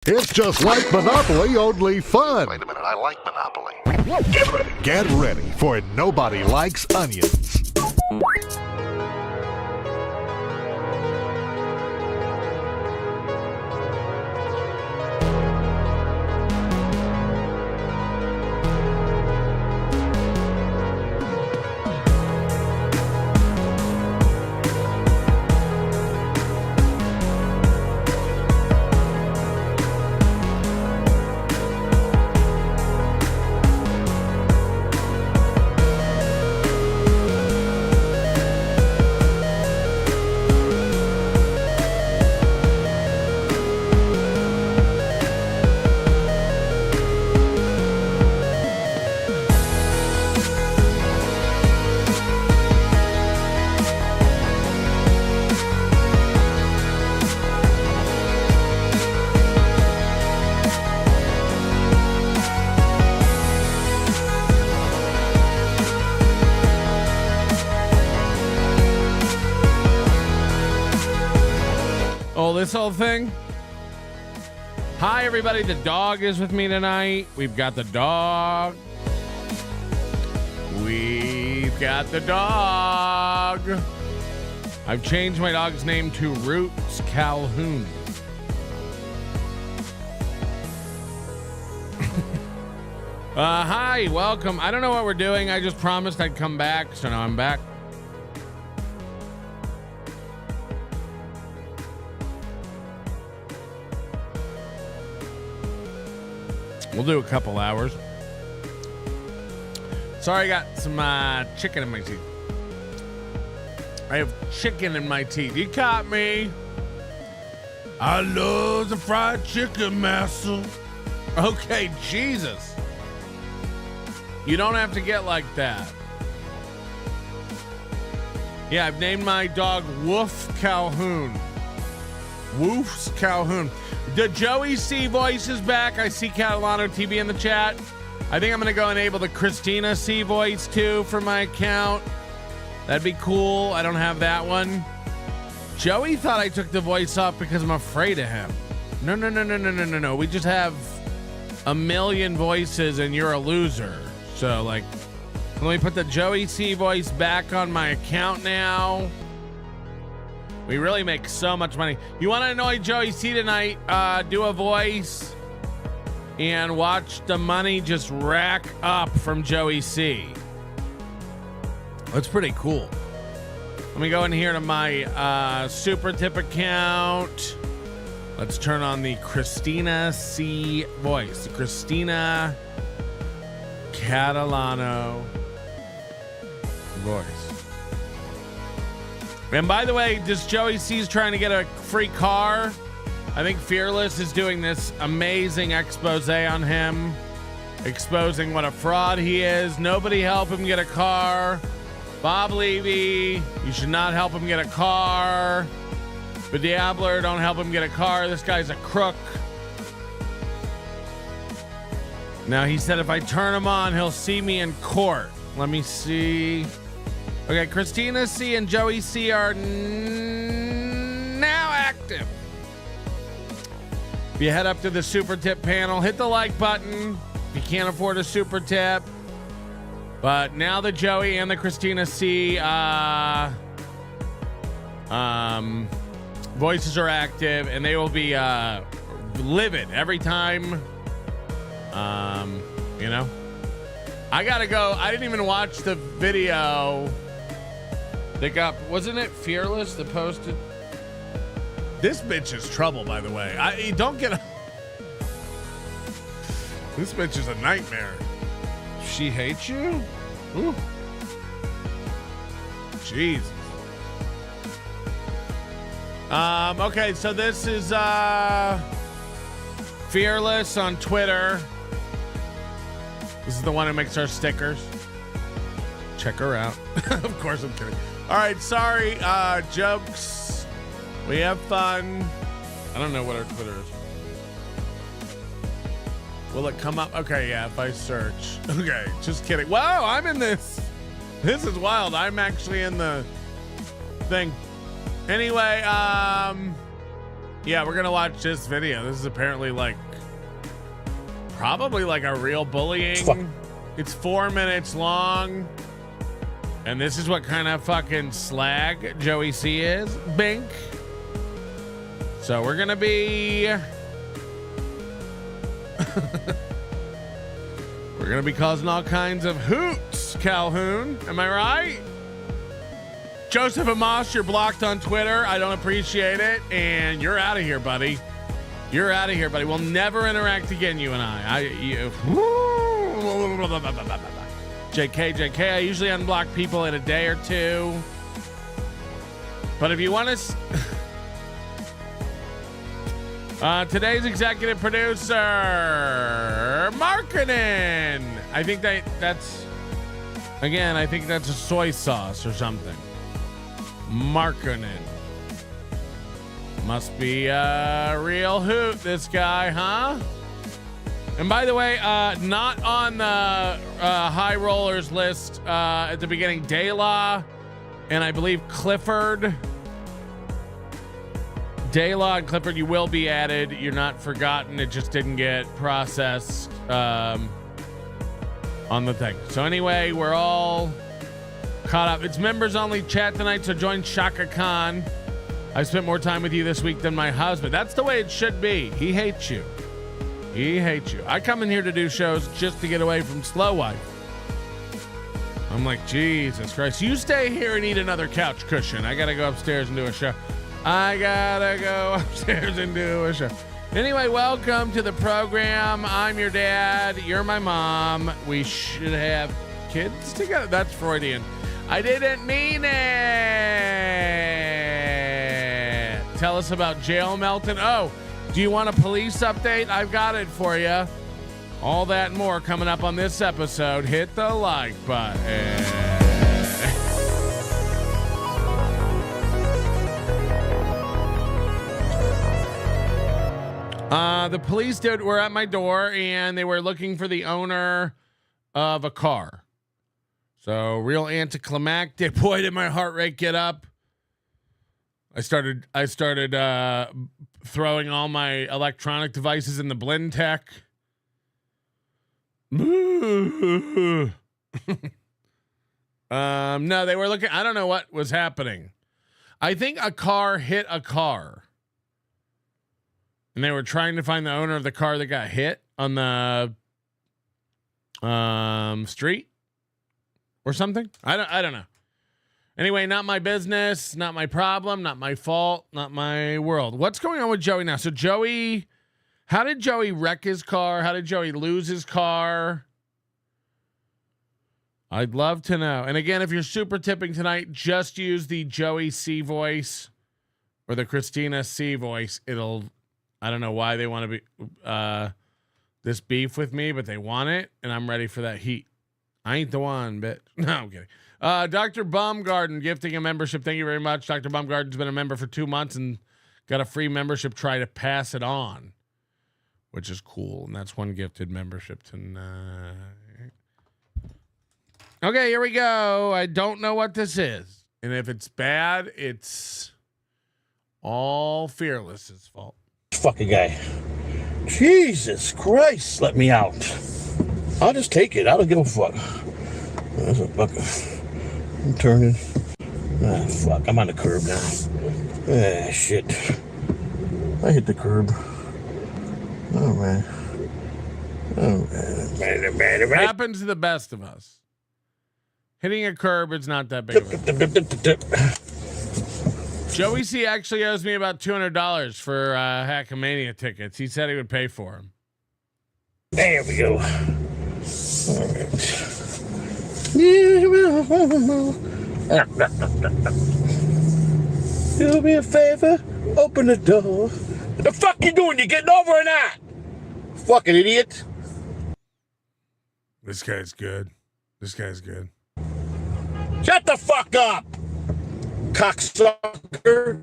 It's just like Monopoly, only fun. Wait a minute, I like Monopoly. Get ready for Nobody Likes Onions. This whole thing. Hi, everybody. The dog is with me tonight. We've got the dog. We've got the dog. I've changed my dog's name to Roots Calhoun. Hi, welcome. I don't know what we're doing. I just promised I'd come back, so now I'm back. We'll do a couple hours. Sorry, I got some chicken in my teeth. I have chicken in my teeth. You caught me. I love the fried chicken, master. Okay, Jesus. You don't have to get like that. Yeah, I've named my dog Woof Calhoun. Woof's Calhoun. The Joey C voice is back. I see Catalano TV in the chat. I think I'm going to go enable the Christina C voice too for my account. That'd be cool. I don't have that one. Joey thought I took the voice off because I'm afraid of him. No. We just have a million voices and you're a loser. So, like, let me put the Joey C voice back on my account now. We really make so much money. You want to annoy Joey C tonight? Do a voice and watch the money just rack up from Joey C. That's pretty cool. Let me go in here to my super tip account. Let's turn on the Christina C voice. The Christina Catalano voice. And by the way, just Joey C's trying to get a free car. I think Fearless is doing this amazing expose on him, exposing what a fraud he is. Nobody help him get a car. Bob Levy, you should not help him get a car. The Diabler, don't help him get a car. This guy's a crook. Now, he said if I turn him on, he'll see me in court. Let me see. Okay, Christina C and Joey C are now active. If you head up to the super tip panel, hit the like button if you can't afford a super tip. But now the Joey and the Christina C voices are active, and they will be livid every time. You know, I gotta go. I didn't even watch the video. They got, wasn't it Fearless that posted? This bitch is trouble, by the way. Don't get a... This bitch is a nightmare. She hates you? Ooh. Jesus. Okay, so this is Fearless on Twitter. This is the one who makes our stickers. Check her out. Of course, I'm kidding. All right, sorry, jokes. We have fun. I don't know what our Twitter is. Will it come up? Okay, yeah, if I search. Okay, just kidding. Wow, I'm in this. This is wild. I'm actually in the thing. Anyway, Yeah, we're gonna watch this video. This is apparently like probably like a real bullying. It's 4 minutes long. And this is what kind of fucking slag Joey C is. Bink. So we're gonna be we're gonna be causing all kinds of hoots, Calhoun. Am I right? Joseph Amos, you're blocked on Twitter. I don't appreciate it. And you're out of here, buddy. You're out of here, buddy. We'll never interact again, you and I. JK. I usually unblock people in a day or two. But if you want to... today's executive producer, Markkinen. I think that's... Again, I think that's a soy sauce or something. Markkinen. Must be a real hoot, this guy, huh? And by the way, not on the high rollers list at the beginning, Daylaw and I believe Clifford. Daylaw and Clifford, you will be added. You're not forgotten. It just didn't get processed on the thing. So anyway, we're all caught up. It's members only chat tonight, so join Shaka Khan. I spent more time with you this week than my husband. That's the way it should be. He hates you. He hates you. I come in here to do shows just to get away from Slow Wife. I'm like, Jesus Christ. You stay here and eat another couch cushion. I got to go upstairs and do a show. Anyway, welcome to the program. I'm your dad. You're my mom. We should have kids together. That's Freudian. I didn't mean it. Tell us about jail, Melton. Oh, do you want a police update? I've got it for you. All that and more coming up on this episode. Hit the like button. The police were at my door and they were looking for the owner of a car. So real anticlimactic. Boy, did my heart rate get up. I started throwing all my electronic devices in the blend tech. No, they were looking. I don't know what was happening. I think a car hit a car. And they were trying to find the owner of the car that got hit on the street or something. I don't know. Anyway, not my business, not my problem, not my fault, not my world. What's going on with Joey now? So Joey, how did Joey wreck his car? How did Joey lose his car? I'd love to know. And again, if you're super tipping tonight, just use the Joey C voice or the Christina C voice. I don't know why they want to be this beef with me, but they want it, and I'm ready for that heat. I ain't the one, bitch. No, I'm kidding. Dr. Baumgarten gifting a membership. Thank you very much. Dr. Baumgarten's been a member for 2 months and got a free membership. Try to pass it on, which is cool. And that's one gifted membership tonight. Okay, here we go. I don't know what this is. And if it's bad, it's all Fearless's fault. Fucking guy. Jesus Christ, let me out. I'll just take it. I don't give a fuck. That's a fucking... I'm turning. Ah, fuck. I'm on the curb now. Ah, shit. I hit the curb. Oh, man. Oh, man. Happens to the best of us. Hitting a curb is not that big of a... Joey C actually owes me about $200 for Hackamania tickets. He said he would pay for them. There we go. All right. Do me a favor, open the door. What the fuck you doing? You getting over or not? Fucking idiot. This guy's good. Shut the fuck up, cocksucker.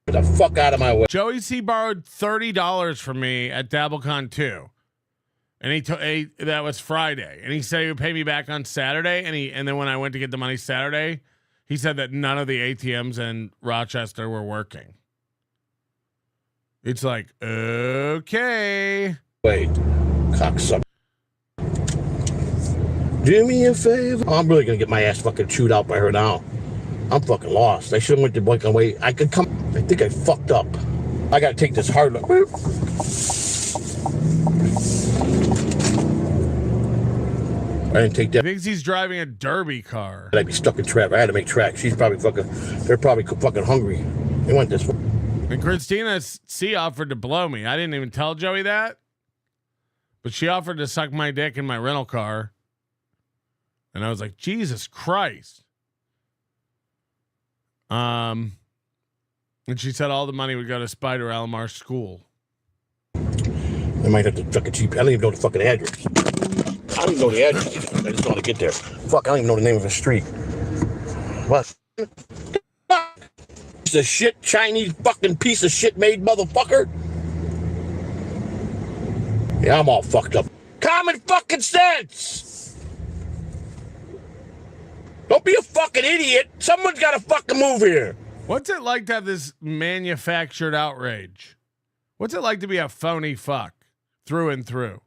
Get the fuck out of my way. Joey C borrowed $30 from me at DabbleCon 2. And that was Friday. And he said he would pay me back on Saturday. And then when I went to get the money Saturday, he said that none of the ATMs in Rochester were working. It's like, okay. Wait, cocksucker. Do me a favor. I'm really gonna get my ass fucking chewed out by her now. I'm fucking lost. I should have went to Boykin Way. I think I fucked up. I gotta take this hard look. I didn't take that. He thinks he's driving a derby car. I'd be stuck in traffic. I had to make tracks. They're probably fucking hungry. They went this way. And Christina C offered to blow me. I didn't even tell Joey that. But she offered to suck my dick in my rental car. And I was like, Jesus Christ. And she said all the money would go to Spider Alomar School. I might have to fucking cheap. I don't even know the fucking address. I don't even know the address. I just know how to get there. Fuck, I don't even know the name of the street. What? Piece of shit, Chinese fucking piece of shit made motherfucker. Yeah, I'm all fucked up. Common fucking sense. Don't be a fucking idiot. Someone's got to fucking move here. What's it like to have this manufactured outrage? What's it like to be a phony fuck through and through?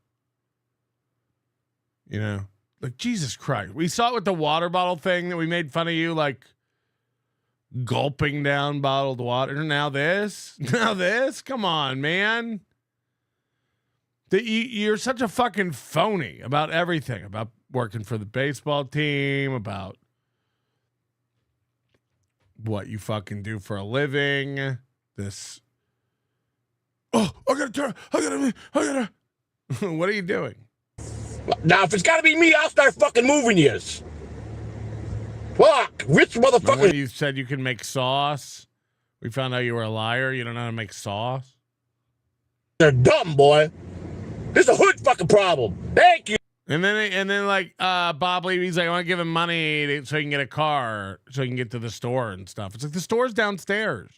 You know, like Jesus Christ. We saw it with the water bottle thing that we made fun of you, like gulping down bottled water. Now this, come on, man. You're such a fucking phony about everything, about working for the baseball team, about what you fucking do for a living. This. Oh, I gotta. What are you doing? Now, if it's got to be me, I'll start fucking moving yous. Fuck, rich motherfucker. Remember when you said you can make sauce? We found out you were a liar. You don't know how to make sauce. They're dumb, boy. This is a hood fucking problem. Thank you. And then like Bob Levy's like, I want to give him money so he can get a car, so he can get to the store and stuff. It's like the store's downstairs.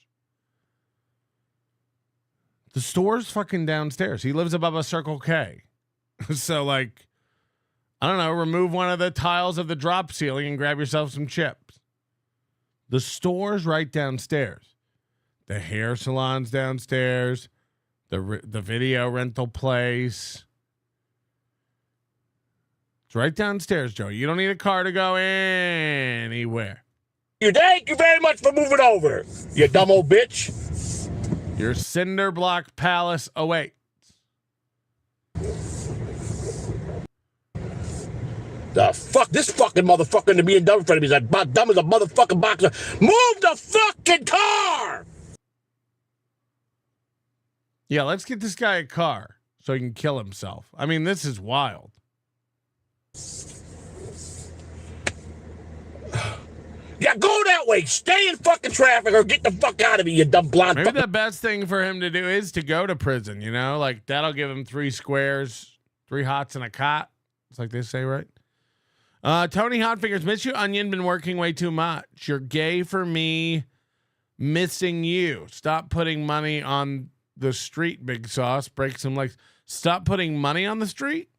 The store's fucking downstairs. He lives above a Circle K. So like, I don't know, remove one of the tiles of the drop ceiling and grab yourself some chips. The store's right downstairs. The hair salon's downstairs. The video rental place. It's right downstairs, Joey. You don't need a car to go anywhere. Thank you very much for moving over, you dumb old bitch. Your cinder block palace awaits. The fuck? This fucking motherfucker into being dumb in front of me is as dumb as a motherfucking boxer. Move the fucking car! Yeah, let's get this guy a car so he can kill himself. I mean, this is wild. Yeah, go that way. Stay in fucking traffic or get the fuck out of me, you dumb blonde. Maybe the best thing for him to do is to go to prison, you know? Like, that'll give him 3 squares, 3 hots and a cot. It's like they say, right? Tony Hotfingers, miss you, Onion. Been working way too much. You're gay for me. Missing you. Stop putting money on the street, Big Sauce. Break some legs. Stop putting money on the street?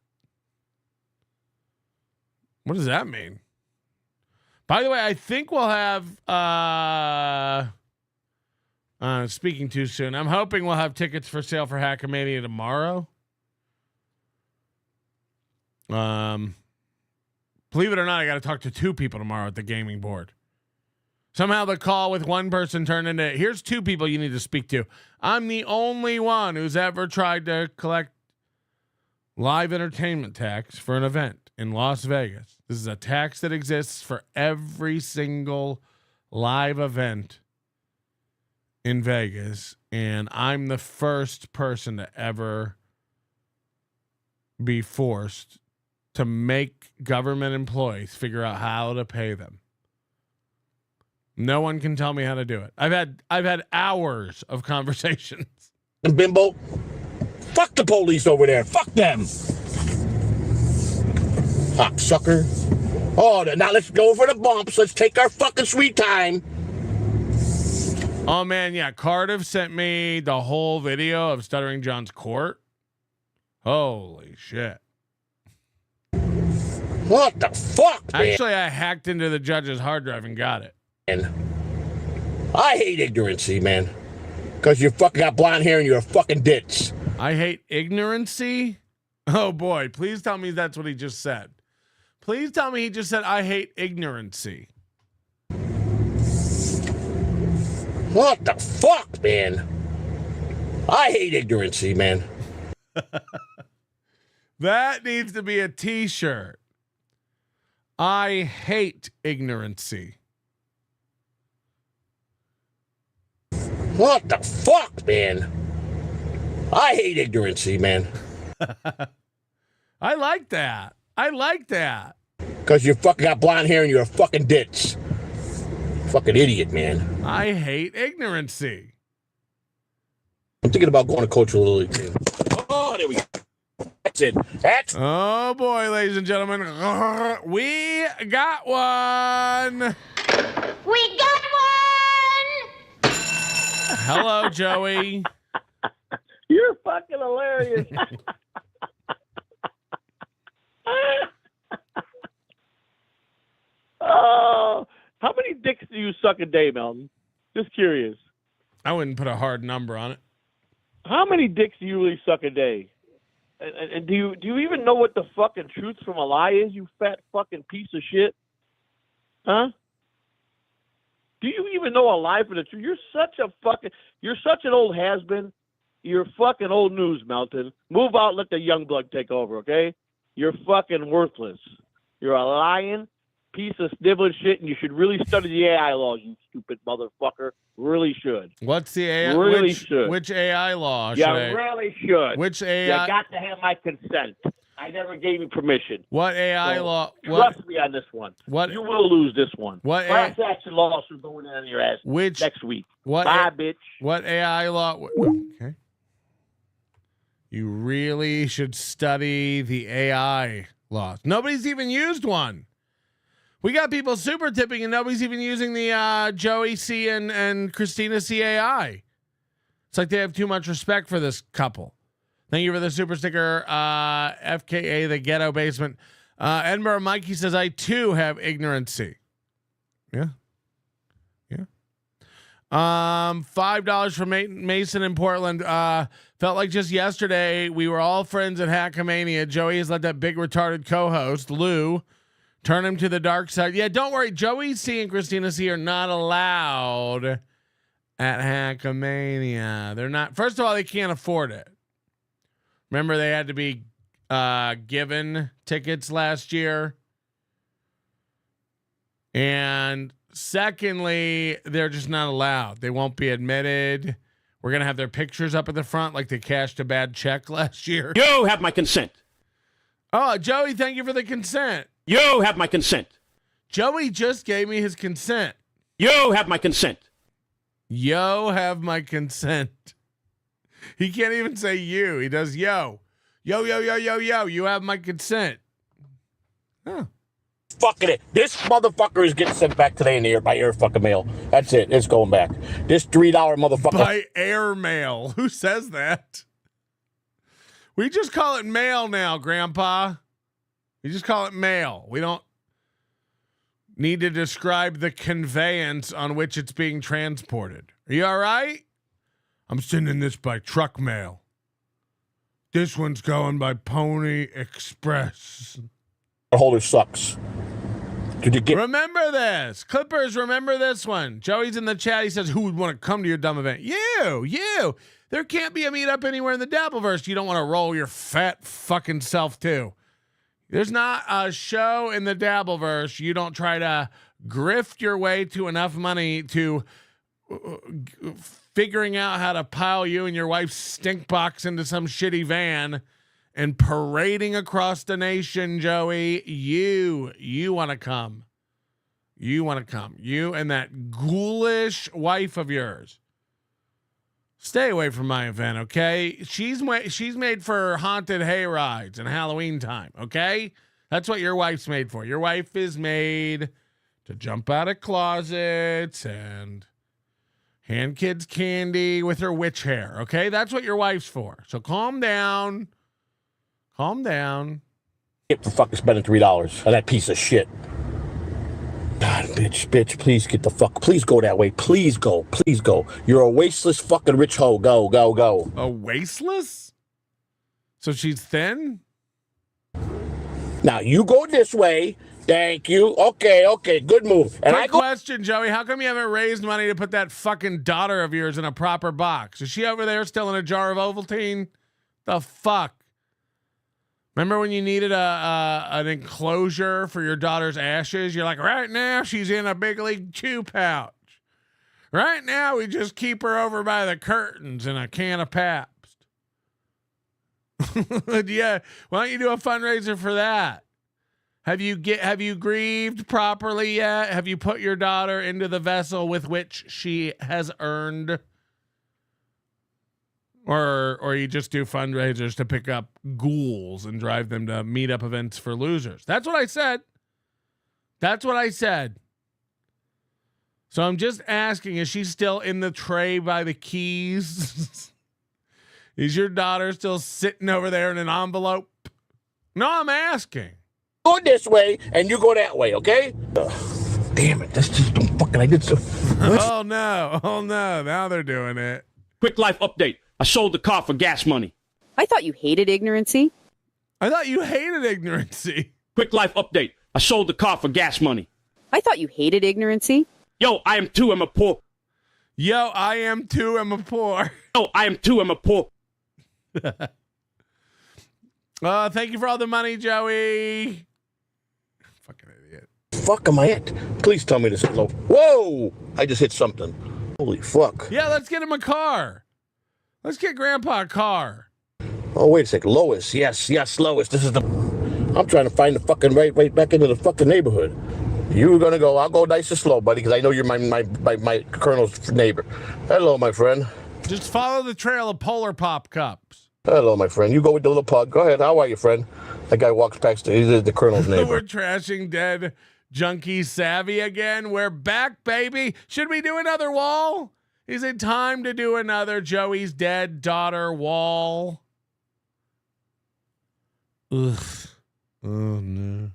What does that mean? By the way, I think we'll have speaking too soon. I'm hoping we'll have tickets for sale for Hackamania tomorrow. Believe it or not, I got to talk to 2 people tomorrow at the gaming board. Somehow the call with one person turned into, here's 2 people you need to speak to. I'm the only one who's ever tried to collect live entertainment tax for an event in Las Vegas. This is a tax that exists for every single live event in Vegas. And I'm the first person to ever be forced to make government employees figure out how to pay them. No one can tell me how to do it. I've had hours of conversations. Bimbo, fuck the police over there. Fuck them. Hot sucker. Oh, now let's go over the bumps. Let's take our fucking sweet time. Oh man, yeah. Cardiff sent me the whole video of Stuttering John's court. Holy shit. What the fuck, man? Actually, I hacked into the judge's hard drive and got it. I hate ignorancy, man. Because you fucking got blonde hair and you're a fucking ditz. I hate ignorancy? Oh, boy. Please tell me that's what he just said. Please tell me he just said, I hate ignorancy. What the fuck, man? I hate ignorancy, man. That needs to be a t-shirt. I hate ignorancy. What the fuck, man? I hate ignorancy, man. I like that. I like that. Because you fucking got blonde hair and you're a fucking ditz. Fucking idiot, man. I hate ignorancy. I'm thinking about going to coach a little league team. Oh, there we go. That's it. That's. Oh, boy, ladies and gentlemen. We got one. We got one! Hello, Joey. You're fucking hilarious. Oh, how many dicks do you suck a day, Melton? Just curious. I wouldn't put a hard number on it. How many dicks do you really suck a day? And do you even know what the fucking truth from a lie is, you fat fucking piece of shit? Huh? Do you even know a lie for the truth? You're such an old has-been. You're fucking old news, Melton. Move out, let the young blood take over, okay? You're fucking worthless. You're a lying piece of sniveling shit, and you should really study the AI laws, you stupid motherfucker. Really should. What's the AI? Really should. Which AI law? You really should. Which AI? You got to have my consent. I never gave you permission. What AI law? Trust me on this one. What? You will lose this one. What? Class action lawsuit going on your ass. Next week. What? Bye, bitch. What AI law? Okay. You really should study the AI laws. Nobody's even used one. We got people super tipping and nobody's even using the Joey C and Christina C AI. It's like they have too much respect for this couple. Thank you for the super sticker, FKA, the ghetto basement. Edinburgh Mikey says, I too have ignorancy. Yeah. Yeah. $5 from Mason in Portland. Felt like just yesterday we were all friends at Hackamania. Joey has let that big retarded co-host, Lou, turn him to the dark side. Yeah, don't worry. Joey C and Christina C are not allowed at Hackamania. They're not. First of all, they can't afford it. Remember, they had to be given tickets last year. And secondly, they're just not allowed. They won't be admitted. We're going to have their pictures up at the front like they cashed a bad check last year. You have my consent. Oh, Joey, thank you for the consent. You have my consent. Joey just gave me his consent. You have my consent. Yo, have my consent. He can't even say you. He does yo. Yo, yo, yo, yo, yo. You have my consent. Huh. Fucking it. This motherfucker is getting sent back today in the air by air fucking mail. That's it. It's going back. This $3 motherfucker. By air mail. Who says that? We just call it mail now, Grandpa. We just call it mail. We don't need to describe the conveyance on which it's being transported. Are you all right? I'm sending this by truck mail. This one's going by Pony Express. The holder sucks. Did you get? Remember this. Clippers, remember this one. Joey's in the chat. He says, who would want to come to your dumb event? You. There can't be a meetup anywhere in the Dabbleverse you don't want to roll your fat fucking self to. There's not a show in the Dabbleverse you don't try to grift your way to enough money to figuring out how to pile you and your wife's stink box into some shitty van and parading across the nation, Joey. You want to come. You want to come. You and that ghoulish wife of yours. Stay away from my event, okay? She's made for haunted hay rides and Halloween time, okay? That's what your wife's made for. Your wife is made to jump out of closets and hand kids candy with her witch hair, okay? That's what your wife's for. So calm down. Calm down. Get for fucking spending $3 on that piece of shit. God, bitch, please get the fuck. Please go that way. Please go. You're a wasteless fucking rich hoe. Go. A wasteless? So she's thin? Now you go this way. Thank you. Okay, good move. And Quick question, Joey. How come you haven't raised money to put that fucking daughter of yours in a proper box? Is she over there still in a jar of Ovaltine? The fuck? Remember when you needed an enclosure for your daughter's ashes? You're like, right now she's in a big league chew pouch. Right now we just keep her over by the curtains in a can of Pabst. Yeah, why don't you do a fundraiser for that? Have you grieved properly yet? Have you put your daughter into the vessel with which she has earned? Or you just do fundraisers to pick up ghouls and drive them to meetup events for losers. That's what I said. So I'm just asking, is she still in the tray by the keys? Is your daughter still sitting over there in an envelope? No, I'm asking. Go this way and you go that way, okay? Damn it, that's just fucking, I did so. Oh no, now they're doing it. Quick life update. I sold the car for gas money. I thought you hated ignorancy. Quick life update. I sold the car for gas money. I thought you hated ignorancy. Yo, I am too, I'm a poor. Thank you for all the money, Joey. Fucking idiot. Fuck am I at? Please tell me this is low. Whoa! I just hit something. Holy fuck. Yeah, let's get him a car. Let's get Grandpa a car. Oh, wait a sec. Lois. Yes, Lois. This is the... I'm trying to find the fucking right back into the fucking neighborhood. You're going to go. I'll go nice and slow, buddy, because I know you're my colonel's neighbor. Hello, my friend. Just follow the trail of Polar Pop cups. Hello, my friend. You go with the little pug. Go ahead. How are you, friend? That guy walks past. He's the colonel's neighbor. We're trashing dead junkie savvy again. We're back, baby. Should we do another wall? Is it time to do another Joey's dead daughter wall? Ugh. Oh no.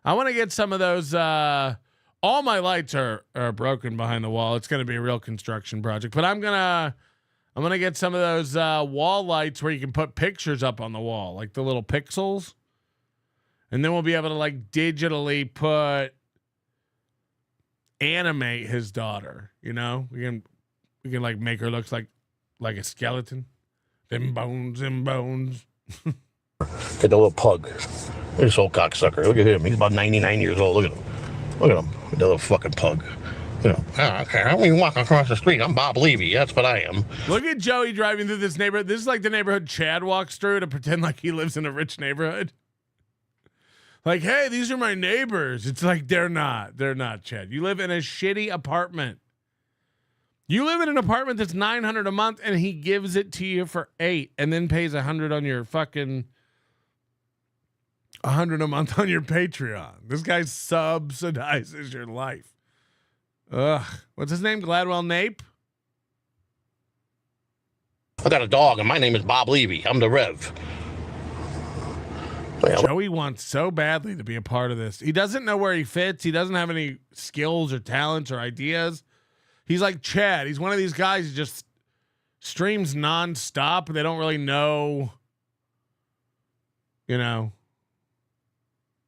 I want to get some of those. All my lights are broken behind the wall. It's going to be a real construction project, but I'm gonna get some of those wall lights where you can put pictures up on the wall, like the little pixels, and then we'll be able to like digitally animate his daughter. You know, we can like make her look like a skeleton. Them bones. Get the little pug. This old cocksucker. Look at him. He's about 99 years old. Look at him. The little fucking pug. You know, okay, I'm walking across the street. I'm Bob Levy. That's what I am. Look at Joey driving through this neighborhood. This is like the neighborhood Chad walks through to pretend like he lives in a rich neighborhood. Like, hey, these are my neighbors. It's like, they're not, Chad. You live in a shitty apartment. You live in an apartment that's $900 a month and he gives it to you for $8 and then pays $100 on your fucking $100 a month on your Patreon. This guy subsidizes your life. Ugh. What's his name? Gladwell Nape? I got a dog and my name is Bob Levy. I'm the Rev. Joey wants so badly to be a part of this. He doesn't know where he fits. He doesn't have any skills or talents or ideas. He's like Chad. He's one of these guys who just streams nonstop. They don't really know,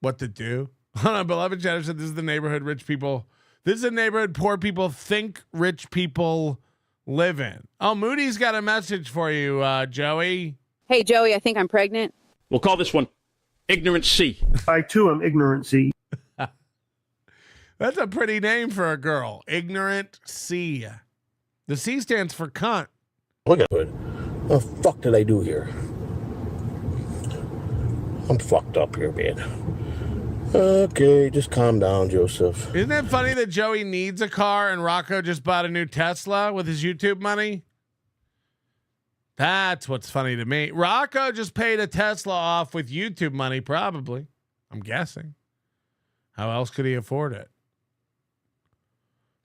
what to do. Hold on, beloved Chatter said this is the neighborhood rich people. This is a neighborhood poor people think rich people live in. Oh, Moody's got a message for you, Joey. Hey, Joey, I think I'm pregnant. We'll call this one Ignorant C. I too am ignorant C. That's a pretty name for a girl. Ignorant C. The C stands for cunt. Look at it. What the fuck did I do here? I'm fucked up here, man. Okay, just calm down, Joseph. Isn't it funny that Joey needs a car and Rocco just bought a new Tesla with his YouTube money? That's what's funny to me. Rocco just paid a Tesla off with YouTube money, probably. I'm guessing. How else could he afford it?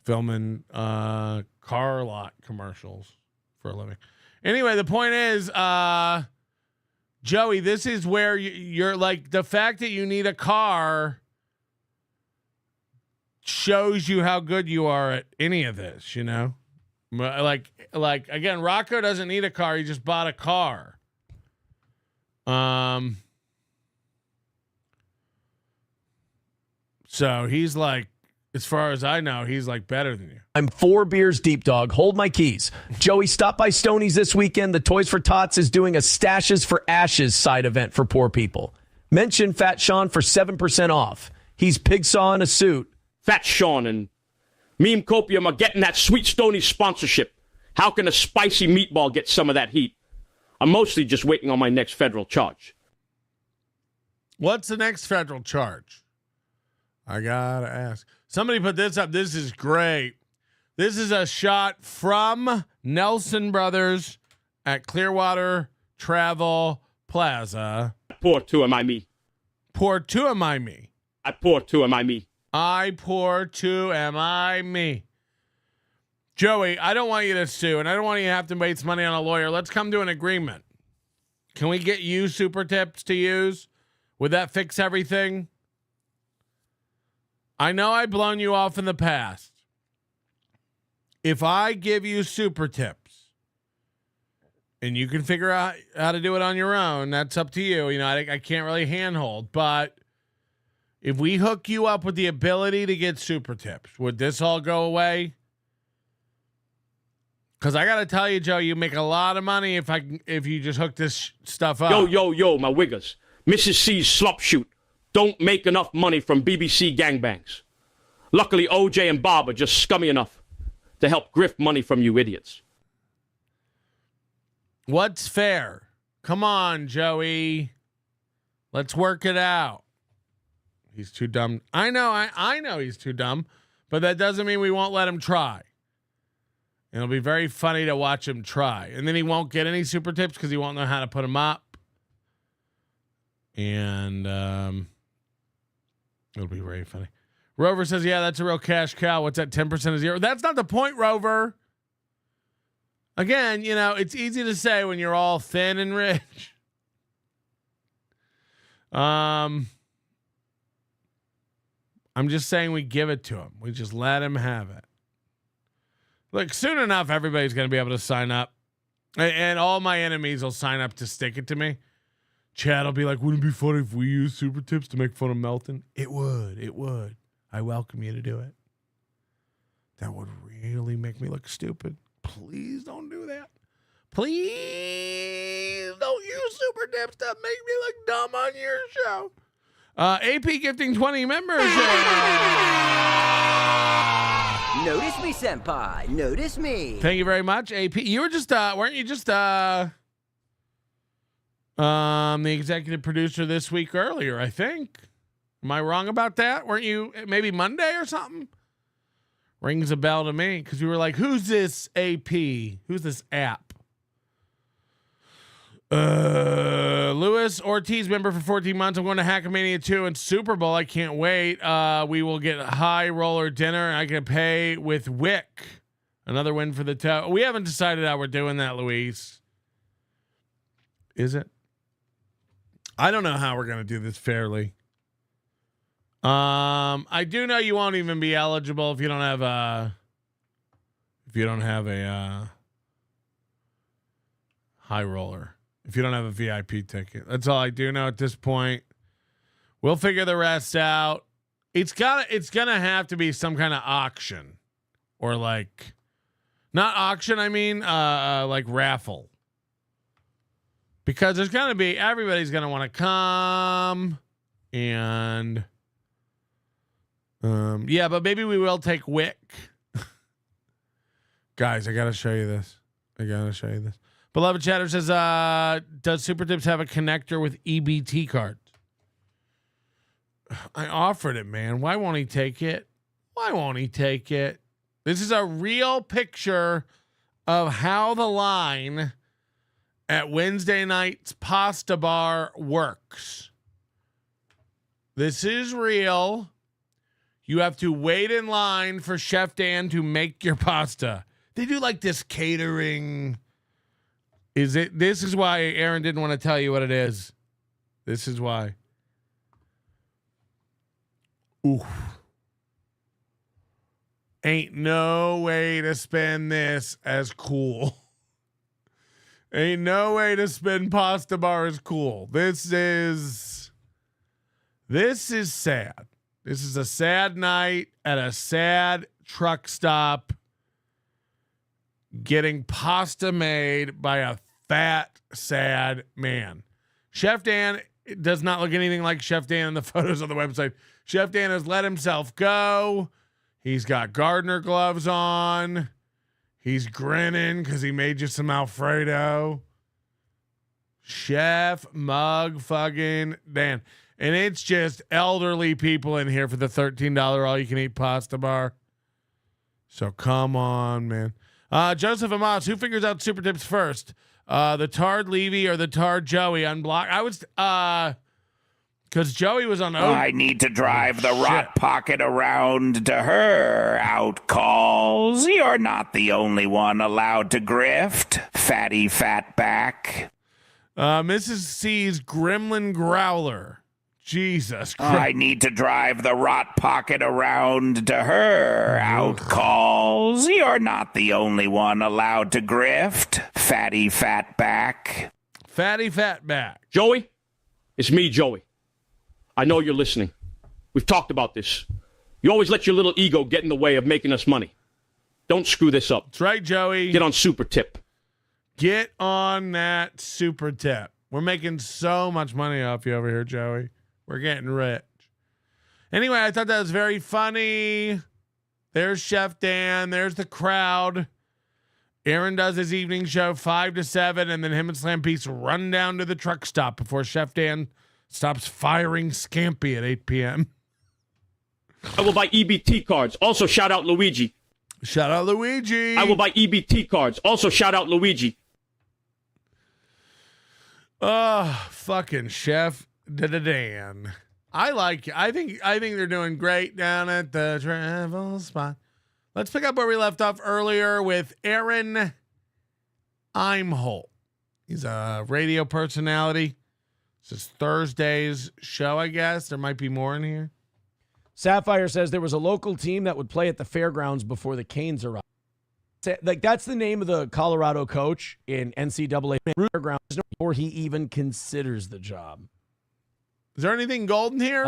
Filming car lot commercials for a living. Anyway, the point is, Joey, this is where you're like, the fact that you need a car shows you how good you are at any of this, you know? Like again, Rocco doesn't need a car. He just bought a car. So he's like, as far as I know, he's like better than you. I'm 4 beers deep, dog. Hold my keys. Joey, stop by Stoney's this weekend. The Toys for Tots is doing a Stashes for Ashes side event for poor people. Mention Fat Sean for 7% off. He's pig saw in a suit. Fat Sean and Meme Copium are getting that sweet Stoney sponsorship. How can a spicy meatball get some of that heat? I'm mostly just waiting on my next federal charge. What's the next federal charge? I gotta ask. Somebody put this up. This is great. This is a shot from Nelson Brothers at Clearwater Travel Plaza. Pour two, am I me? Pour two, am I me? I pour two, am I me? I pour two, am I me? Joey, I don't want you to sue, and I don't want you to have to waste money on a lawyer. Let's come to an agreement. Can we get you super tips to use? Would that fix everything? I know I've blown you off in the past. If I give you super tips and you can figure out how to do it on your own, that's up to you. You know, I can't really handhold, but if we hook you up with the ability to get super tips, would this all go away? Because I got to tell you, Joe, you make a lot of money if you just hook this stuff up. Yo, my wiggers. Mrs. C's slop shoot. Don't make enough money from BBC gangbangs. Luckily, OJ and Bob are just scummy enough to help grift money from you idiots. What's fair? Come on, Joey. Let's work it out. He's too dumb. I know he's too dumb, but that doesn't mean we won't let him try. It'll be very funny to watch him try. And then he won't get any super tips because he won't know how to put them up. And it'll be very funny. Rover says, yeah, that's a real cash cow. What's that, 10% of zero? That's not the point, Rover. Again, you know, it's easy to say when you're all thin and rich. I'm just saying we give it to him. We just let him have it. Look, soon enough, everybody's going to be able to sign up. And all my enemies will sign up to stick it to me. Chad will be like, wouldn't it be funny if we use super tips to make fun of Melton? It would. It would. I welcome you to do it. That would really make me look stupid. Please don't do that. Please don't use super tips to make me look dumb on your show. AP gifting 20 members. Notice me, senpai. Notice me. Thank you very much, AP. You were just, weren't you just, the executive producer this week earlier, I think. Am I wrong about that? Weren't you maybe Monday or something? Rings a bell to me because we were like, who's this AP? Who's this app? Luis Ortiz, member for 14 months. I'm going to Hackamania 2 and Super Bowl. I can't wait. We will get high roller dinner. I can pay with Wick. Another win for the toe. We haven't decided how we're doing that, Luis. Is it? I don't know how we're going to do this fairly. I do know you won't even be eligible if you don't have a high roller. If you don't have a VIP ticket. That's all I do know at this point. We'll figure the rest out. It's gonna have to be some kind of auction. Or like not auction, I mean like raffle. Because there's gonna be everybody's gonna want to come and yeah, but maybe we will take Wick. Guys, I gotta show you this. Beloved Chatter says, does Super Tips have a connector with EBT cards? I offered it, man. Why won't he take it? This is a real picture of how the line at Wednesday night's pasta bar works. This is real. You have to wait in line for Chef Dan to make your pasta. They do like this catering This is why Aaron didn't want to tell you what it is. This is why. Oof. Ain't no way to spend this as cool. Ain't no way to spend pasta bar as cool. This is sad. This is a sad night at a sad truck stop getting pasta made by a fat, sad man. Chef Dan does not look anything like Chef Dan in the photos on the website. Chef Dan has let himself go. He's got gardener gloves on. He's grinning because he made you some Alfredo. Chef Mug fucking Dan. And it's just elderly people in here for the $13 all-you-can-eat pasta bar. So come on, man. Joseph Amos, who figures out super tips first? The Tard Levy or the Tard Joey? Unblock. I was because Joey was on. I need to drive the rot pocket around to her. Out calls. You're not the only one allowed to grift. Fatty fatback. Mrs. C's Gremlin Growler. Jesus Christ. I need to drive the rot pocket around to her. Out calls. You're not the only one allowed to grift. Fatty fatback. Fatty fatback. Joey, it's me, Joey. I know you're listening. We've talked about this. You always let your little ego get in the way of making us money. Don't screw this up. That's right, Joey. Get on super tip. Get on that super tip. We're making so much money off you over here, Joey. We're getting rich. Anyway, I thought that was very funny. There's Chef Dan. There's the crowd. Aaron does his evening show 5 to 7, and then him and Slam Peace run down to the truck stop before Chef Dan stops firing Scampi at 8 p.m. I will buy EBT cards. Also, shout out Luigi. Shout out Luigi. I will buy EBT cards. Also, shout out Luigi. Oh, fucking Chef Dan. I think they're doing great down at the travel spot. Let's pick up where we left off earlier with Aaron Imholt. He's a radio personality. This is Thursday's show, I guess. There might be more in here. Sapphire says there was a local team that would play at the fairgrounds before the Canes arrived. Like, that's the name of the Colorado coach in NCAA fairgrounds before he even considers the job. Is there anything golden here?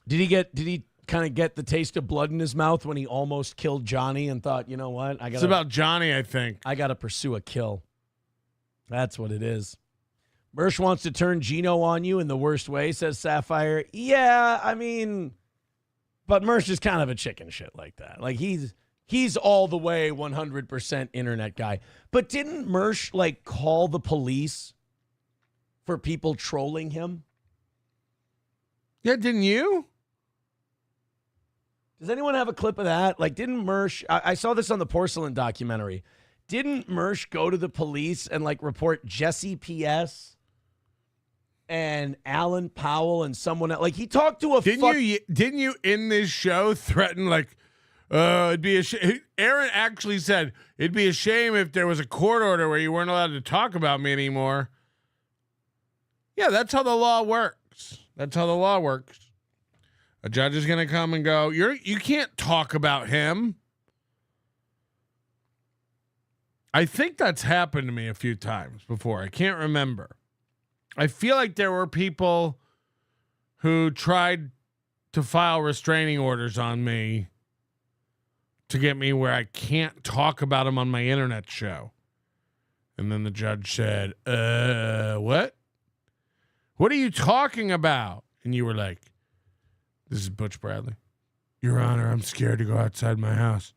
Did he kind of get the taste of blood in his mouth when he almost killed Johnny and thought, you know what? It's about Johnny, I think. I got to pursue a kill. That's what it is. Mersh wants to turn Gino on you in the worst way, says Sapphire. Yeah, I mean, but Mersh is kind of a chicken shit like that. Like, he's all the way 100% internet guy. But didn't Mersh, like, call the police for people trolling him? Yeah, didn't you? Does anyone have a clip of that? Like, didn't Mersh, I saw this on the Porcelain documentary. Didn't Mersh go to the police and, like, report Jesse P.S. and Alan Powell and someone else? Like, he talked to a Didn't you in this show threaten, like, it'd be a shame. Aaron actually said, it'd be a shame if there was a court order where you weren't allowed to talk about me anymore. Yeah, that's how the law works. That's how the law works. A judge is going to come and go, you can't talk about him. I think that's happened to me a few times before. I can't remember. I feel like there were people who tried to file restraining orders on me to get me where I can't talk about him on my internet show. And then the judge said, what? What are you talking about? And you were like, this is Butch Bradley. Your Honor, I'm scared to go outside my house.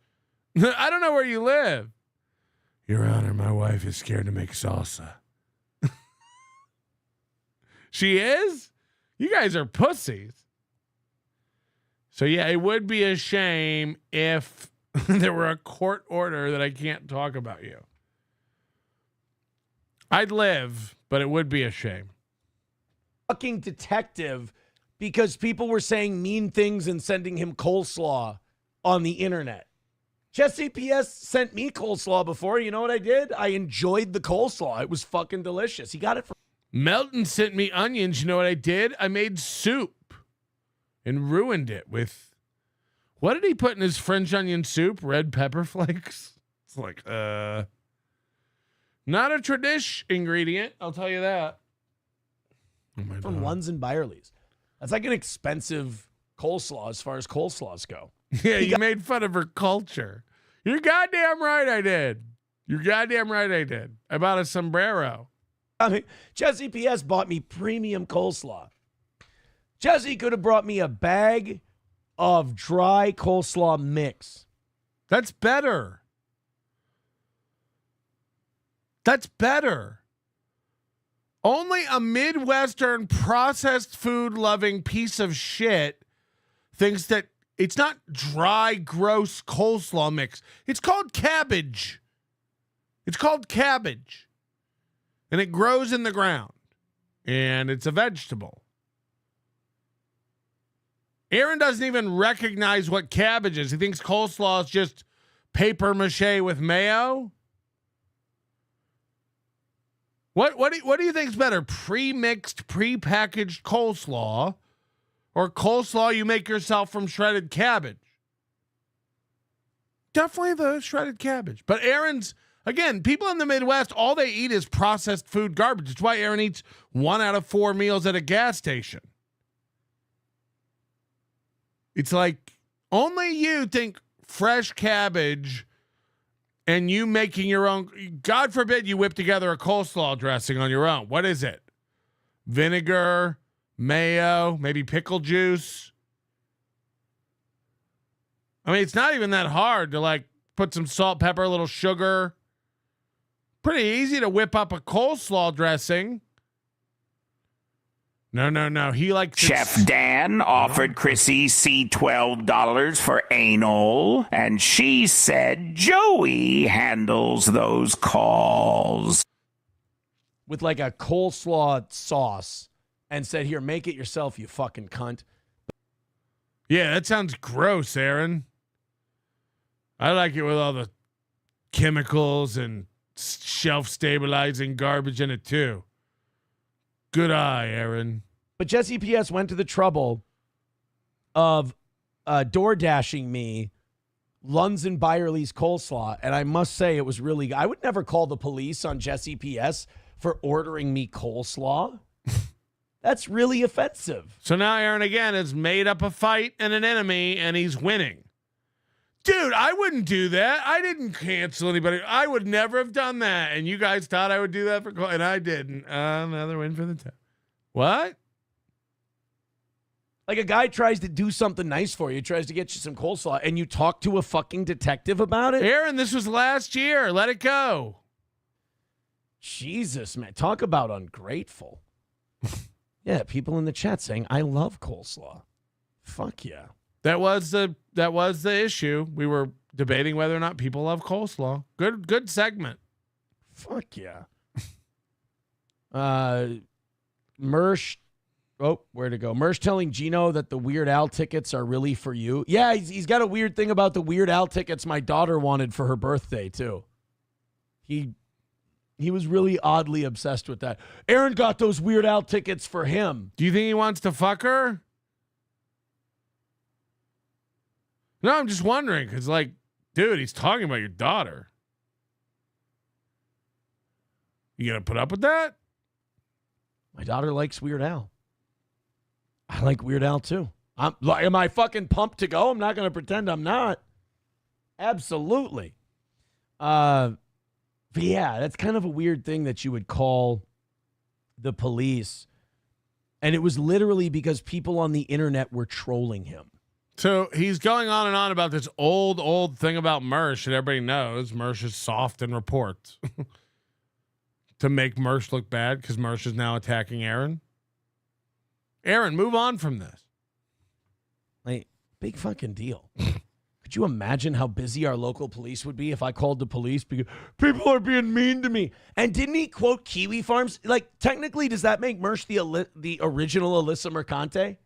I don't know where you live. Your Honor, my wife is scared to make salsa. She is? You guys are pussies. So, yeah, it would be a shame if there were a court order that I can't talk about you. I'd live, but it would be a shame. Fucking detective because people were saying mean things and sending him coleslaw on the internet. Jesse P.S. sent me coleslaw before. You know what I did? I enjoyed the coleslaw. It was fucking delicious. He got it from Melton sent me onions. You know what I did? I made soup and ruined it with, what did he put in his French onion soup? Red pepper flakes? It's like, not a tradish ingredient, I'll tell you that. Oh my from God. Lunds and Byerly's. That's like an expensive coleslaw as far as coleslaws go. Yeah, you made fun of her culture. You're goddamn right I did. You're goddamn right I did. I bought a sombrero. I mean, Jesse P.S. bought me premium coleslaw. Jesse could have brought me a bag of dry coleslaw mix. That's better. That's better. Only a Midwestern processed food loving piece of shit thinks that it's not dry, gross coleslaw mix. It's called cabbage. It's called cabbage. And it grows in the ground. And it's a vegetable. Aaron doesn't even recognize what cabbage is. He thinks coleslaw is just paper mache with mayo. What do you think is better? Pre-mixed, pre-packaged coleslaw or coleslaw you make yourself from shredded cabbage? Definitely the shredded cabbage. But Aaron's, again, people in the Midwest, all they eat is processed food garbage. It's why Aaron eats 1 out of 4 meals at a gas station. It's like only you think fresh cabbage and you making your own. God forbid you whip together a coleslaw dressing on your own. What is it? Vinegar, mayo, maybe pickle juice. I mean, it's not even that hard to like put some salt, pepper, a little sugar. Pretty easy to whip up a coleslaw dressing. No. He likes Chef Dan offered Chrissy $12 for anal, and she said Joey handles those calls. With like a coleslaw sauce and said, here, make it yourself, you fucking cunt. Yeah, that sounds gross, Aaron. I like it with all the chemicals and shelf stabilizing garbage in it too. Good eye, Aaron. But Jesse P.S. went to the trouble of door dashing me Lunds and Byerly's coleslaw, and I must say it was really. I would never call the police on Jesse P.S. for ordering me coleslaw. That's really offensive. So now Aaron again has made up a fight and an enemy, and he's winning. Dude, I wouldn't do that. I didn't cancel anybody. I would never have done that. And you guys thought I would do that and I didn't. Another win for the team. What? Like a guy tries to do something nice for you, tries to get you some coleslaw, and you talk to a fucking detective about it? Aaron, this was last year. Let it go. Jesus, man. Talk about ungrateful. Yeah, people in the chat saying, I love coleslaw. Fuck yeah. That was the issue. We were debating whether or not people love coleslaw. Good segment. Fuck yeah. Mersh. Oh, where to go? Mersh telling Gino that the Weird Al tickets are really for you. Yeah, he's got a weird thing about the Weird Al tickets my daughter wanted for her birthday, too. He was really oddly obsessed with that. Aaron got those Weird Al tickets for him. Do you think he wants to fuck her? No, I'm just wondering, because, like, dude, he's talking about your daughter. You gonna put up with that? My daughter likes Weird Al. I like Weird Al, too. Am I fucking pumped to go? I'm not going to pretend I'm not. Absolutely. But yeah, that's kind of a weird thing that you would call the police. And it was literally because people on the internet were trolling him. So he's going on and on about this old thing about Mersh that everybody knows. Mersh is soft in reports. To make Mersh look bad because Mersh is now attacking Aaron. Aaron, move on from this. Like, big fucking deal. Could you imagine how busy our local police would be if I called the police because people are being mean to me? And didn't he quote Kiwi Farms? Like, technically, does that make Mersh the original Alyssa Mercante?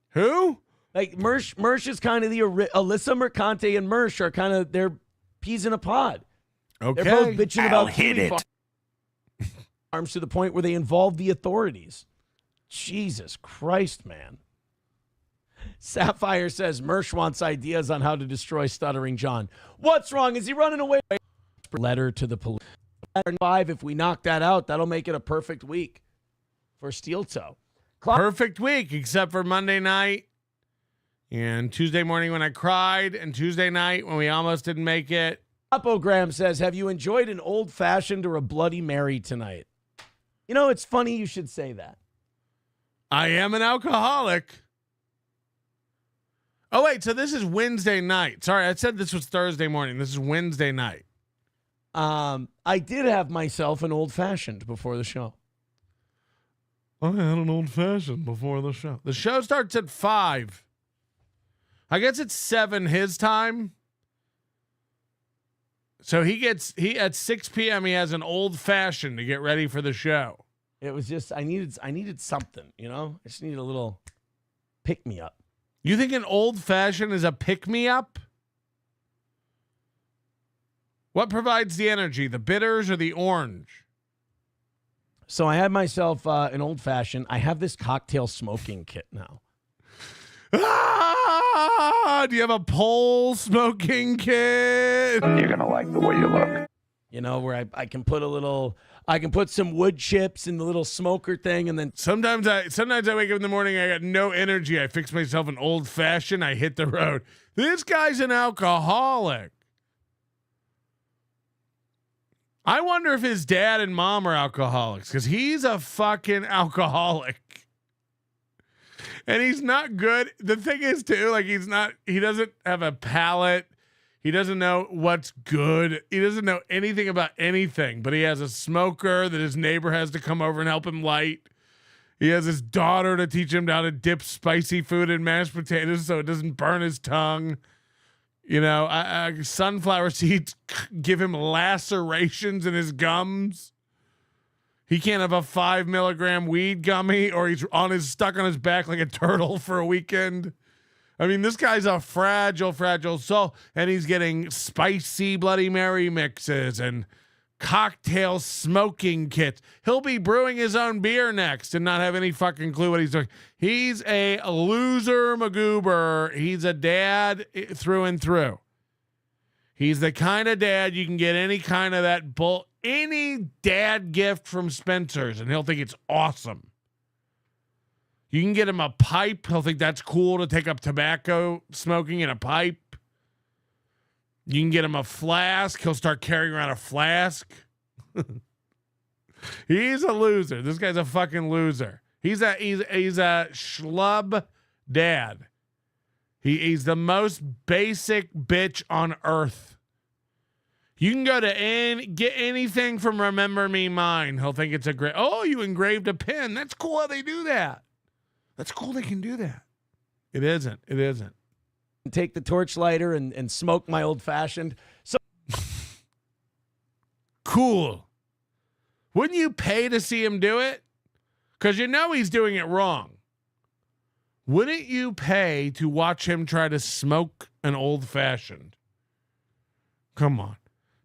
Who? Like Mersh is kind of the Alyssa Mercante and Mersh are kind of they're peas in a pod. Okay. They're both bitching I'll about hit kiwi it. farms to the point where they involve the authorities. Jesus Christ, man. Sapphire says Mersh wants ideas on how to destroy Stuttering John. What's wrong? Is he running away? Letter to the police. 5. If we knock that out, that'll make it a perfect week for Steel Toe. Perfect week, except for Monday night and Tuesday morning when I cried, and Tuesday night when we almost didn't make it. Apogram says, have you enjoyed an old-fashioned or a Bloody Mary tonight? You know, it's funny you should say that. I am an alcoholic. Oh, wait, so this is Wednesday night. Sorry, I said this was Thursday morning. This is Wednesday night. I did have myself an old-fashioned before the show. I had an old-fashioned before the show. The show starts at 5. I guess it's 7 his time. So he at 6 p.m. he has an old-fashioned to get ready for the show. It was just I needed something, you know? I just needed a little pick-me-up. You think an old-fashioned is a pick-me-up? What provides the energy, the bitters or the orange? So I had myself an old-fashioned. I have this cocktail smoking kit now. Do you have a pole smoking kit? You're going to like the way you look. You know, where I can put some wood chips in the little smoker thing, and then Sometimes I wake up in the morning, I got no energy. I fix myself an old fashioned, I hit the road. This guy's an alcoholic. I wonder if his dad and mom are alcoholics, because he's a fucking alcoholic. And he's not good. The thing is too, like he doesn't have a palate. He doesn't know what's good. He doesn't know anything about anything, but he has a smoker that his neighbor has to come over and help him light. He has his daughter to teach him how to dip spicy food in mashed potatoes so it doesn't burn his tongue. You know, sunflower seeds give him lacerations in his gums. He can't have a 5 milligram weed gummy, or he's stuck on his back like a turtle for a weekend. I mean, this guy's a fragile soul, and he's getting spicy Bloody Mary mixes and cocktail smoking kits. He'll be brewing his own beer next and not have any fucking clue what he's doing. He's a loser magoober. He's a dad through and through. He's the kind of dad you can get any kind of any dad gift from Spencer's, and he'll think it's awesome. You can get him a pipe. He'll think that's cool to take up tobacco smoking in a pipe. You can get him a flask. He'll start carrying around a flask. He's a loser. This guy's a fucking loser. He's a schlub dad. He's the most basic bitch on earth. You can go to get anything from Remember Me Mine. He'll think it's a great. Oh, you engraved a pen. That's cool how they do that. That's cool they can do that. It isn't. It isn't. take the torch lighter and smoke my old fashioned. So cool. Wouldn't you pay to see him do it? Because you know he's doing it wrong. Wouldn't you pay to watch him try to smoke an old fashioned? Come on.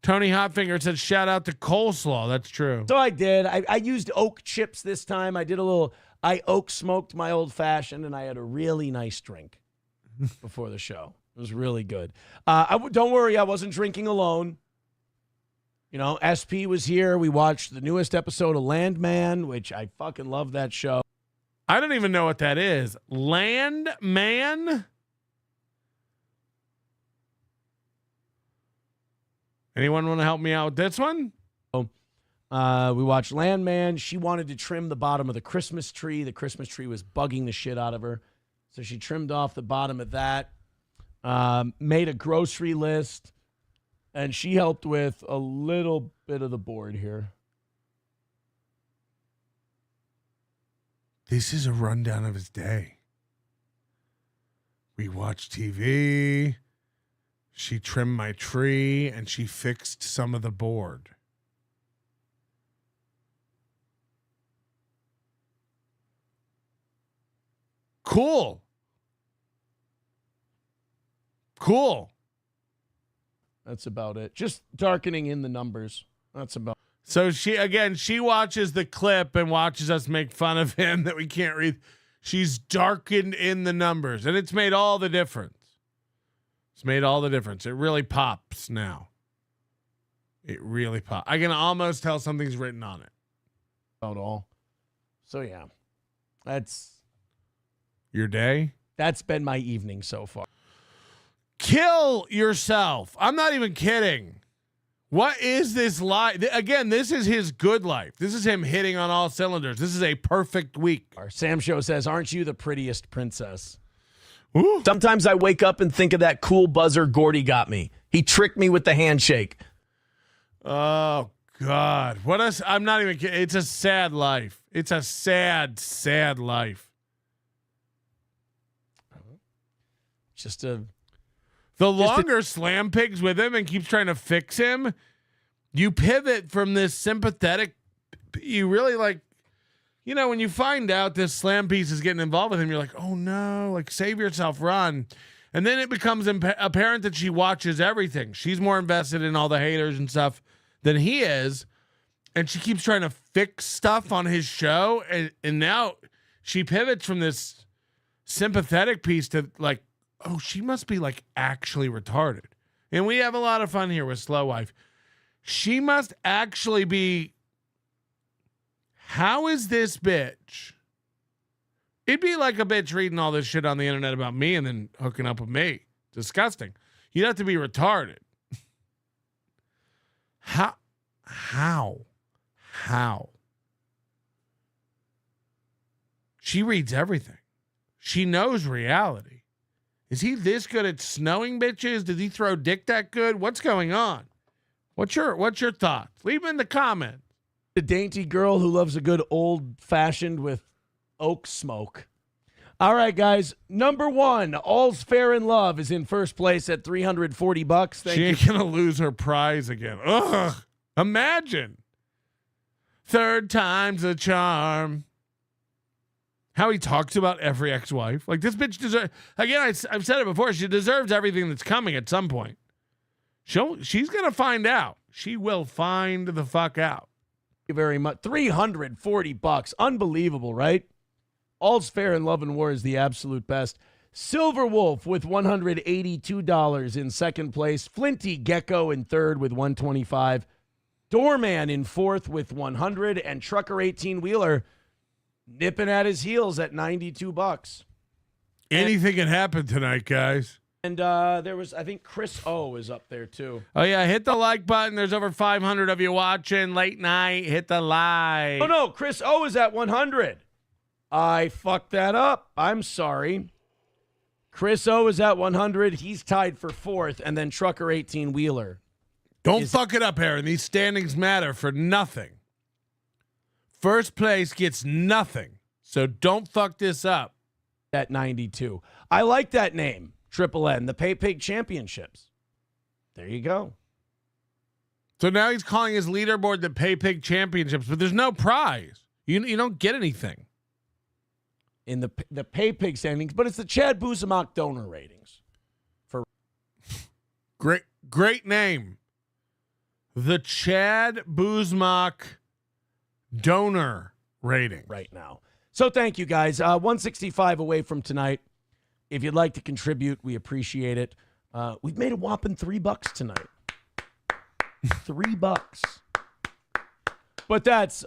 Tony Hotfinger said, shout out to coleslaw. That's true. So I did. I used oak chips this time. I oak smoked my old fashioned, and I had a really nice drink before the show. It was really good. Don't worry, I wasn't drinking alone. You know, SP was here. We watched the newest episode of Landman, which I fucking love that show. I don't even know what that is. Landman? Anyone want to help me out with this one? We watched Landman. She wanted to trim the bottom of the Christmas tree. The Christmas tree was bugging the shit out of her. So she trimmed off the bottom of that, made a grocery list, and she helped with a little bit of the board here. This is a rundown of his day. We watched TV. She trimmed my tree, and she fixed some of the board. Cool. Cool. That's about it. Just darkening in the numbers. That's about. So she watches the clip and watches us make fun of him that we can't read. She's darkened in the numbers, and it's made all the difference. It's made all the difference. It really pops now. It really pops. I can almost tell something's written on it. About all. So yeah, that's your day. That's been my evening so far. Kill yourself. I'm not even kidding. What is this life? Again, this is his good life. This is him hitting on all cylinders. This is a perfect week. Our Sam Show says, aren't you the prettiest princess? Ooh. Sometimes I wake up and think of that cool buzzer Gordy got me. He tricked me with the handshake. Oh, God. I'm not even kidding. It's a sad life. It's a sad, sad life. Just a... The longer Slam Pig's with him and keeps trying to fix him, you pivot from this sympathetic. You really like, when you find out this Slam piece is getting involved with him, you're like, oh no, like save yourself, run. And then it becomes apparent that she watches everything. She's more invested in all the haters and stuff than he is. And she keeps trying to fix stuff on his show. And now she pivots from this sympathetic piece to like, oh, she must be like actually retarded. And we have a lot of fun here with Slow Wife. She must actually be. How is this bitch? It'd be like a bitch reading all this shit on the internet about me and then hooking up with me. Disgusting. You'd have to be retarded. How? She reads everything. She knows reality. Is he this good at snowing bitches? Did he throw dick that good? What's going on? What's your thoughts? Leave them in the comments. The dainty girl who loves a good old fashioned with oak smoke. All right, guys. Number one, All's Fair in Love is in first place at $340. She ain't gonna lose her prize again. Ugh. Imagine. Third time's a charm. How he talks about every ex-wife. Like, this bitch deserves... Again, I've said it before. She deserves everything that's coming at some point. She's going to find out. She will find the fuck out. Thank you very much. $340. Unbelievable, right? All's Fair in Love and War is the absolute best. Silver Wolf with $182 in second place. Flinty Gecko in third with $125. Doorman in fourth with $100. And Trucker 18-Wheeler... nipping at his heels at $92. Anything can happen tonight, guys. And there was, I think Chris O is up there too. Oh yeah, hit the like button. There's over 500 of you watching late night. Hit the like. Oh no, Chris O is at 100. I fucked that up. I'm sorry. Chris O is at 100. He's tied for fourth, and then Trucker 18-Wheeler. Don't fuck it up, Aaron. These standings matter for nothing. First place gets nothing, so don't fuck this up. At 92. I like that name, Triple N, the Pay Pig Championships. There you go. So now he's calling his leaderboard the Pay Pig Championships, but there's no prize. You don't get anything. In the Pay Pig standings, but it's the Chad Buzamak donor ratings. For Great name. The Chad Buzamak donor rating right now. So thank you guys. 165 away from tonight. If you'd like to contribute, we appreciate it. We've made a whopping $3 tonight. $3. But that's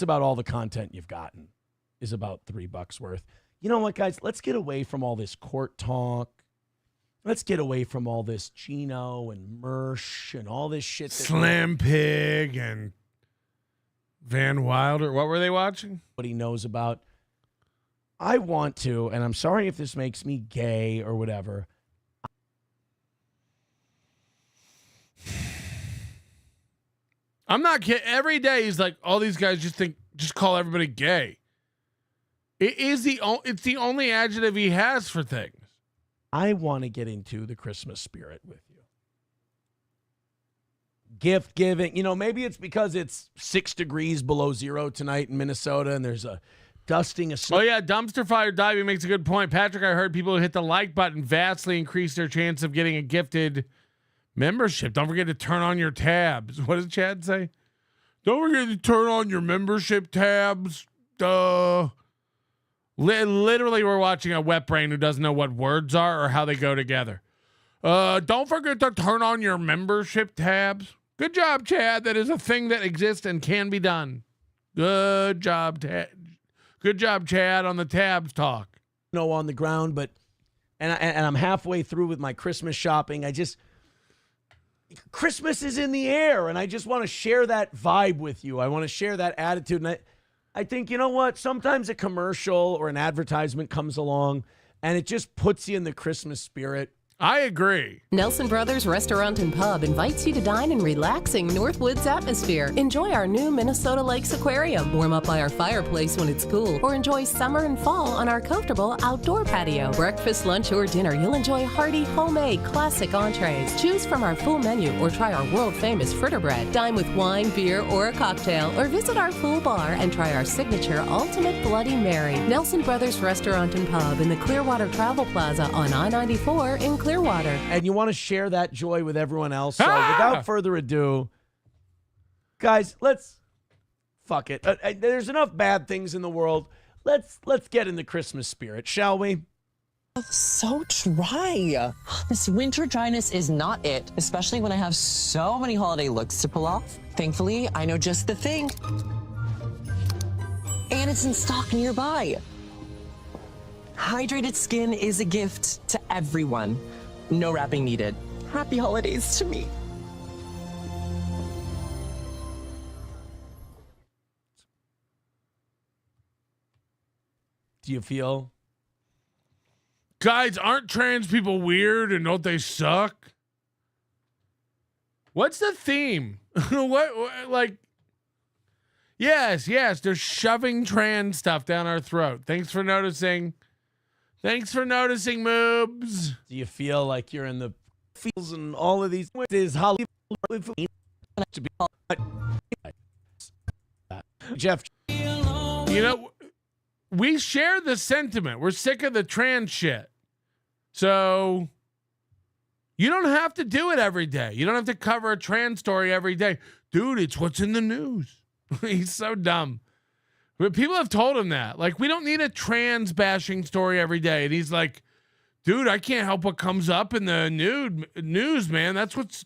about all the content you've gotten is about $3 worth. You know what, guys? Let's get away from all this court talk. Let's get away from all this Gino and Mersh and all this shit. Slam Pig and Van Wilder. What were they watching? What he knows about. I want to, and I'm sorry if this makes me gay or whatever. I'm not kidding. Every day he's like, all these guys just call everybody gay. It's the only adjective he has for things. I want to get into the Christmas spirit with you. Gift giving. Maybe it's because it's 6 degrees below zero tonight in Minnesota and there's a dusting a Oh, yeah, dumpster fire diving makes a good point. Patrick, I heard people who hit the like button vastly increase their chance of getting a gifted membership. Don't forget to turn on your tabs. What does Chad say? Don't forget to turn on your membership tabs. Literally, we're watching a wet brain who doesn't know what words are or how they go together. Don't forget to turn on your membership tabs. Good job, Chad. That is a thing that exists and can be done. Good job, Good job, Chad, on the tabs talk. No, on the ground, but and I'm halfway through with my Christmas shopping. Christmas is in the air, and I just want to share that vibe with you. I want to share that attitude, and I think, you know what? Sometimes a commercial or an advertisement comes along, and it just puts you in the Christmas spirit. I agree. Nelson Brothers Restaurant and Pub invites you to dine in relaxing Northwoods atmosphere. Enjoy our new Minnesota Lakes Aquarium. Warm up by our fireplace when it's cool. Or enjoy summer and fall on our comfortable outdoor patio. Breakfast, lunch, or dinner, you'll enjoy hearty, homemade, classic entrees. Choose from our full menu or try our world-famous fritter bread. Dine with wine, beer, or a cocktail. Or visit our full bar and try our signature Ultimate Bloody Mary. Nelson Brothers Restaurant and Pub in the Clearwater Travel Plaza on I-94 in Clearwater. And you want to share that joy with everyone else. So without further ado, guys, let's fuck it. There's enough bad things in the world. Let's get in the Christmas spirit, shall we? So dry. This winter dryness is not it, especially when I have so many holiday looks to pull off. Thankfully, I know just the thing. And it's in stock nearby. Hydrated skin is a gift to everyone. No wrapping needed. Happy holidays to me. Do you feel? Guys, aren't trans people weird and don't they suck? What's the theme? what like? Yes, they're shoving trans stuff down our throat. Thanks for noticing. Thanks for noticing, Moobs. Do you feel like you're in the fields and all of these? Is Hollywood to be Jeff? You know, we share the sentiment. We're sick of the trans shit. So you don't have to do it every day. You don't have to cover a trans story every day. Dude, it's what's in the news. He's so dumb. But people have told him that. Like, we don't need a trans bashing story every day. And he's like, dude, I can't help what comes up in the news, man. That's what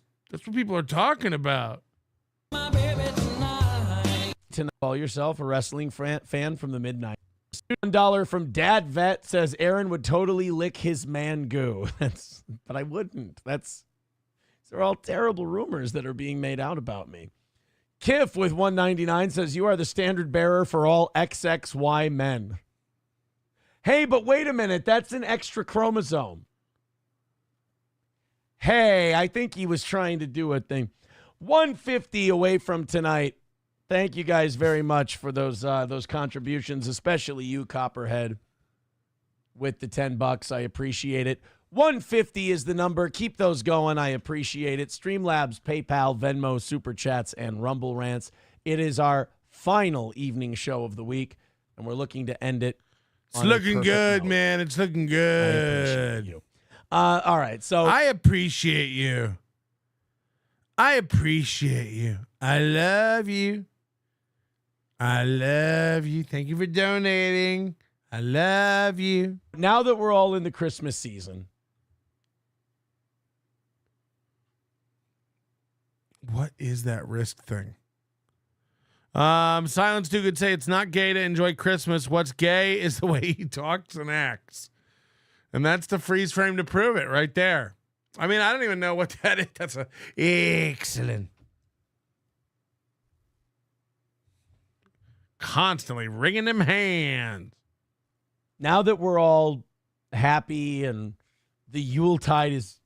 people are talking about. To call yourself a wrestling fan from the mid-90s. $1 from Dad Vet says Aaron would totally lick his man goo. But I wouldn't. These are all terrible rumors that are being made out about me. Kiff with $1.99 says you are the standard bearer for all XXY men. Hey, but wait a minute. That's an extra chromosome. Hey, I think he was trying to do a thing. 150 away from tonight. Thank you guys very much for those contributions, especially you, Copperhead, with the $10. I appreciate it. 150 is the number. Keep those going. I appreciate it. Streamlabs, PayPal, Venmo, Super Chats, and Rumble Rants. It is our final evening show of the week, and we're looking to end it. It's looking good, man. It's looking good. I appreciate you. All right, so I appreciate you. I appreciate you. I love you. I love you. Thank you for donating. I love you. Now that we're all in the Christmas season, what is that risk thing? Silence Dude could say it's not gay to enjoy Christmas. What's gay is the way he talks and acts. And that's the freeze frame to prove it right there. I mean, I don't even know what that is. That's excellent. Constantly wringing them hands. Now that we're all happy and the Yuletide is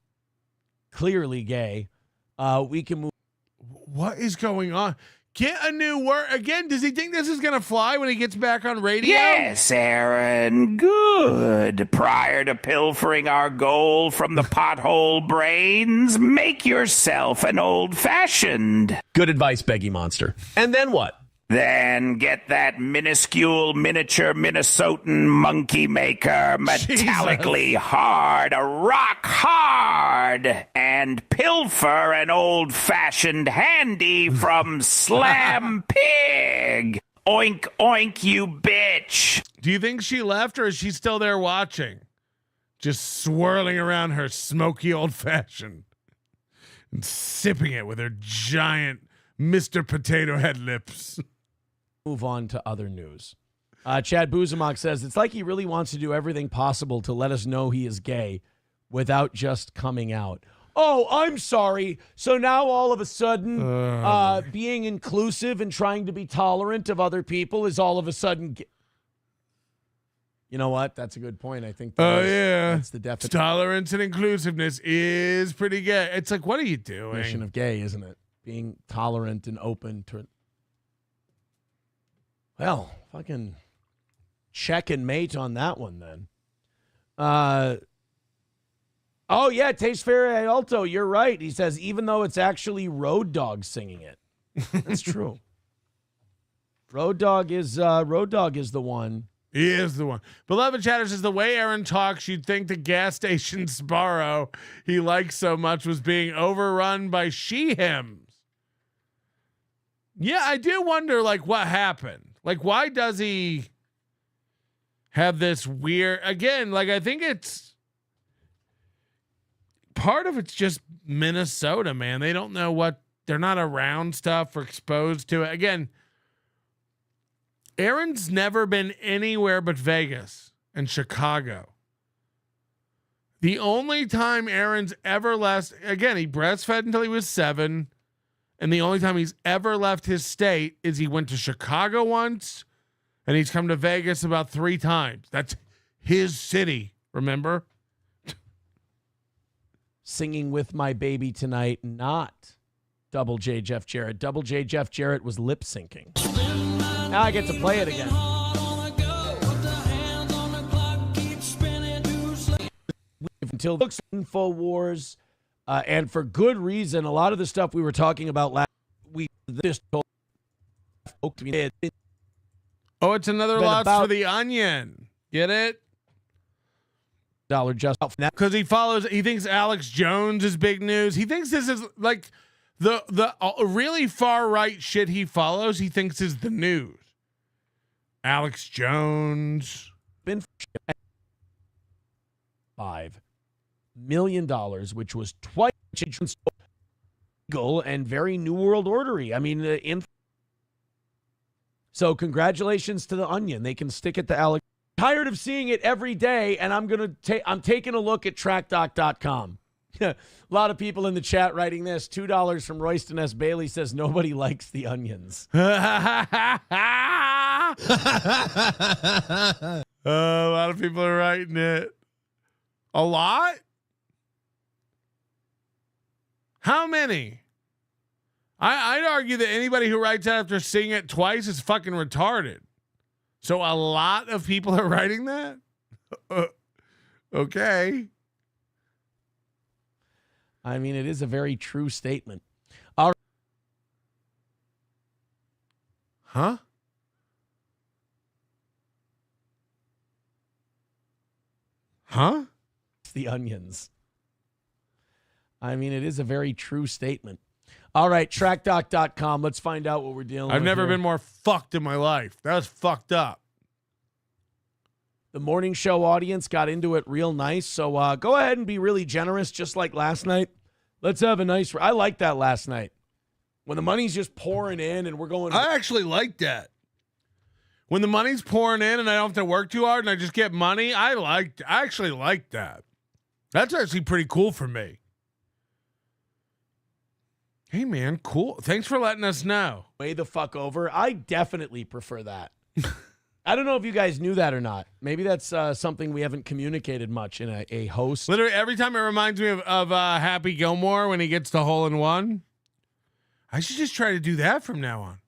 clearly gay, we can move. What is going on? Get a new word. Again, does he think this is going to fly when he gets back on radio? Yes, Aaron. Good. Prior to pilfering our gold from the pothole brains, make yourself an old-fashioned. Good advice, Beggy Monster. And then what? Then get that minuscule miniature Minnesotan monkey maker metallically hard, rock hard, and pilfer an old-fashioned handy from Slam Pig. Oink, oink, you bitch. Do you think she left, or is she still there watching? Just swirling around her smoky old-fashioned and sipping it with her giant Mr. Potato Head lips. Move on to other news. Chad Buzamok says, it's like he really wants to do everything possible to let us know he is gay without just coming out. Oh, I'm sorry. So now all of a sudden, being inclusive and trying to be tolerant of other people is all of a sudden You know what? That's a good point. I think that's the definition. Tolerance and inclusiveness is pretty gay. It's like, what are you doing? Definition of gay, isn't it? Being tolerant and open to. Well, fucking check and mate on that one then. Oh yeah, Taste Fair Alto, you're right. He says even though it's actually Road Dogg singing it. That's true. Road Dogg is the one. He is the one. Beloved Chatter says the way Aaron talks, you'd think the gas station Sparrow he liked so much was being overrun by she-hims. Yeah, I do wonder, like, what happened? Like, why does he have this weird... Again, like, I think it's... Part of it's just Minnesota, man. They don't know what... They're not around stuff or exposed to it. Again, Aaron's never been anywhere but Vegas and Chicago. The only time Aaron's ever left... Again, he breastfed until he was 7. And the only time he's ever left his state is he went to Chicago once, and he's come to Vegas about 3 times. That's his city, remember? Singing with My Baby Tonight, not Double J Jeff Jarrett. Double J Jeff Jarrett was lip syncing. Now I get to play it again. Until InfoWars. And for good reason, a lot of the stuff we were talking about last week, this told. Oh, it's another loss for the Onion. Get it? Dollar just because he thinks Alex Jones is big news. He thinks this is like the really far right shit he follows. He thinks is the news. Alex Jones been $5 million, which was twice legal and very New World Ordery. I mean, so congratulations to the Onion. They can stick it to Alex. Tired of seeing it every day, and I'm taking a look at trackdoc.com. A lot of people in the chat writing this. $2 from Royston S. Bailey says nobody likes the Onions. A lot of people are writing it. A lot? How many? I'd argue that anybody who writes that after seeing it twice is fucking retarded. So a lot of people are writing that? Okay. I mean, it is a very true statement. All right. Huh? Huh? It's the Onions. I mean, it is a very true statement. All right, trackdoc.com. Let's find out what we're dealing with. I've never been more fucked in my life. That was fucked up. The morning show audience got into it real nice. So go ahead and be really generous, just like last night. Let's have a nice... I liked that last night. When the money's just pouring in and we're going... I actually like that. When the money's pouring in and I don't have to work too hard and I just get money, I actually like that. That's actually pretty cool for me. Hey, man, cool. Thanks for letting us know. Way the fuck over. I definitely prefer that. I don't know if you guys knew that or not. Maybe that's something we haven't communicated much in a host. Literally, every time it reminds me of Happy Gilmore when he gets the hole in one. I should just try to do that from now on.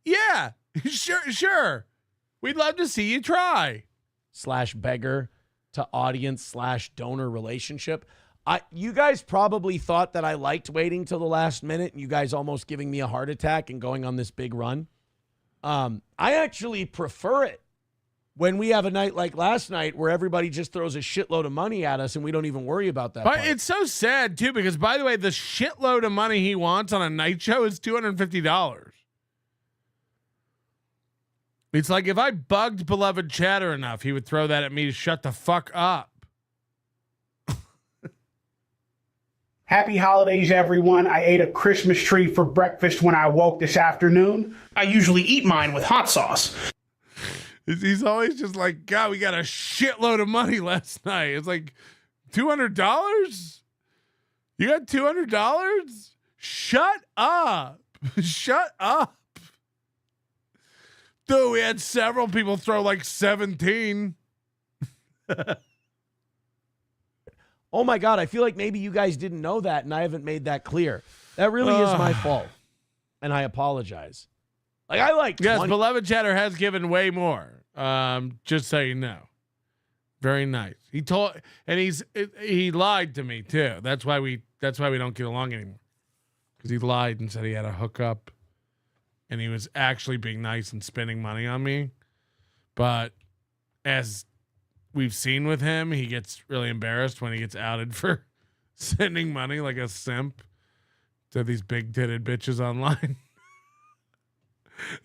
Yeah, sure. We'd love to see you try. /beggar to audience /donor relationship. You guys probably thought that I liked waiting till the last minute and you guys almost giving me a heart attack and going on this big run. I actually prefer it when we have a night like last night where everybody just throws a shitload of money at us and we don't even worry about that. But part. it's so sad too, because by the way, the shitload of money he wants on a night show is $250. It's like if I bugged beloved Chatter enough, he would throw that at me to shut the fuck up. Happy holidays, everyone. I ate a Christmas tree for breakfast when I woke this afternoon. I usually eat mine with hot sauce. He's always just like, God, we got a shitload of money last night. It's like $200? You got $200? Shut up. Shut up. Dude, we had several people throw like 17. Oh my God, I feel like maybe you guys didn't know that and I haven't made that clear. That really is my fault. And I apologize. Like I like beloved Chatter has given way more. Just so you know. Very nice. He lied to me too. That's why we don't get along anymore. Because he lied and said he had a hookup and he was actually being nice and spending money on me. But as we've seen with him, he gets really embarrassed when he gets outed for sending money like a simp to these big titted bitches online.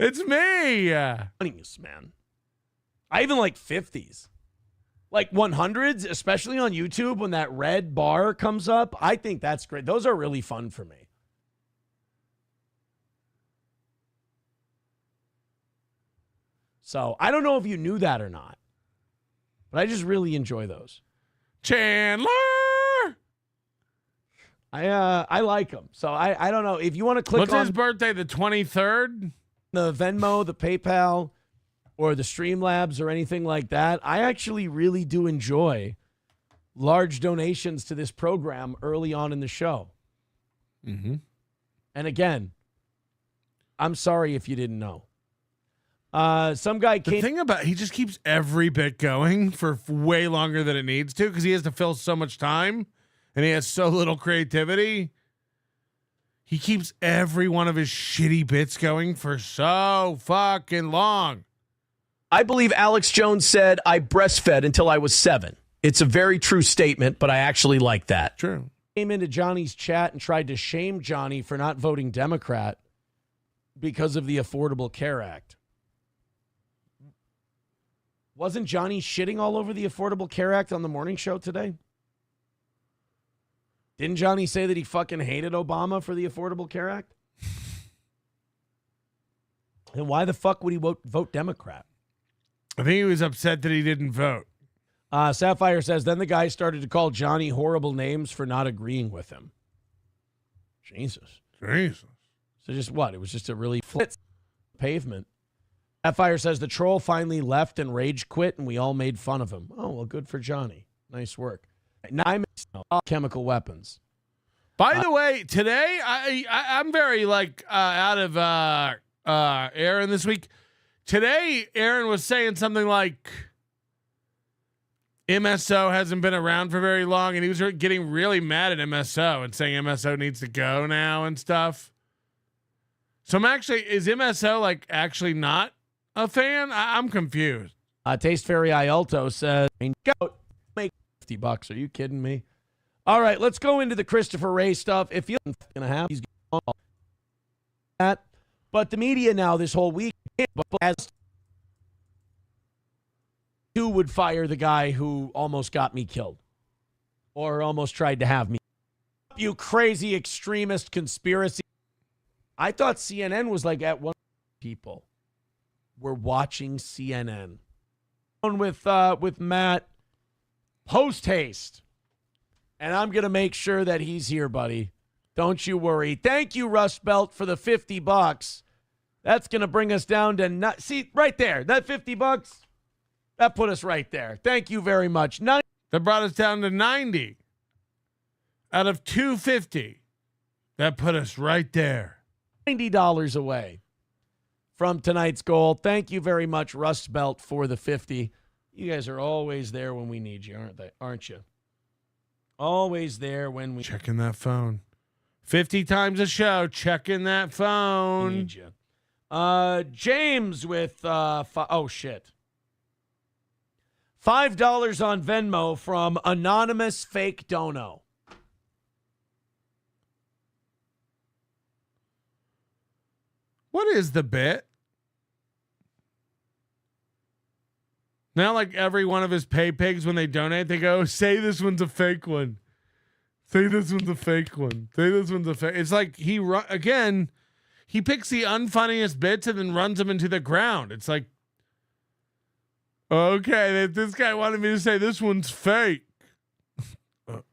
It's me. Funniest, man. I even like 50s. Like 100s, especially on YouTube when that red bar comes up. I think that's great. Those are really fun for me. So I don't know if you knew that or not, but I just really enjoy those. Chandler! I like them. So I don't know. If you want to click What's on his birthday, the 23rd? The Venmo, the PayPal, or the Streamlabs or anything like that, I actually really do enjoy large donations to this program early on in the show. Mm-hmm. And again, I'm sorry if you didn't know. Some guy came. The thing about he just keeps every bit going for way longer than it needs to because he has to fill so much time and he has so little creativity. He keeps every one of his shitty bits going for so fucking long. I believe Alex Jones said, I breastfed until I was 7. It's a very true statement, but I actually like that. True. Came into Johnny's chat and tried to shame Johnny for not voting Democrat because of the Affordable Care Act. Wasn't Johnny shitting all over the Affordable Care Act on the morning show today? Didn't Johnny say that he fucking hated Obama for the Affordable Care Act? And why the fuck would he vote Democrat? I think he was upset that he didn't vote. Sapphire says, then the guy started to call Johnny horrible names for not agreeing with him. Jesus. So just what? It was just a really flat pavement. Sapphire says, the troll finally left and rage quit, and we all made fun of him. Oh, well, good for Johnny. Nice work. 9 minutes, chemical weapons. By the way, today I'm very out of Aaron this week. Today, Aaron was saying something like MSO hasn't been around for very long, and he was getting really mad at MSO and saying MSO needs to go now and stuff. So is MSO actually not a fan? I'm confused. Taste Fairy Ialto says, go make $50. Are you kidding me? All right, let's go into the Christopher Wray stuff. If you're going to have, he's going to that. But the media now this whole week has who would fire the guy who almost got me killed or almost tried to have me. You crazy extremist conspiracy. I thought CNN was at one people. We're watching CNN. With Matt post haste. And I'm going to make sure that he's here, buddy. Don't you worry. Thank you, Rust Belt, for the $50. That's going to bring us down to see right there. That $50, that put us right there. Thank you very much. That brought us down to 90 out of 250. That put us right there. $90 away from tonight's goal. Thank you very much, Rust Belt, for the 50. You guys are always there when we need you, aren't you? Always there when we checking that phone. 50 times a show, checking that phone. Need you. James with oh shit. $5 on Venmo from anonymous fake dono. What is the bit? Now, like every one of his pay pigs, when they donate, they go, say this one's a fake one. Say this one's a fake one. Say this one's a fake. It's like he picks the unfunniest bits and then runs them into the ground. It's like, okay, this guy wanted me to say this one's fake.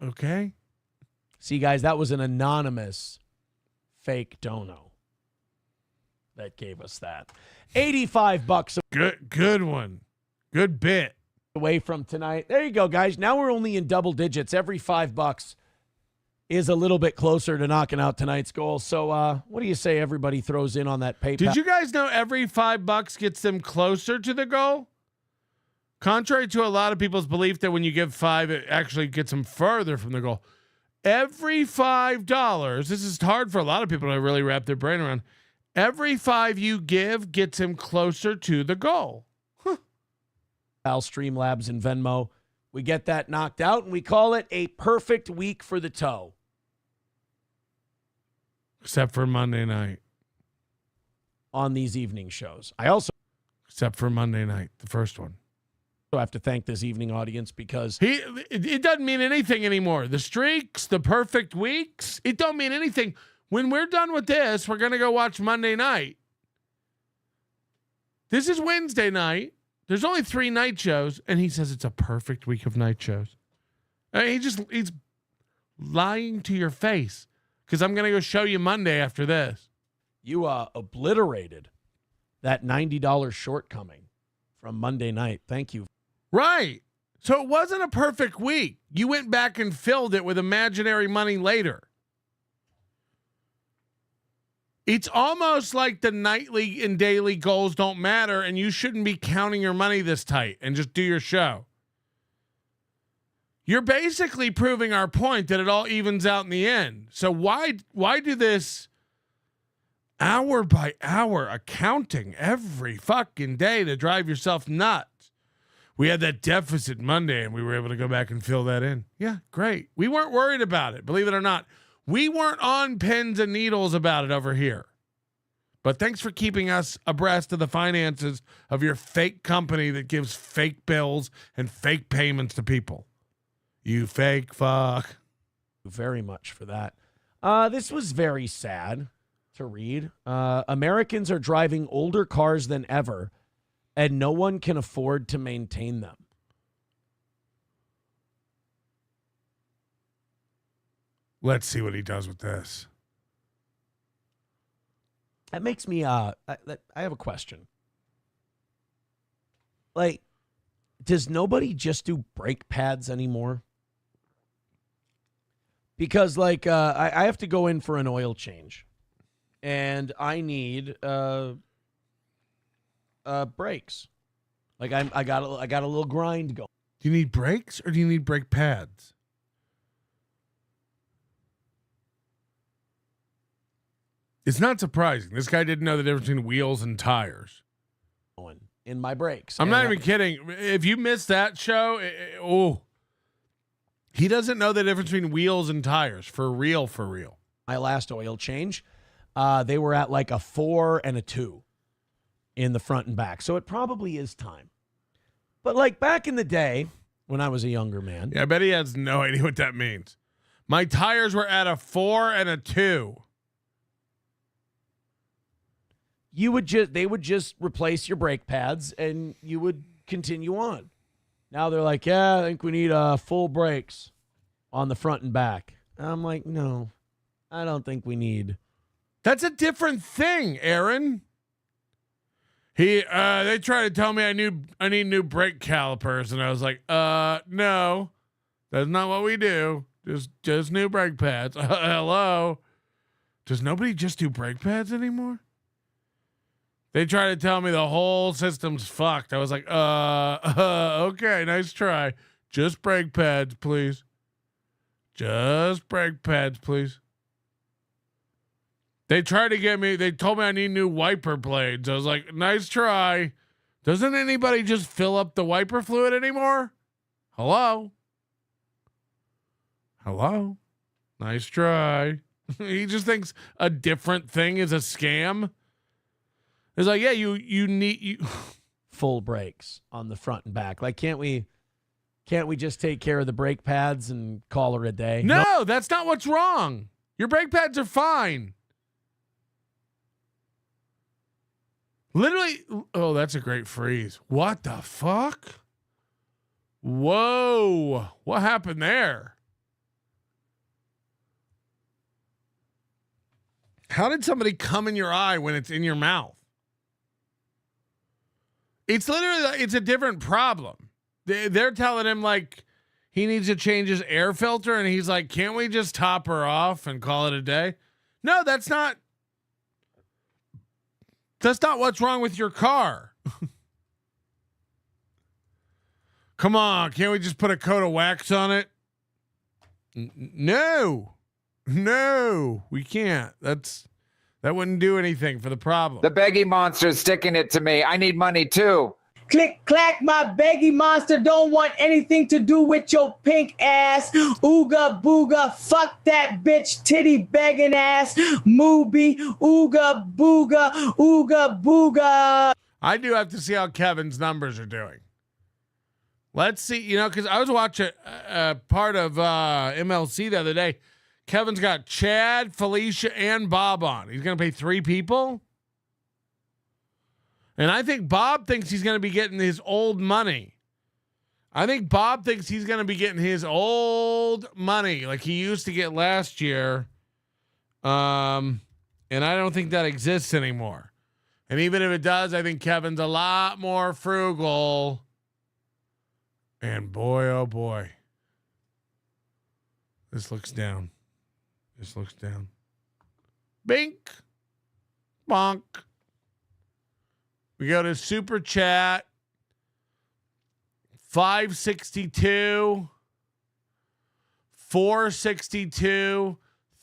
Okay. See, guys, that was an anonymous fake dono that gave us that. $85. Good one. Good bit. Away from tonight. There you go, guys. Now we're only in double digits. Every $5 is a little bit closer to knocking out tonight's goal. So what do you say everybody throws in on that PayPal? Did you guys know every $5 gets them closer to the goal? Contrary to a lot of people's belief that when you give $5, it actually gets them further from the goal. Every $5, this is hard for a lot of people to really wrap their brain around. Every $5 you give gets him closer to the goal. Al Streamlabs and Venmo. We get that knocked out, and we call it a perfect week for the toe. Except for Monday night. On these evening shows. I also... Except for Monday night, the first one. I have to thank this evening audience because... It doesn't mean anything anymore. The streaks, the perfect weeks, it don't mean anything. When we're done with this, we're going to go watch Monday night. This is Wednesday night. There's only 3 night shows, and he says it's a perfect week of night shows. He's lying to your face because I'm going to go show you Monday after this. You obliterated that $90 shortcoming from Monday night. Thank you. Right. So it wasn't a perfect week. You went back and filled it with imaginary money later. It's almost like the nightly and daily goals don't matter, and you shouldn't be counting your money this tight and just do your show. You're basically proving our point that it all evens out in the end. So why do this hour by hour accounting every fucking day to drive yourself nuts? We had that deficit Monday, and we were able to go back and fill that in. Yeah, great. We weren't worried about it, believe it or not. We weren't on pins and needles about it over here. But thanks for keeping us abreast of the finances of your fake company that gives fake bills and fake payments to people. You fake fuck. Very much for that. This was very sad to read. Americans are driving older cars than ever, and no one can afford to maintain them. Let's see what he does with this. That makes me, I have a question. Like, does nobody just do brake pads anymore? Because, like, I have to go in for an oil change, and I need brakes. Like, I got a little grind going. Do you need brakes or do you need brake pads? It's not surprising. This guy didn't know the difference between wheels and tires. In my brakes. I'm not even kidding. If you missed that show, he doesn't know the difference between wheels and tires. For real, for real. My last oil change, they were at like a 4 and a 2 in the front and back. So it probably is time. But like back in the day when I was a younger man. Yeah, I bet he has no idea what that means. My tires were at a 4 and a 2. They would just replace your brake pads and you would continue on. Now they're like, yeah, I think we need full brakes on the front and back. And I'm like, no, I don't think we need. That's a different thing, Aaron. They tried to tell me I need new brake calipers, and I was like, no, that's not what we do. Just new brake pads. Hello. Does nobody just do brake pads anymore? They tried to tell me the whole system's fucked. I was like, okay, nice try. Just brake pads, please. Just brake pads, please. They tried to get me. They told me I need new wiper blades. I was like, nice try. Doesn't anybody just fill up the wiper fluid anymore? Hello? Hello? Nice try. He just thinks a different thing is a scam. It's like, yeah, you need full brakes on the front and back. Like, can't we just take care of the brake pads and call her a day? No, that's not what's wrong. Your brake pads are fine. Literally, oh, that's a great freeze. What the fuck? Whoa. What happened there? How did somebody come in your eye when it's in your mouth? It's literally, it's a different problem. They're telling him like he needs to change his air filter, and he's like, can't we just top her off and call it a day? No, that's not what's wrong with your car. Come on, can't we just put a coat of wax on it? No, we can't. That wouldn't do anything for the problem. The beggy monster's sticking it to me. I need money too. Click, clack, my beggy monster don't want anything to do with your pink ass. Ooga booga, fuck that bitch, titty begging ass. Moobie, ooga booga. I do have to see how Kevin's numbers are doing. Let's see, because I was watching part of MLC the other day. Kevin's got Chad, Felicia, and Bob on. He's going to pay 3 people. And I think Bob thinks he's going to be getting his old money. I think Bob thinks he's going to be getting his old money like he used to get last year. And I don't think that exists anymore. And even if it does, I think Kevin's a lot more frugal. And boy, oh boy. This looks down. Bink. Bonk. We go to Super Chat. 562. 462.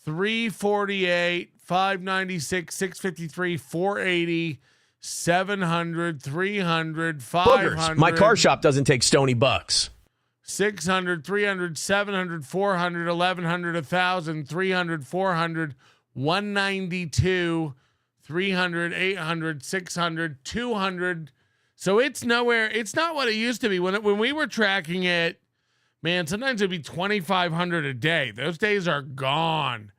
348. 596. 653. 480. 700. 300. 500. Boogers. My car shop doesn't take stony bucks. 600, 300, 700, 400, 1100, 1,000, 300, 400, 192, 300, 800, 600, 200. So it's nowhere. It's not what it used to be. When we were tracking it, man, sometimes it'd be 2,500 a day. Those days are gone.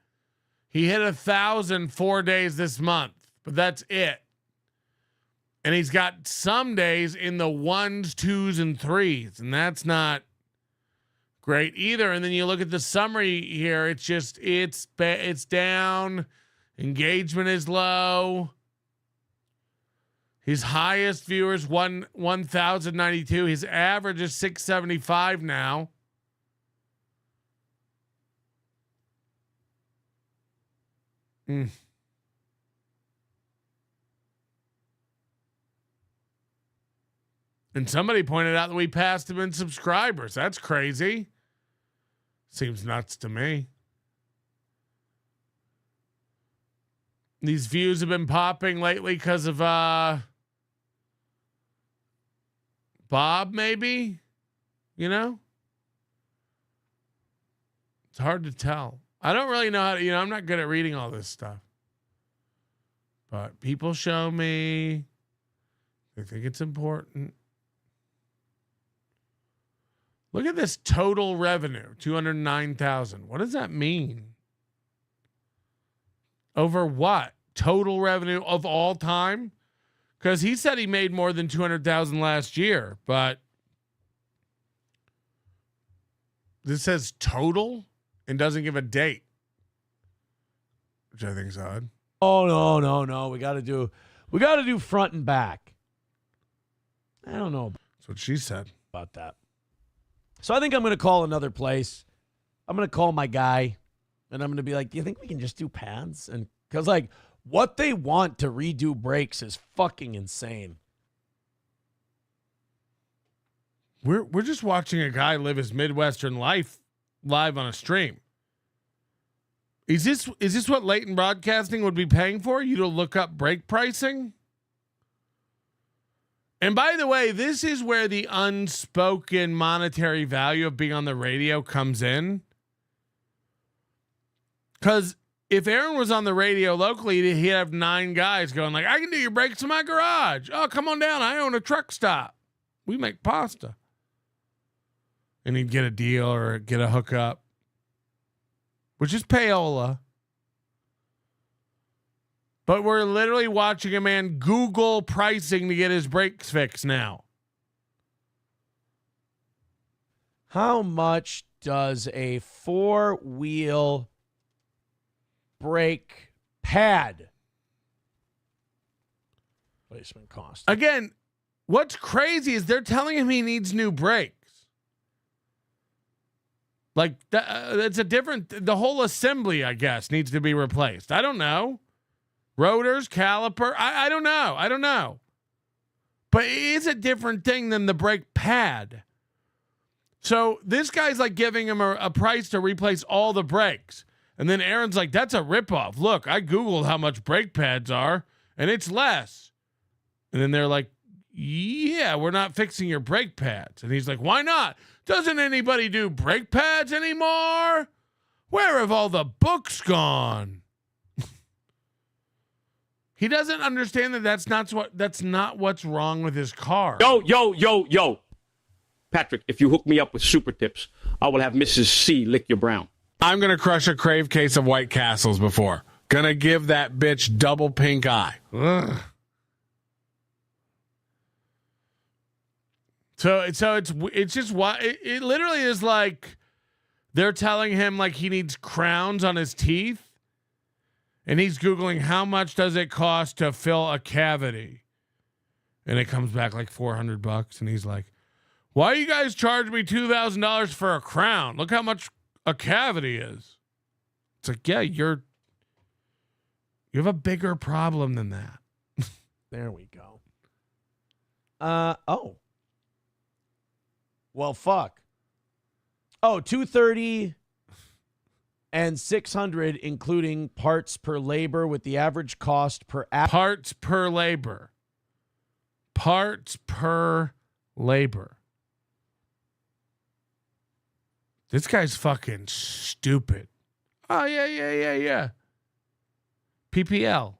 He hit 1,000 4 days this month, but that's it. And he's got some days in the 1s, 2s, and 3s, and that's not great either. And then you look at the summary here, it's down. Engagement is low. His highest viewers 1,092. His average is 675 now. And somebody pointed out that we passed him in subscribers. That's crazy. Seems nuts to me. These views have been popping lately because of Bob, maybe? It's hard to tell. I don't really know how to, I'm not good at reading all this stuff. But people show me. They think it's important. Look at this total revenue, 209,000. What does that mean? Over what? Total revenue of all time? Because he said he made more than 200,000 last year, but this says total and doesn't give a date, which I think is odd. Oh no. We got to do front and back. I don't know. That's what she said about that. So I think I'm going to call another place. I'm going to call my guy, and I'm going to be like, do you think we can just do pads? And because, what they want to redo brakes is fucking insane. We're just watching a guy live his Midwestern life live on a stream. Is this what Leighton Broadcasting would be paying for? You to look up brake pricing? And by the way, this is where the unspoken monetary value of being on the radio comes in. Because if Aaron was on the radio locally, he'd have 9 guys going like, I can do your brakes in my garage. Oh, come on down. I own a truck stop. We make pasta. And he'd get a deal or get a hookup, which is payola. But we're literally watching a man Google pricing to get his brakes fixed now. How much does a 4-wheel brake pad replacement cost? Again, what's crazy is they're telling him he needs new brakes. Like, it's a different, the whole assembly, I guess, needs to be replaced. I don't know. Rotors, caliper, I don't know. I don't know. But it is a different thing than the brake pad. So this guy's like giving him a price to replace all the brakes. And then Aaron's like, that's a ripoff. Look, I Googled how much brake pads are, and it's less. And then they're like, yeah, we're not fixing your brake pads. And he's like, why not? Doesn't anybody do brake pads anymore? Where have all the books gone? He doesn't understand that that's not what's wrong with his car. Yo. Patrick, if you hook me up with super tips, I will have Mrs. C lick your brown. I'm going to crush a Crave case of White Castles before. Going to give that bitch double pink eye. Ugh. So it's just what it literally is like. They're telling him like he needs crowns on his teeth. And he's Googling how much does it cost to fill a cavity? And it comes back like $400. And he's like, why you guys charge me $2,000 for a crown? Look how much a cavity is. It's like, yeah, you have a bigger problem than that. There we go. Oh. Well, fuck. Oh, $230 and $600, including parts per labor, with the average cost per parts per labor. Parts per labor. This guy's fucking stupid. Oh, yeah. PPL.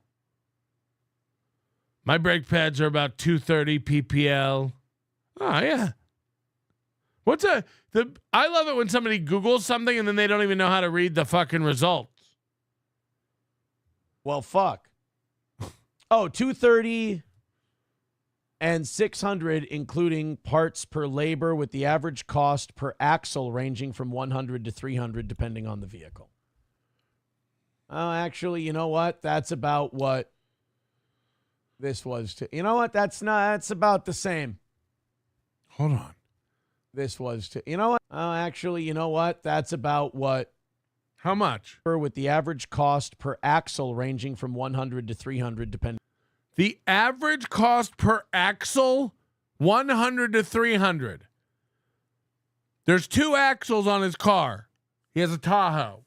My brake pads are about $230 PPL. Oh, yeah. I love it when somebody Googles something and then they don't even know how to read the fucking results. Well, fuck. Oh, $230 and $600, including parts per labor, with the average cost per axle ranging from $100 to $300, depending on the vehicle. Oh, actually, you know what? That's about what this was. You know what? That's about the same. Hold on. This was you know what? Oh, actually, you know what? That's about what? How much? With the average cost per axle ranging from $100 to $300, depending. The average cost per axle, $100 to $300. There's 2 axles on his car. He has a Tahoe.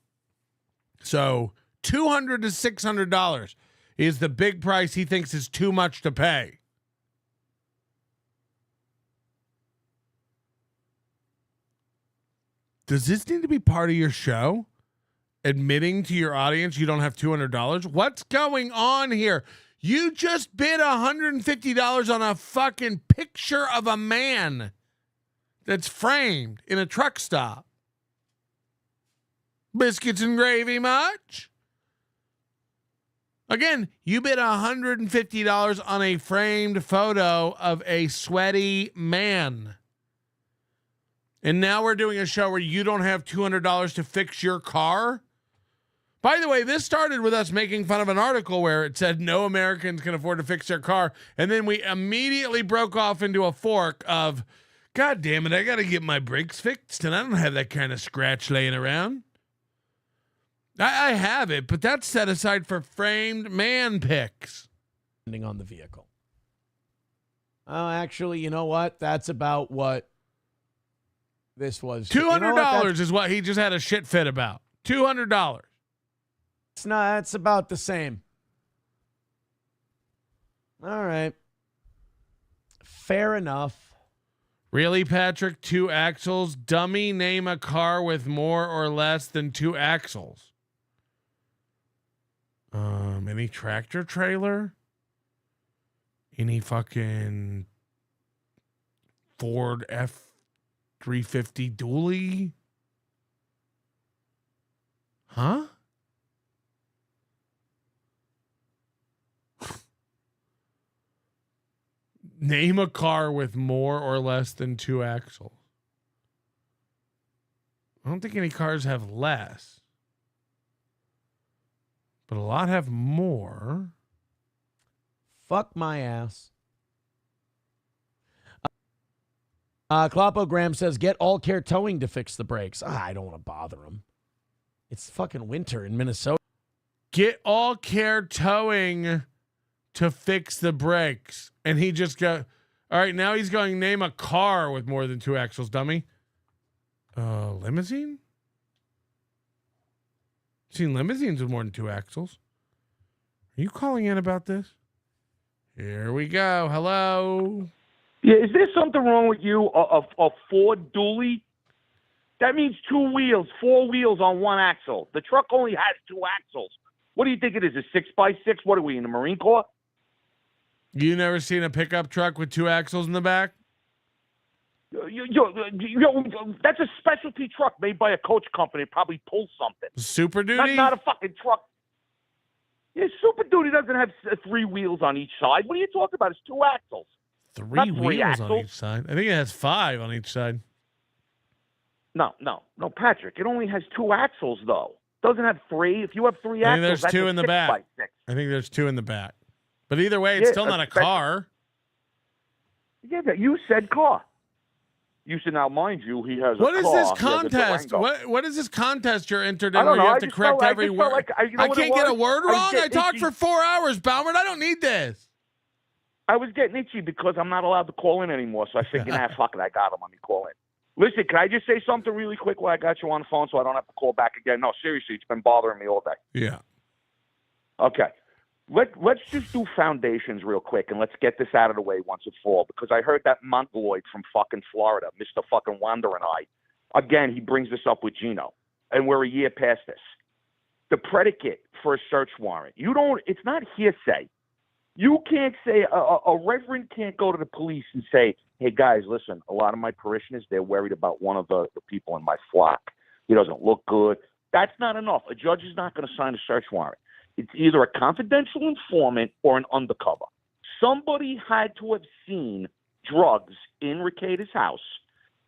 So $200 to $600 is the big price he thinks is too much to pay. Does this need to be part of your show? Admitting to your audience you don't have $200? What's going on here? You just bid $150 on a fucking picture of a man that's framed in a truck stop. Biscuits and gravy much? Again, you bid $150 on a framed photo of a sweaty man. And now we're doing a show where you don't have $200 to fix your car? By the way, this started with us making fun of an article where it said no Americans can afford to fix their car. And then we immediately broke off into a fork of, God damn it, I got to get my brakes fixed. And I don't have that kind of scratch laying around. I have it, but that's set aside for framed man pics. Depending on the vehicle. Oh, actually, you know what? That's about what this was. $200 is what he just had a shit fit about. $200. It's about the same. All right. Fair enough. Really, Patrick? 2 axles? Dummy, name a car with more or less than 2 axles. Any tractor trailer? Any fucking Ford F-350 dually? Huh? Name a car with more or less than 2 axles. I don't think any cars have less, but a lot have more. Fuck my ass. Clopogram says, get All Care Towing to fix the brakes. I don't want to bother him. It's fucking winter in Minnesota. Get All Care Towing to fix the brakes. And he just got, all right, now he's going, name a car with more than 2 axles, dummy. Limousine? Seen limousines with more than 2 axles. Are you calling in about this? Here we go. Hello. Yeah, is there something wrong with you? A Ford dually? That means 2 wheels, 4 wheels on 1 axle. The truck only has 2 axles. What do you think it is, a 6x6? What are we, in the Marine Corps? You never seen a pickup truck with 2 axles in the back? That's a specialty truck made by a coach company. It probably pulls something. Super Duty? Not a fucking truck. Yeah, Super Duty doesn't have 3 wheels on each side. What are you talking about? It's 2 axles. 3 wheels on each side? I think it has 5 on each side. No, Patrick. It only has 2 axles, though. Doesn't have 3. If you have 3 axles, I think there's that's 2 a in the 6x6. back. I think there's 2 in the back. But either way, it's still not a car. Yeah, you said car. You said, now, mind you, he has What a is car. this contest? What is this contest you're entered in I don't where you know. have to correct every word? I can't get a word wrong? I talked for 4 hours, Balmer. I don't need this. I was getting itchy because I'm not allowed to call in anymore, so I figured, fuck it, I got him. Let me call in. Listen, can I just say something really quick while I got you on the phone so I don't have to call back again? No, seriously, it's been bothering me all day. Yeah. Okay. Let's just do foundations real quick, and let's get this out of the way once and for all, because I heard that Mongoloid from fucking Florida, Mr. fucking Wander and I, again, he brings this up with Gino, and we're a year past this. The predicate for a search warrant, it's not hearsay. You can't say, a reverend can't go to the police and say, hey, guys, listen, a lot of my parishioners, they're worried about one of the people in my flock. He doesn't look good. That's not enough. A judge is not going to sign a search warrant. It's either a confidential informant or an undercover. Somebody had to have seen drugs in Recada's house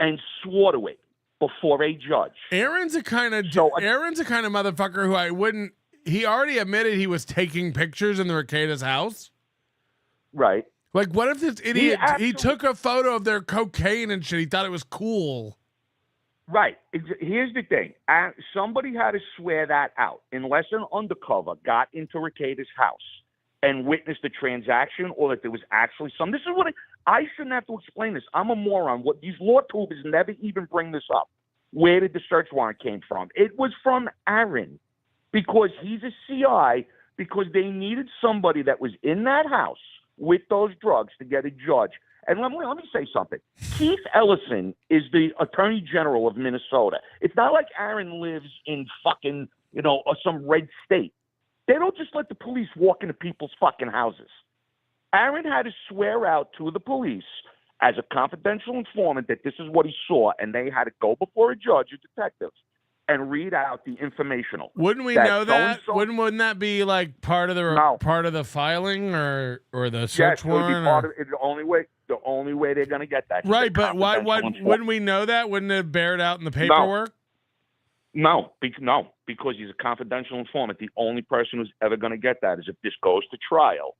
and swore to it before a judge. Aaron's a kind of motherfucker who I wouldn't. He already admitted he was taking pictures in the Recada's house. Right. Like, what if this idiot, he took a photo of their cocaine and shit. He thought it was cool. Right. Here's the thing. Somebody had to swear that out unless an undercover got into Recada's house and witnessed the transaction or that there was actually some. This is what I shouldn't have to explain this. I'm a moron. What these law tubers never even bring this up. Where did the search warrant came from? It was from Aaron because he's a CI because they needed somebody that was in that house with those drugs to get a judge. And let me say something. Keith Ellison is the Attorney General of Minnesota. It's not like Aaron lives in fucking, some red state. They don't just let the police walk into people's fucking houses. Aaron had to swear out to the police as a confidential informant that this is what he saw, and they had to go before a judge or detectives and read out the informational. Wouldn't we know that? Wouldn't that be like part of the filing or the search warrant? It would be part of it. The only way they're going to get that. Right, but why wouldn't we know that? Wouldn't it bear it out in the paperwork? No, because he's a confidential informant. The only person who's ever going to get that is if this goes to trial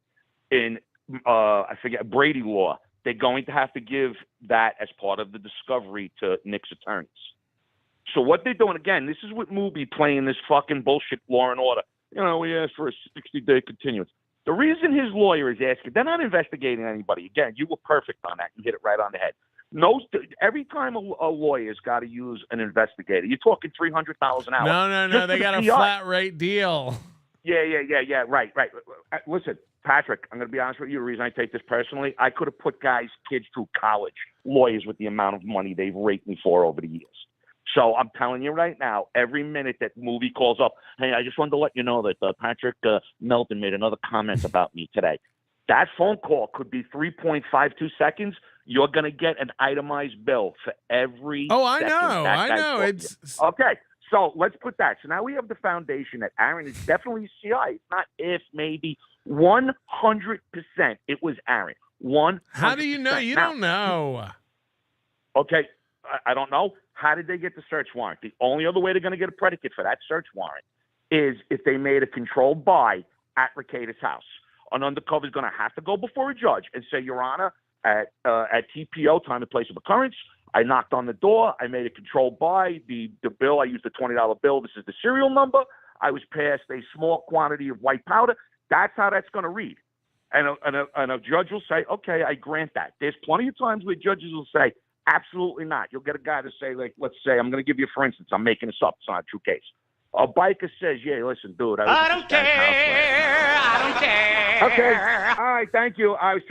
in, I forget, Brady law. They're going to have to give that as part of the discovery to Nick's attorneys. So what they're doing, again, this is what Mooby playing this fucking bullshit Law and Order. We asked for a 60-day continuance. The reason his lawyer is asking, they're not investigating anybody. Again, you were perfect on that. You hit it right on the head. No, every time a lawyer's got to use an investigator, you're talking $300 an hour. No. They got a flat rate deal. Yeah. Right. Listen, Patrick, I'm going to be honest with you. The reason I take this personally, I could have put guys' kids through college, lawyers with the amount of money they've raked me for over the years. So I'm telling you right now, every minute that movie calls up, hey, I just wanted to let you know that Patrick Melton made another comment about me today. That phone call could be 3.52 seconds. You're going to get an itemized bill for every I second know. that I guy know. talks It's to you. Okay. So let's put that. So now we have the foundation that Aaron is definitely CI. It's not if, maybe. 100% it was Aaron. 100%. How do you know? You don't know. Okay. I don't know. How did they get the search warrant? The only other way they're going to get a predicate for that search warrant is if they made a controlled buy at Recatus house. An undercover is going to have to go before a judge and say, Your Honor, at TPO, time and place of occurrence, I knocked on the door. I made a controlled buy. The bill, I used a $20 bill. This is the serial number. I was passed a small quantity of white powder. That's how that's going to read. And a judge will say, okay, I grant that. There's plenty of times where judges will say, absolutely not. You'll get a guy to say, like, let's say, I'm going to give you, for instance, I'm making this up. It's not a true case. A biker says, yeah, listen, dude. I don't care. Okay. All right. Thank you. I was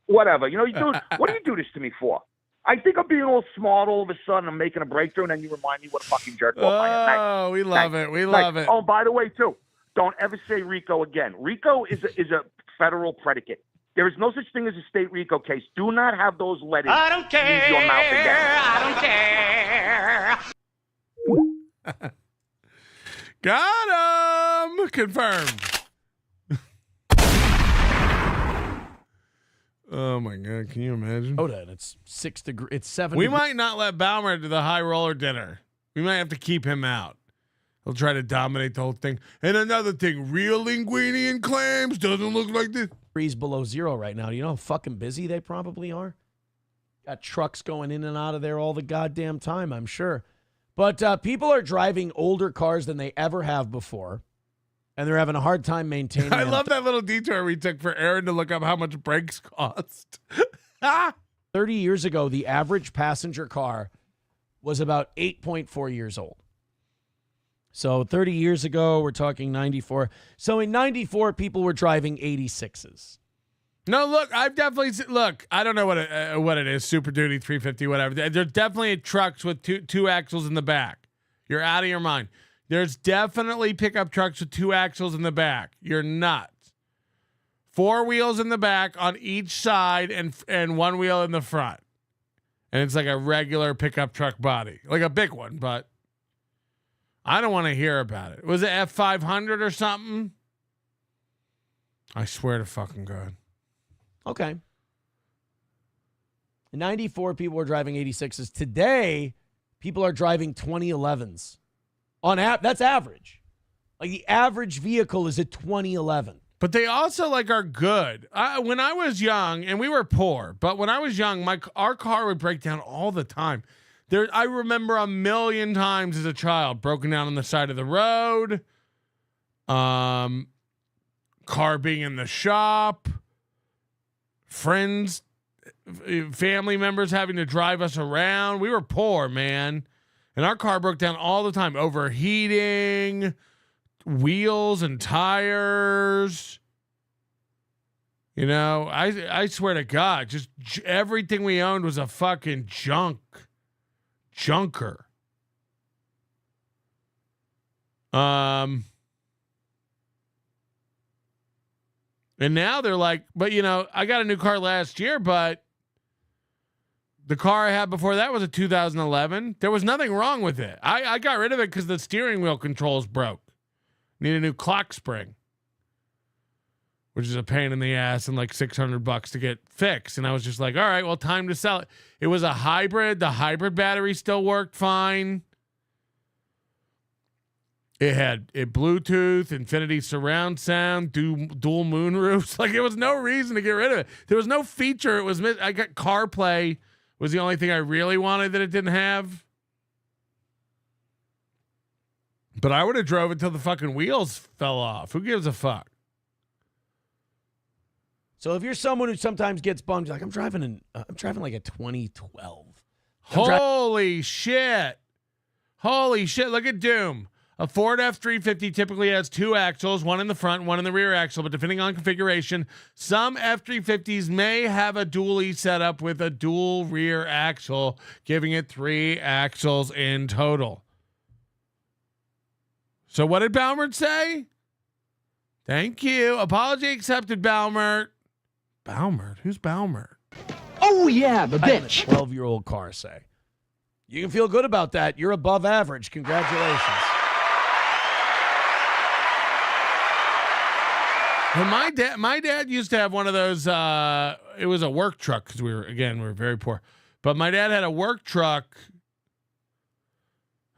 whatever. You know, dude, what do you do this to me for? I think I'm being a little smart all of a sudden. I'm making a breakthrough, and then you remind me what a fucking jerk off I am. Oh, we love it. We love it. Oh, by the way, too, don't ever say RICO again. RICO is a federal predicate. There is no such thing as a state RICO case. Do not have those letters leave your mouth again. I don't care. Got him. Confirmed. Oh my God! Can you imagine? Oh, that it's 6 degrees. It's 7. We might not let Balmer to the high roller dinner. We might have to keep him out. He'll try to dominate the whole thing. And another thing, real linguine and clams doesn't look like this. Degrees below zero right now. Do you know how fucking busy they probably are? Got trucks going in and out of there all the goddamn time, I'm sure. But people are driving older cars than they ever have before. And they're having a hard time maintaining I love that little detour we took for Aaron to look up how much brakes cost. 30 years ago, the average passenger car was about 8.4 years old. So 30 years ago, we're talking 94. So in 94, people were driving 86s. No, look, I've definitely look. I don't know what it is. Super Duty 350, whatever. There's definitely trucks with two axles in the back. You're out of your mind. There's definitely pickup trucks with 2 axles in the back. You're nuts. 4 wheels in the back on each side and 1 wheel in the front. And it's like a regular pickup truck body. Like a big one, but I don't want to hear about it. Was it F500 or something? I swear to fucking God. Okay. In 94, people were driving 86s. Today, people are driving 2011s. That's average. Like the average vehicle is a 2011. But they also are good. When I was young, and we were poor, but when I was young, our car would break down all the time. I remember a million times as a child broken down on the side of the road. Car being in the shop. Friends, family members having to drive us around. We were poor, man. And our car broke down all the time. Overheating, wheels and tires. You know, I swear to God, just everything we owned was a fucking junker. And now they're like, but you know, I got a new car last year, but the car I had before that was a 2011. There was nothing wrong with it. I got rid of it because the steering wheel controls broke. Need a new clock spring, which is a pain in the ass and like $600 to get fixed. And I was just like, all right, well, time to sell it. It was a hybrid. The hybrid battery still worked fine. It had Bluetooth, Infinity surround sound, dual moonroofs. Like, it was no reason to get rid of it. There was no feature. It was I got CarPlay was the only thing I really wanted that it didn't have. But I would have drove it till the fucking wheels fell off. Who gives a fuck? So if you're someone who sometimes gets bummed, like I'm driving like a 2012. Holy shit! Look at Doom. A Ford F-350 typically has 2 axles, one in the front, one in the rear axle, but depending on configuration, some F-350s may have a dually setup with a dual rear axle, giving it 3 axles in total. So what did Balmert say? Thank you. Apology accepted, Balmert. Balmert? Who's Balmert? Oh, yeah, the bitch. 12-year-old car say. You can feel good about that. You're above average. Congratulations. Well, my dad used to have one of those. It was a work truck because we were very poor. But my dad had a work truck.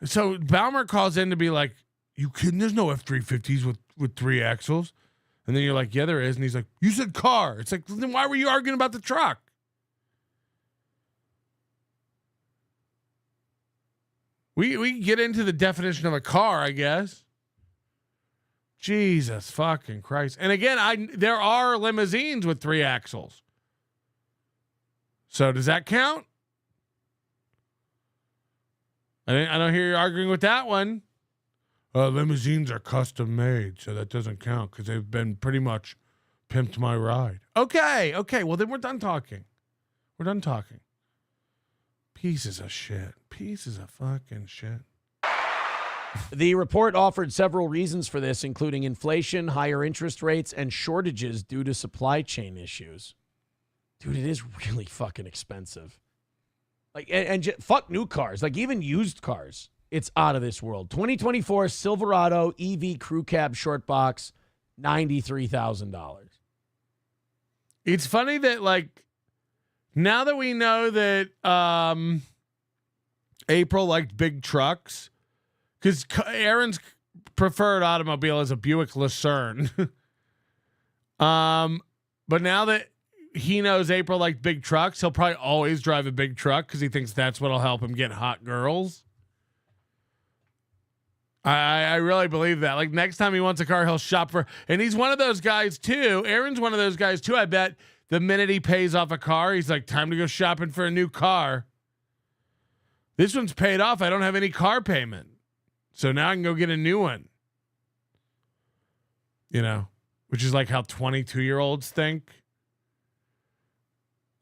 So Balmer calls in to be like, "You kidding? There's no F-350s with 3 axles." And then you're like, "Yeah, there is." And he's like, "You said car." It's like, then why were you arguing about the truck? We can get into the definition of a car, I guess. Jesus fucking Christ. And again, there are limousines with 3 axles. So does that count? I don't hear you arguing with that one. Limousines are custom made, so that doesn't count because they've been pretty much pimped my ride. Okay. Well, then we're done talking. We're done talking. Pieces of shit. Pieces of fucking shit. The report offered several reasons for this, including inflation, higher interest rates, and shortages due to supply chain issues. Dude, it is really fucking expensive. Like, and fuck new cars. Like, even used cars. It's out of this world. 2024 Silverado EV Crew Cab Short Box, $93,000. It's funny that, like, now that we know that April liked big trucks, because Aaron's preferred automobile is a Buick Lucerne. But now that he knows April liked big trucks, he'll probably always drive a big truck because he thinks that's what'll help him get hot girls. I really believe that. Like, next time he wants a car, he'll shop for, and he's one of those guys too. Aaron's one of those guys too. I bet the minute he pays off a car, he's like, time to go shopping for a new car. This one's paid off. I don't have any car payment. So now I can go get a new one. You know, which is like how 22-year-olds think.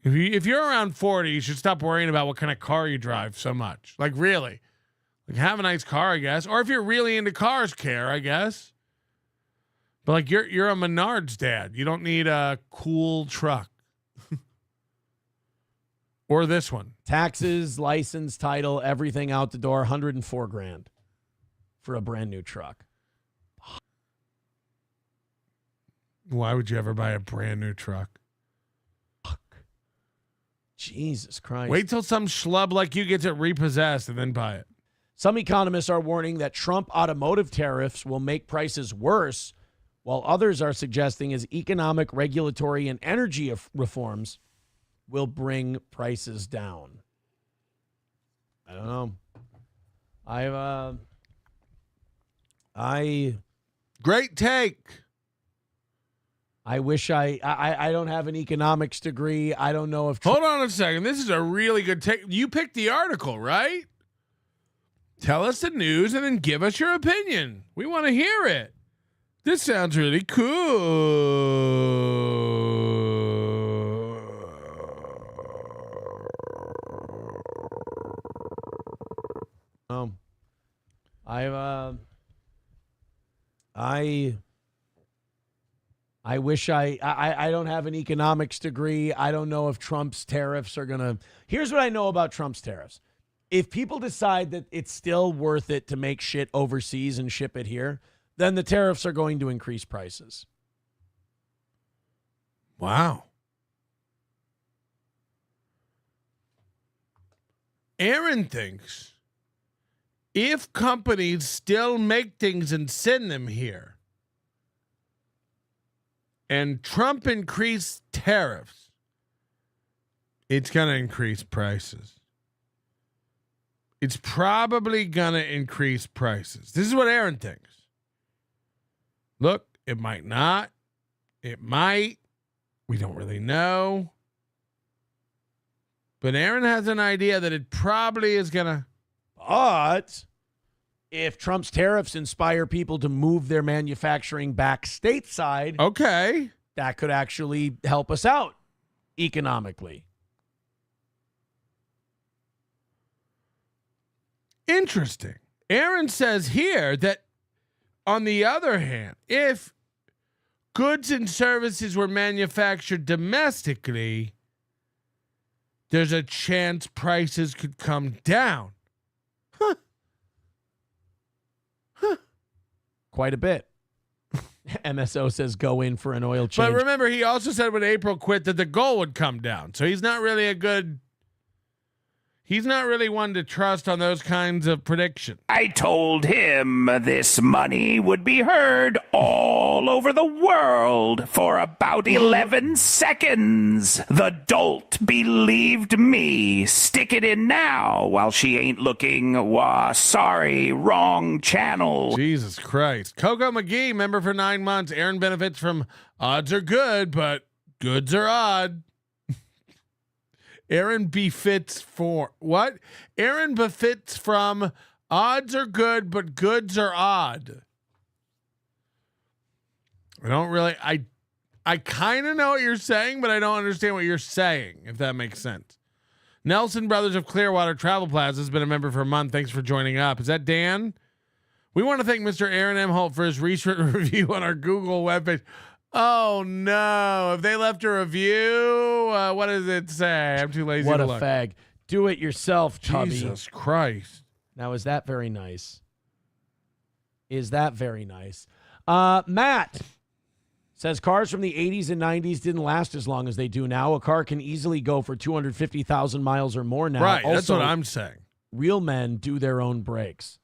If you're around 40, you should stop worrying about what kind of car you drive so much. Like, really. Like, have a nice car, I guess. Or if you're really into cars, care, I guess. But like, you're a Menards dad. You don't need a cool truck. Or this one. Taxes, license, title, everything out the door, $104,000 for a brand new truck. Why would you ever buy a brand new truck? Jesus Christ. Wait till some schlub like you gets it repossessed and then buy it. Some economists are warning that Trump automotive tariffs will make prices worse, while others are suggesting his economic, regulatory, and energy reforms will bring prices down. I don't know. Great take. I wish I don't have an economics degree. I don't know if... Hold on a second. This is a really good take. You picked the article, right? Tell us the news and then give us your opinion. We want to hear it. This sounds really cool. I wish I don't have an economics degree. I don't know if Trump's tariffs are going to... Here's what I know about Trump's tariffs. If people decide that it's still worth it to make shit overseas and ship it here, then the tariffs are going to increase prices. Wow. Aaron thinks if companies still make things and send them here, and Trump increased tariffs, it's going to increase prices. It's probably going to increase prices. This is what Aaron thinks. Look, it might not. It might. We don't really know. But Aaron has an idea that it probably is going to. But if Trump's tariffs inspire people to move their manufacturing back stateside, okay, that could actually help us out economically. Interesting. Aaron says here that, on the other hand, if goods and services were manufactured domestically, there's a chance prices could come down. Quite a bit. MSO says go in for an oil change. But remember, he also said when April quit that the gold would come down. So he's not really one to trust on those kinds of predictions. I told him this money would be heard all over the world for about 11 seconds. The dolt believed me. Stick it in now while she ain't looking. Sorry, wrong channel. Jesus Christ. Coco McGee, member for 9 months. Aaron benefits from odds are good, but goods are odd. Aaron befits for what? Aaron befits from odds are good, but goods are odd. I don't really, I kind of know what you're saying, but I don't understand what you're saying, if that makes sense. Nelson Brothers of Clearwater Travel Plaza has been a member for a month. Thanks for joining up. Is that Dan? We want to thank Mr. Aaron M. Holt for his recent review on our Google webpage. Oh no! If they left a review, what does it say? I'm too lazy what to a look. fag. Do it yourself, Tubby. Jesus Christ. Now, is that very nice? Is that very nice? Matt says cars from the 80s and 90s didn't last as long as they do now. A car can easily go for 250,000 miles or more now. Right, that's Also, what I'm saying. Real men do their own brakes.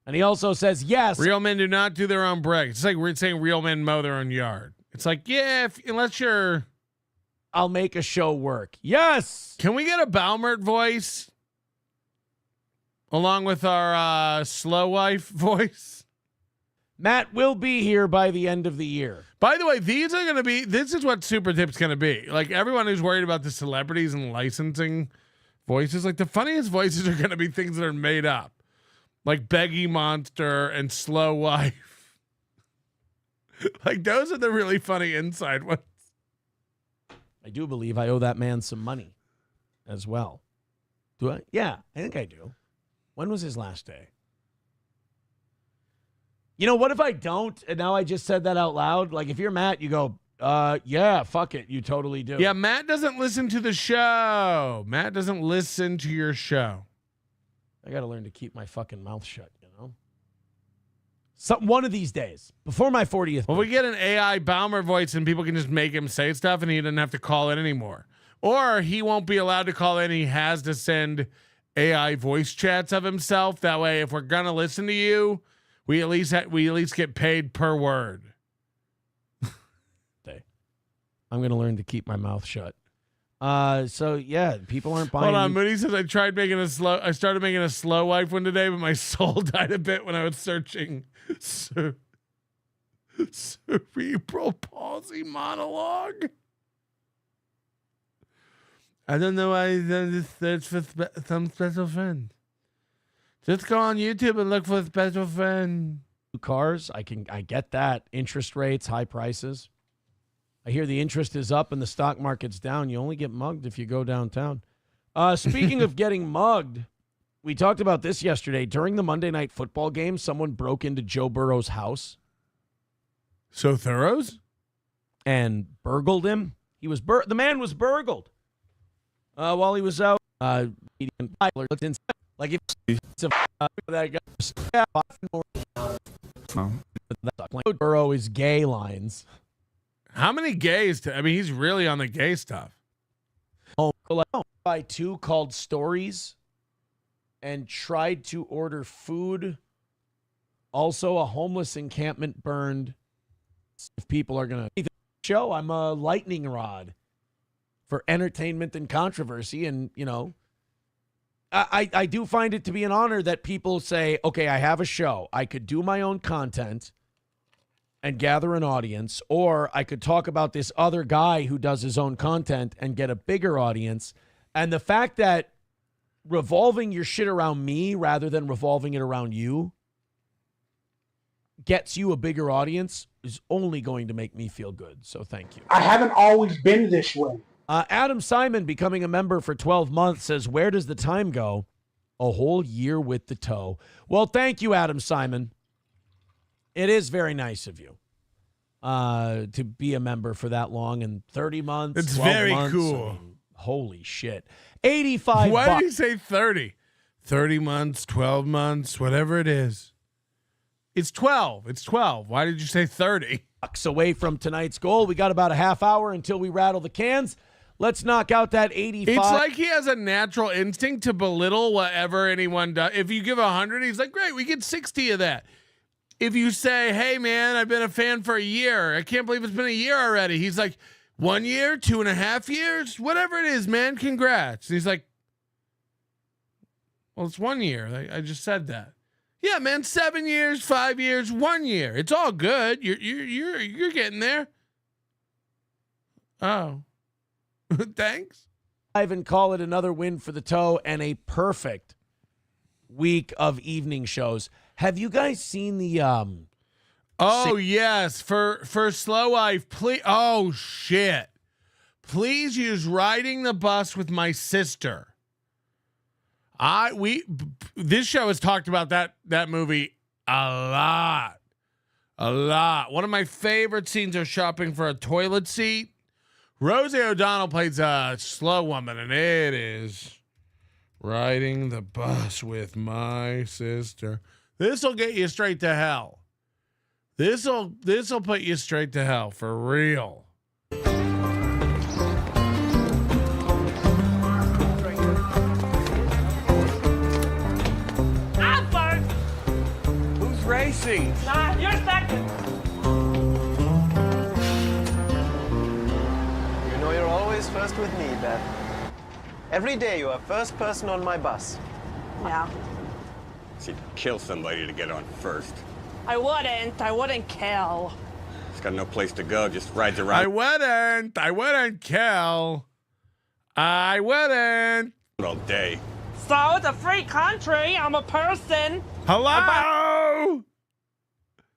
And he also says, yes. Real men do not do their own brakes. It's like we're saying real men mow their own yard. It's like, yeah, unless you're... I'll make a show work. Yes! Can we get a Balmert voice along with our slow wife voice? Matt will be here by the end of the year. By the way, this is what Super Tip's going to be. Like, everyone who's worried about the celebrities and licensing voices, like the funniest voices are going to be things that are made up. Like Beggy Monster and Slow Wife. Like, those are the really funny inside ones. I do believe I owe that man some money as well. Do I? Yeah, I think I do. When was his last day? You know, what if I don't, and now I just said that out loud? Like, if you're Matt, you go, yeah, fuck it. You totally do. Yeah, Matt doesn't listen to the show. Matt doesn't listen to your show. I got to learn to keep my fucking mouth shut, you know? One of these days, before my 40th. Well, we get an AI Balmer voice and people can just make him say stuff and he doesn't have to call in anymore. Or he won't be allowed to call in. He has to send AI voice chats of himself. That way, if we're going to listen to you, we at least get paid per word. I'm going to learn to keep my mouth shut. So yeah, people aren't buying. Hold on, Moody says I started making a slow wife one today, but my soul died a bit when I was searching cerebral palsy monologue. I don't know why I search for some special friend. Just go on YouTube and look for a special friend. Cars, I get that. Interest rates, high prices. I hear the interest is up and the stock market's down. You only get mugged if you go downtown. Speaking of getting mugged, we talked about this yesterday. During the Monday Night Football game, someone broke into Joe Burrow's house. So Thoroughs? And burgled him. The man was burgled while he was out. Like if that guy Burrow is gay lines. How many gays? He's really on the gay stuff. By two called Stories and tried to order food. Also, a homeless encampment burned. If people are going to show, I'm a lightning rod for entertainment and controversy. And, you know, I do find it to be an honor that people say, okay, I have a show. I could do my own content and gather an audience, or I could talk about this other guy who does his own content and get a bigger audience. And the fact that revolving your shit around me rather than revolving it around you gets you a bigger audience is only going to make me feel good. So thank you. I haven't always been this way. Adam Simon, becoming a member for 12 months, says, where does the time go? A whole year with the toe. Well, thank you, Adam Simon. It is very nice of you to be a member for that long, and 30 months. It's 12 very months, cool. I mean, holy shit. 85 Why bucks. did you say 30? 30 months, 12 months, whatever it is. It's 12. It's 12. Why did you say 30? Bucks away from tonight's goal. We got about a half hour until we rattle the cans. Let's knock out that 85. It's like he has a natural instinct to belittle whatever anyone does. If you give 100, he's like, great, we get 60 of that. If you say, hey, man, I've been a fan for a year. I can't believe it's been a year already. He's like, 1 year, 2.5 years, whatever it is, man, congrats. And he's like, well, it's 1 year. I just said that. Yeah, man, 7 years, 5 years, 1 year. It's all good. You're getting there. Oh. Thanks. And call it another win for the toe and a perfect week of evening shows. Have you guys seen the yes, for Slow Life, please. Oh shit. Please use Riding the Bus with My Sister. This show has talked about that movie a lot. A lot. One of my favorite scenes are shopping for a toilet seat. Rosie O'Donnell plays a slow woman, and it is Riding the Bus with My Sister. This'll get you straight to hell. This'll put you straight to hell for real. I'm first. Who's racing? You're second. You know you're always first with me, Beth. Every day you are first person on my bus. Yeah. She'd kill somebody to get on first. I wouldn't kill. She's got no place to go, just rides around. I wouldn't kill. I wouldn't. All day. So it's a free country. I'm a person. Hello?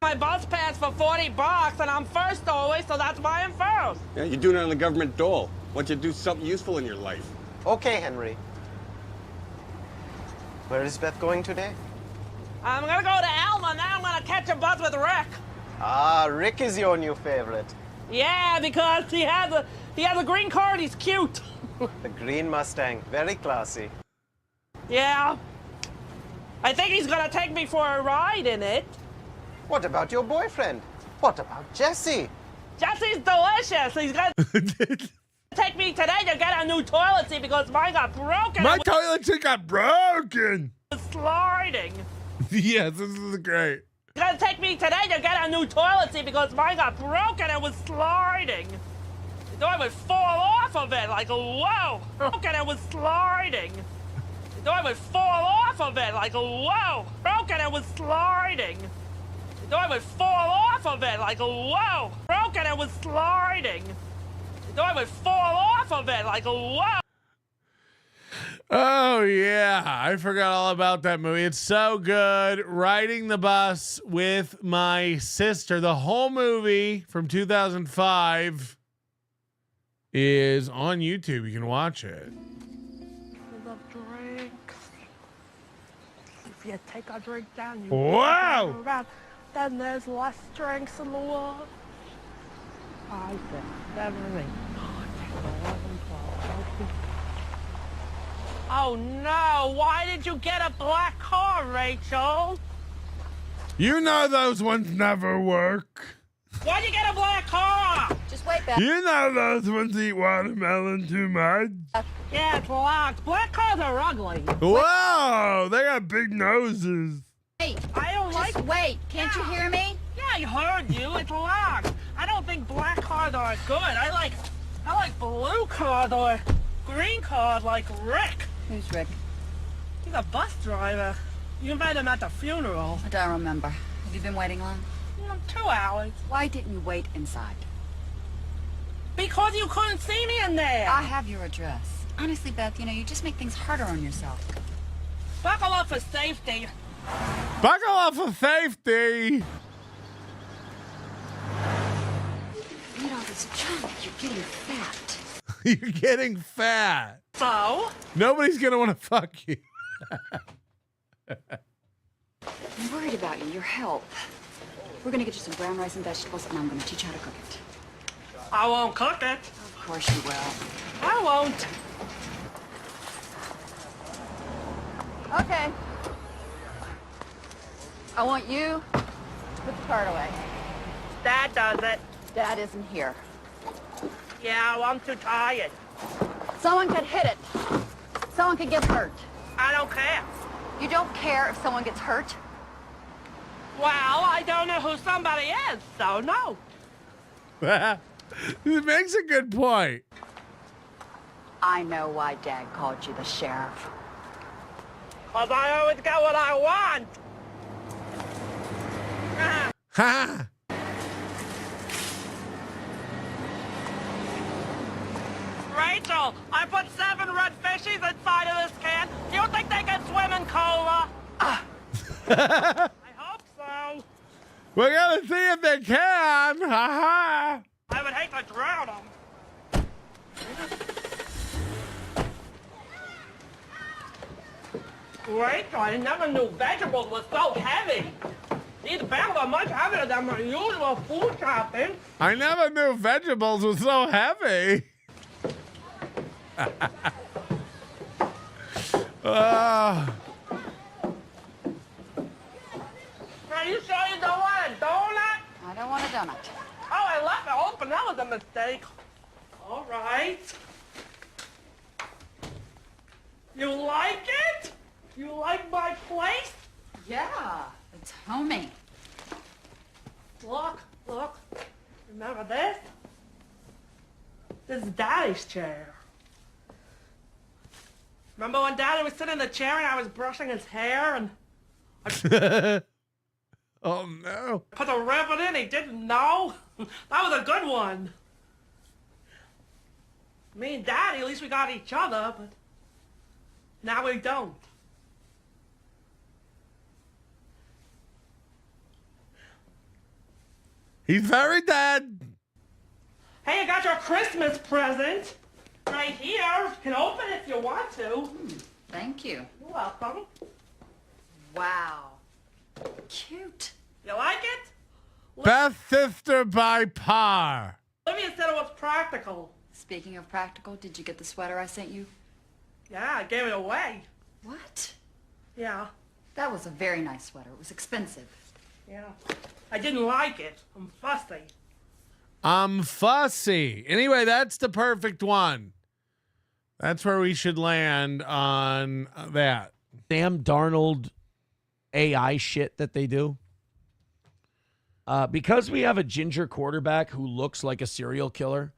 My bus pass for $40 and I'm first always, so that's why I'm first. Yeah, you're doing it on the government dole. Why don't you do something useful in your life? Okay, Henry. Where is Beth going today? I'm gonna go to Elma, now I'm gonna catch a bus with Rick. Ah, Rick is your new favorite. Yeah, because he has a green card, he's cute. The green Mustang, very classy. Yeah. I think he's gonna take me for a ride in it. What about your boyfriend? What about Jesse? Jesse's delicious. He's gonna take me today to get a new toilet seat because mine got broken. My toilet seat got broken. It was sliding. Yes, this is great. He's gonna take me today to get a new toilet seat because mine got broken and was sliding. The door would fall off of it like, whoa. Broken and was sliding. The door would fall off of it like, whoa. Broken and was sliding. The door would fall off of it like, whoa. Broken and was sliding. The door would fall off of it like, whoa. Oh, yeah. I forgot all about that movie. It's so good. Riding the Bus with My Sister. The whole movie from 2005 is on YouTube. You can watch it. I love drinks. If you take a drink down, you Wow. turn around, then there's less drinks in the world. 5, 6, 7, 8, 9, 10, 11, 12, 13. Oh no, why did you get a black car, Rachel? You know those ones never work. Why'd you get a black car? Just wait, Beth. You know those ones eat watermelon too much. Yeah, it's locked. Black cars are ugly. Whoa, they got big noses. Hey, I don't like. Wait, can't you hear me? Yeah, I heard you. It's locked. I don't think black cars are good. I like blue cars or green cars like Rick. Who's Rick? He's a bus driver. You met him at the funeral. I don't remember. Have you been waiting long? 2 hours. Why didn't you wait inside? Because you couldn't see me in there. I have your address. Honestly, Beth, you just make things harder on yourself. Buckle up for safety. Buckle up for safety. Because, John, you're getting fat. You're getting fat. So? Nobody's going to want to fuck you. I'm worried about you, your health. We're going to get you some brown rice and vegetables, and I'm going to teach you how to cook it. I won't cook it. Of course you will. I won't. Okay. I want you to put the card away. Dad does it. Dad isn't here. Yeah, well, I'm too tired. Someone could hit it. Someone could get hurt. I don't care. You don't care if someone gets hurt? Well, I don't know who somebody is, so no. It makes a good point. I know why Dad called you the sheriff. 'Cause I always get what I want. Ha! Rachel, I put 7 red fishies inside of this can. Do you think they can swim in cola? I hope so. We're going to see if they can. Ha I would hate to drown them. Rachel, I never knew vegetables were so heavy. These bags are much heavier than my usual food shopping. I never knew vegetables were so heavy. Are you sure you don't want a donut? I don't want a donut. Oh, I left it open. That was a mistake. All right. You like it? You like my place? Yeah, it's homey. Look. Remember this? This is Daddy's chair. Remember when Daddy was sitting in the chair and I was brushing his hair and oh no. put a ribbon in? He didn't know. That was a good one. Me and Daddy, at least we got each other, but now we don't. He's very dead. Hey, I got your Christmas present right here. You can open it if you want to. Thank you. You're welcome. Wow. Cute. You like it? Best sister by par. Olivia said it was practical. Speaking of practical, did you get the sweater I sent you? Yeah, I gave it away. What? Yeah. That was a very nice sweater. It was expensive. Yeah. I didn't like it. I'm fussy. I'm fussy. Anyway, that's the perfect one. That's where we should land on that. Sam Darnold AI shit that they do. Because we have a ginger quarterback who looks like a serial killer,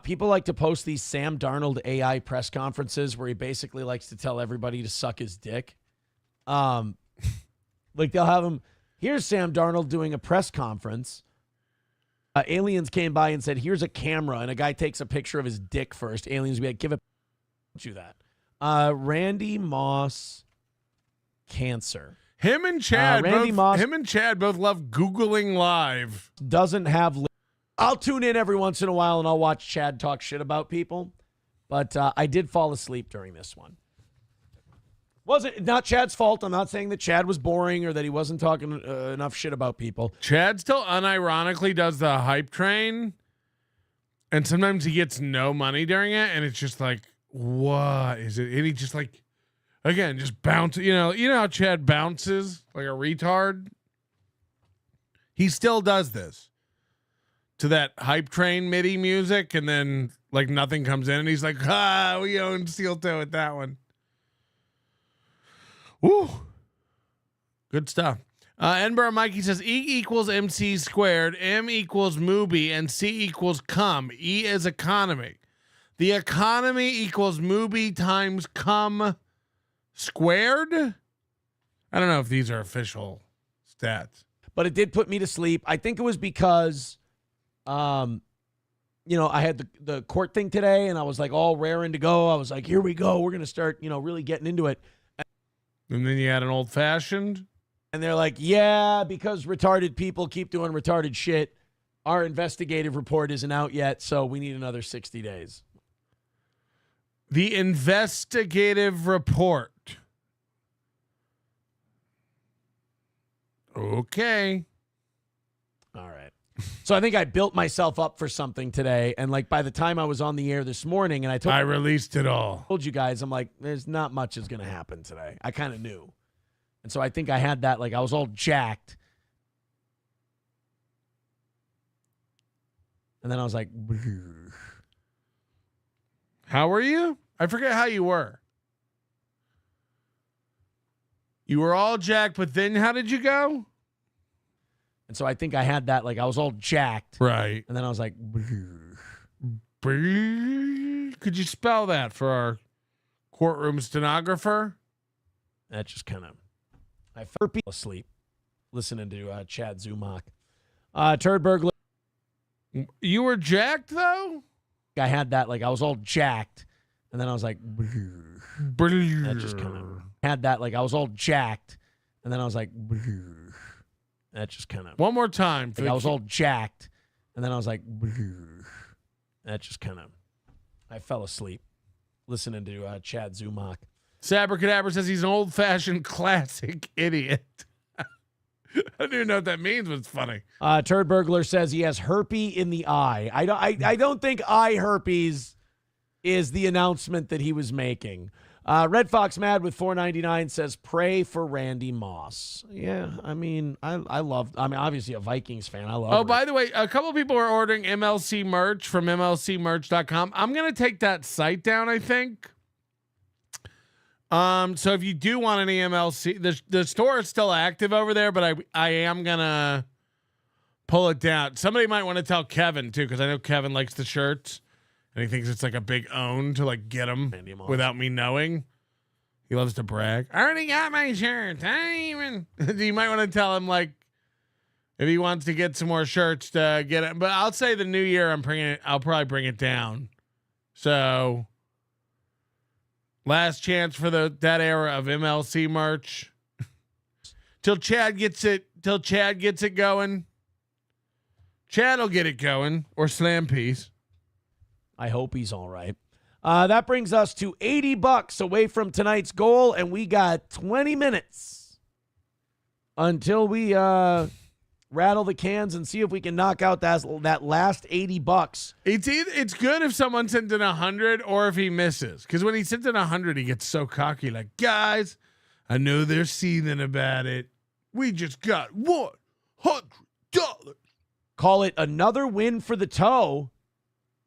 people like to post these Sam Darnold AI press conferences where he basically likes to tell everybody to suck his dick. Like they'll have him, here's Sam Darnold doing a press conference. Aliens came by and said, here's a camera, and a guy takes a picture of his dick first. Aliens be like, give it you that. Randy Moss cancer. Him and Chad Moss him and Chad both love Googling live. Doesn't have I'll tune in every once in a while and I'll watch Chad talk shit about people. But I did fall asleep during this one. Wasn't not Chad's fault. I'm not saying that Chad was boring or that he wasn't talking enough shit about people. Chad still unironically does the hype train, and sometimes he gets no money during it, and it's just like, what is it? And he just like, again, just bounce. You know how Chad bounces like a retard. He still does this to that hype train MIDI music, and then like nothing comes in, and he's like, we own Steel Toe with that one. Woo. Good stuff. Edinburgh Mikey says E equals MC squared, M equals Mubi, and C equals cum. E is economy. The economy equals Mubi times cum squared. I don't know if these are official stats. But it did put me to sleep. I think it was because, I had the court thing today, and I was like all raring to go. I was like, here we go. We're going to start, really getting into it. And then you had an old fashioned. And they're like, yeah, because retarded people keep doing retarded shit. Our investigative report isn't out yet, so we need another 60 days. The investigative report. Okay. All right. So I think I built myself up for something today, and like by the time I was on the air this morning, and I released it all. Told you guys, I'm like, there's not much is going to happen today. I kind of knew, and so I think I had that. Like I was all jacked, and then I was like, how were you? I forget how you were. You were all jacked, but then how did you go? And so I think I had that. Like I was all jacked, right? And then I was like, could you spell that for our courtroom stenographer? That just kind of, I fell asleep listening to Chad Zumach. Turd burglar. You were jacked though? I had that. Like I was all jacked. And then I was like, that just kind of had that. Like I was all jacked. And then I was like, that just kind of. One more time. Like I was all jacked. And then I was like, that just kind of. I fell asleep listening to Chad Zumach. Sabracadabra says he's an old-fashioned classic idiot. I don't even know what that means, but it's funny. Turd Burglar says he has herpes in the eye. I don't think eye herpes is the announcement that he was making. Red Fox Mad with $4.99 says pray for Randy Moss. Yeah, I mean, I'm obviously a Vikings fan. I love. Oh, by the way, a couple of people are ordering MLC merch from MLCmerch.com. I'm gonna take that site down, I think. So if you do want any MLC, the store is still active over there, but I am gonna pull it down. Somebody might want to tell Kevin too, because I know Kevin likes the shirts. And he thinks it's like a big own to like get him without me knowing. He loves to brag. I already got my shirts. I ain't even. You might want to tell him like if he wants to get some more shirts to get it. But I'll say the new year I'll probably bring it down. So last chance for that era of MLC merch. Till Chad gets it going. Chad will get it going or Slam Piece. I hope he's all right. That brings us to $80 away from tonight's goal, and we got 20 minutes until we rattle the cans and see if we can knock out that last $80. It's good if someone sends in 100 or if he misses, because when he sends in 100, he gets so cocky. Like, guys, I know they're seething about it. We just got $100. Call it another win for the toe.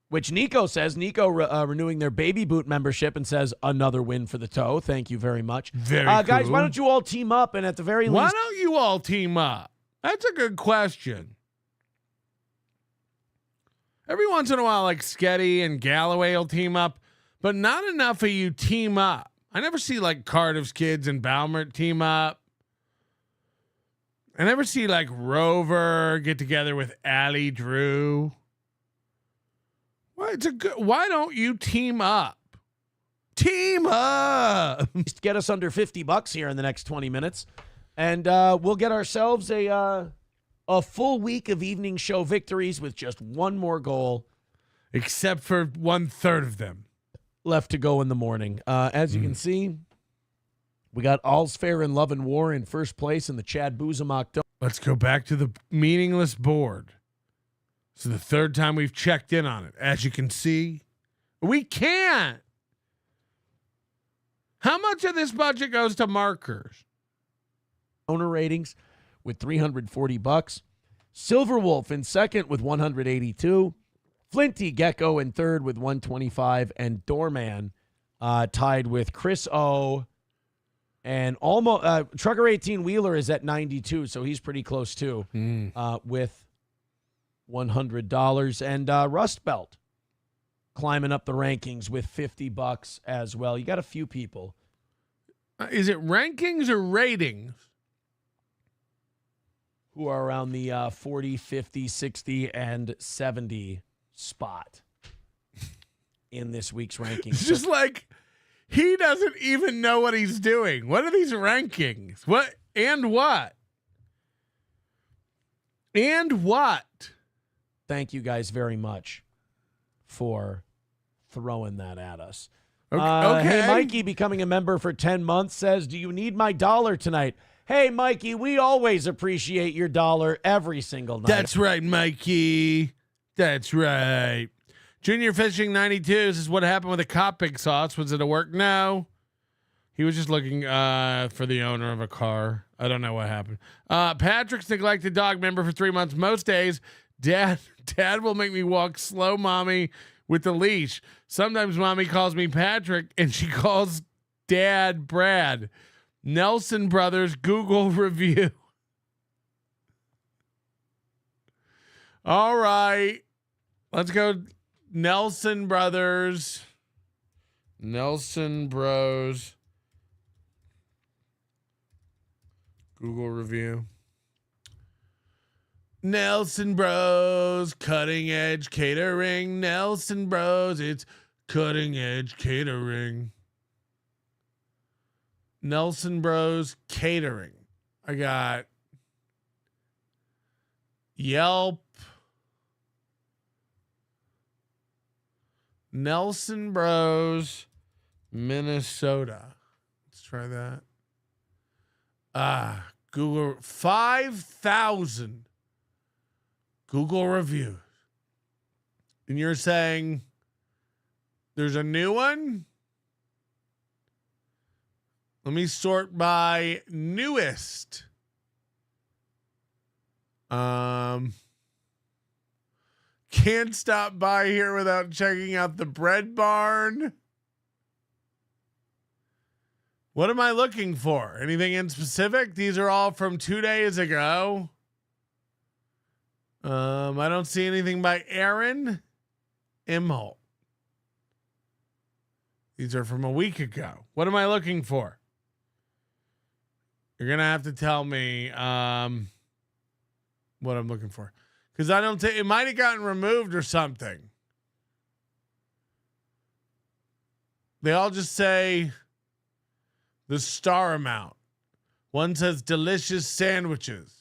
Which Nico says, renewing their baby boot membership and says another win for the toe. Thank you very much. Very cool. Guys, why don't you all team up and at the very least. Why don't you all team up? That's a good question. Every once in a while, like Sketty and Galloway will team up, but not enough of you team up. I never see like Cardiff's kids and Balmert team up. I never see like Rover get together with Allie Drew. Why don't you team up? Team up. Get us under $50 here in the next 20 minutes, and we'll get ourselves a full week of evening show victories with just one more goal, except for 1/3 of them left to go in the morning. As you can see, we got All's Fair in Love and War in first place in the Chad Buzamach. Let's go back to the meaningless board. It's the third time we've checked in on it. As you can see, we can't. How much of this budget goes to markers? Owner ratings with $340. Silverwolf in second with 182. Flinty Gecko in third with 125. And Doorman tied with Chris O. And almost Trucker 18 Wheeler is at 92, so he's pretty close too with $100. And Rust Belt climbing up the rankings with $50 as well. You got a few people. Is it rankings or ratings? Who are around the 40, 50, 60, and 70 spot in this week's rankings. It's just like he doesn't even know what he's doing. What are these rankings? What and what? And what? thank you guys very much for throwing that at us. Okay. Hey, Mikey, becoming a member for 10 months, says, do you need my dollar tonight? Hey, Mikey, we always appreciate your dollar every single night. That's right, Mikey. That's right. Junior Fishing 92 says, what happened with the cop pig sauce? Was it a work? No. He was just looking for the owner of a car. I don't know what happened. Patrick's neglected dog member for 3 months. Most days, Dad will make me walk slow, Mommy, with the leash. Sometimes Mommy calls me Patrick, and she calls Dad Brad. Nelson Brothers Google review. All right. Let's go. Nelson Brothers. Nelson Bros. Google review. Nelson Bros, cutting edge catering. Nelson Bros, it's cutting edge catering. Nelson Bros catering. I got Yelp. Nelson Bros, Minnesota. Let's try that. Google 5,000 Google reviews. And you're saying there's a new one? Let me sort by newest. Can't stop by here without checking out the Bread Barn. What am I looking for? Anything in specific? These are all from 2 days ago. I don't see anything by Aaron Imholt. These are from a week ago. What am I looking for? You're gonna have to tell me what I'm looking for, because I don't think it might have gotten removed or something. They all just say the star amount. One says delicious sandwiches.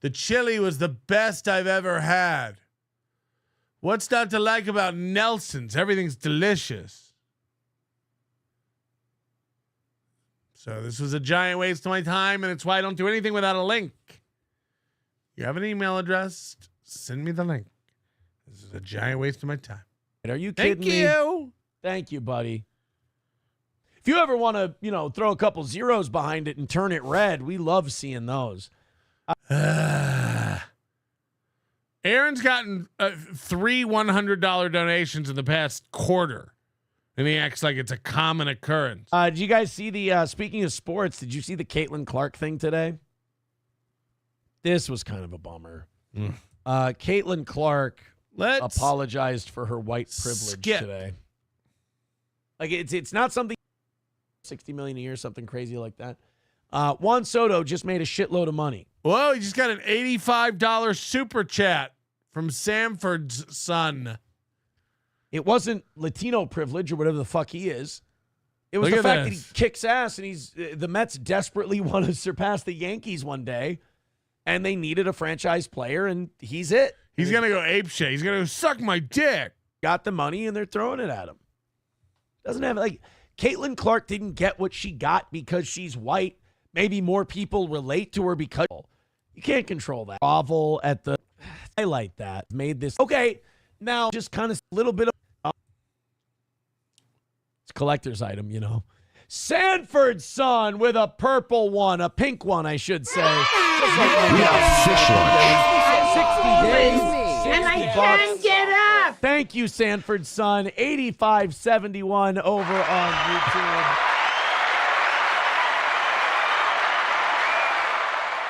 The chili was the best I've ever had. What's not to like about Nelson's? Everything's delicious. So this was a giant waste of my time, and it's why I don't do anything without a link. You have an email address? Send me the link. This is a giant waste of my time. Are you kidding me? Thank you. Thank you, buddy. If you ever want to, throw a couple zeros behind it and turn it red, we love seeing those. Aaron's gotten 3 $100 donations in the past quarter, and he acts like it's a common occurrence. Did you guys see the, speaking of sports, did you see the Caitlin Clark thing today? This was kind of a bummer. Caitlin Clark apologized for her white privilege today. Like, it's not something, $60 million a year, something crazy like that. Juan Soto just made a shitload of money. Whoa, he just got an $85 super chat from Sanford's son. It wasn't Latino privilege or whatever the fuck he is. It was Look the at fact this. that he kicks ass, and the Mets desperately want to surpass the Yankees one day, and they needed a franchise player, and he's it. He's going to go apeshit. He's going to suck my dick. Got the money, and they're throwing it at him. Doesn't have, Caitlin Clark didn't get what she got because she's white. Maybe more people relate to her because you can't control that. Grovel at the highlight that made this. Okay, now just kind of a little bit of it's a collector's item, Sanford's son with a purple one, a pink one, I should say. Just like We have fish lunch. 60 days. And I 60 can't bucks. get up. Thank you, Sanford's son. 8571 over on YouTube.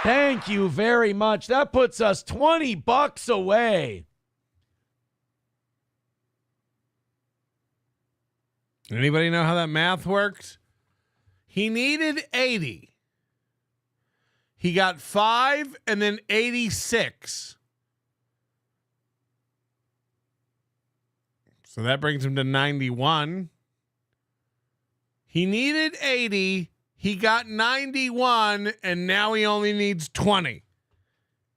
Thank you very much. That puts us $20 away. Anybody know how that math works? He needed 80. He got 5 and then 86. So that brings him to 91. He needed 80. He got 91, and now he only needs 20.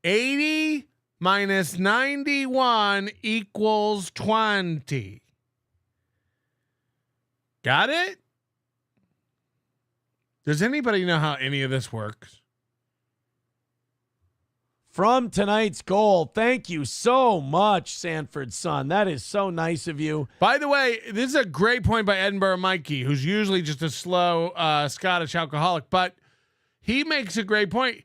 80 minus 91 equals 20. Got it? Does anybody know how any of this works? From tonight's goal, thank you so much, Sanford's son. That is so nice of you. By the way, this is a great point by Edinburgh Mikey, who's usually just a slow Scottish alcoholic, but he makes a great point.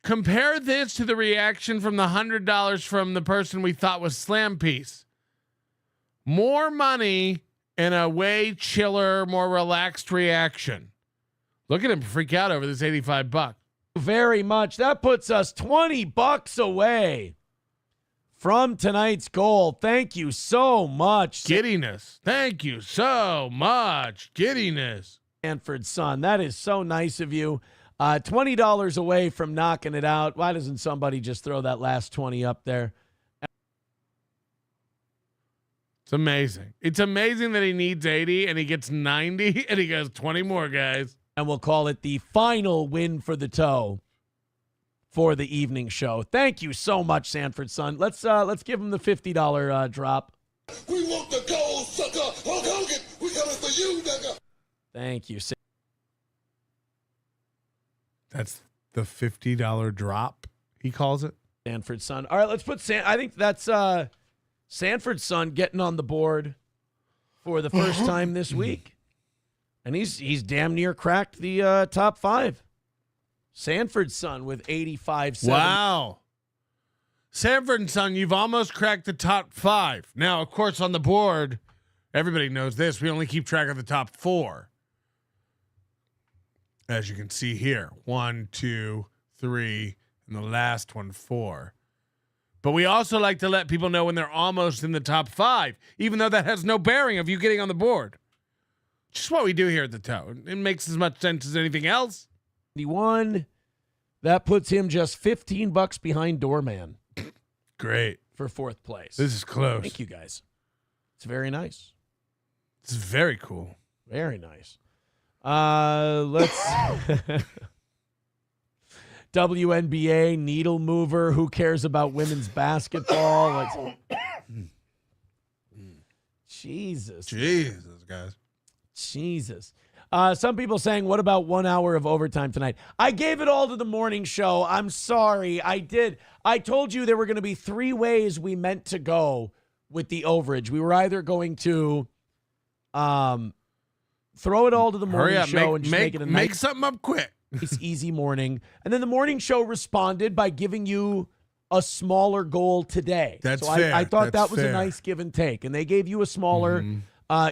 Compare this to the reaction from the $100 from the person we thought was Slam Piece. More money and a way chiller, more relaxed reaction. Look at him freak out over this $85. Very much. That puts us $20 away from tonight's goal. Thank you so much. Giddiness. Thank you so much. Giddiness. Sanford's son. That is so nice of you. $20 away from knocking it out. Why doesn't somebody just throw that last 20 up there? It's amazing. It's amazing that he needs 80 and he gets 90 and he goes 20 more, guys. And we'll call it the final win for the toe for the evening show. Thank you so much, Sanford's son. Let's give him the $50 drop. We want the gold, sucker. Hulk Hogan, we coming for you, nigga. Thank you. That's the $50 drop, he calls it. Sanford's son. All right, let's put I think that's Sanford's son getting on the board for the first time this week. And he's damn near cracked the top 5. Sanford's son with 85. Wow. Sanford and son, you've almost cracked the top 5. Now, of course, on the board, everybody knows this. We only keep track of the top 4. As you can see here, 1, 2, 3, and the last one 4. But we also like to let people know when they're almost in the top 5, even though that has no bearing of you getting on the board. Just what we do here at the toe. It makes as much sense as anything else. 91. That puts him just $15 behind Doorman. Great. For 4th place. This is close. Thank you, guys. It's very nice. It's very cool. Very nice. Let's WNBA needle mover. Who cares about women's basketball? Jesus, guys. Jesus. Some people saying, what about 1 hour of overtime tonight? I gave it all to the morning show. I'm sorry. I did. I told you there were going to be 3 ways we meant to go with the overage. We were either going to throw it all to the morning show and just make it a make something up quick. Nice, easy morning. And then the morning show responded by giving you a smaller goal today. That's so fair. I thought That's that was fair. a nice give and take. And they gave you a smaller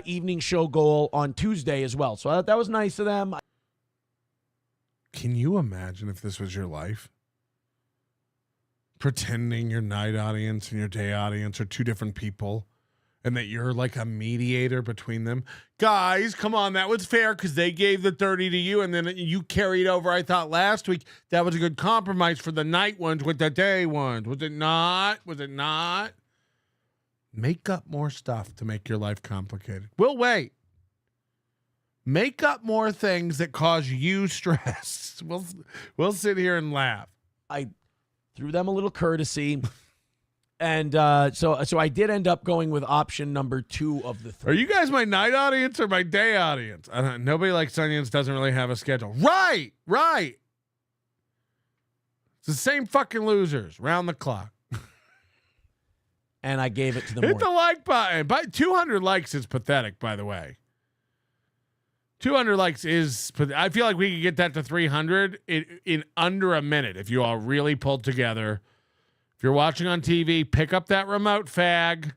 evening show goal on Tuesday as well. So I thought that was nice of them. Can you imagine if this was your life? Pretending your night audience and your day audience are 2 different people and that you're like a mediator between them. Guys, come on, that was fair because they gave the 30 to you and then you carried over. I thought last week that was a good compromise for the night ones with the day ones. Was it not? Was it not? Make up more stuff to make your life complicated. We'll wait. Make up more things that cause you stress. We'll sit here and laugh. I threw them a little courtesy. And so I did end up going with option number 2 of the 3. Are you guys my night audience or my day audience? Nobody likes onions doesn't really have a schedule. Right. It's the same fucking losers round the clock. And I gave it to the Hit morning. the like button. 200 likes is pathetic, by the way. 200 likes is, I feel like we could get that to 300 in under a minute if you all really pulled together. If you're watching on TV, pick up that remote, fag.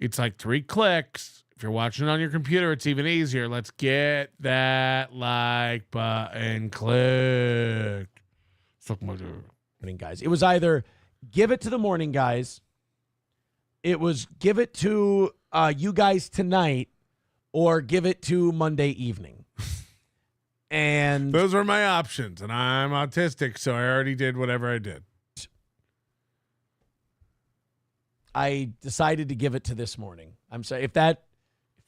It's like 3 clicks. If you're watching on your computer, it's even easier. Let's get that like button clicked. Suck my dick. Guys, it was either give it to the morning guys, it was give it to you guys tonight, or give it to Monday evening. And those were my options, and I'm autistic, so I already did whatever I did. I decided to give it to this morning. I'm sorry if that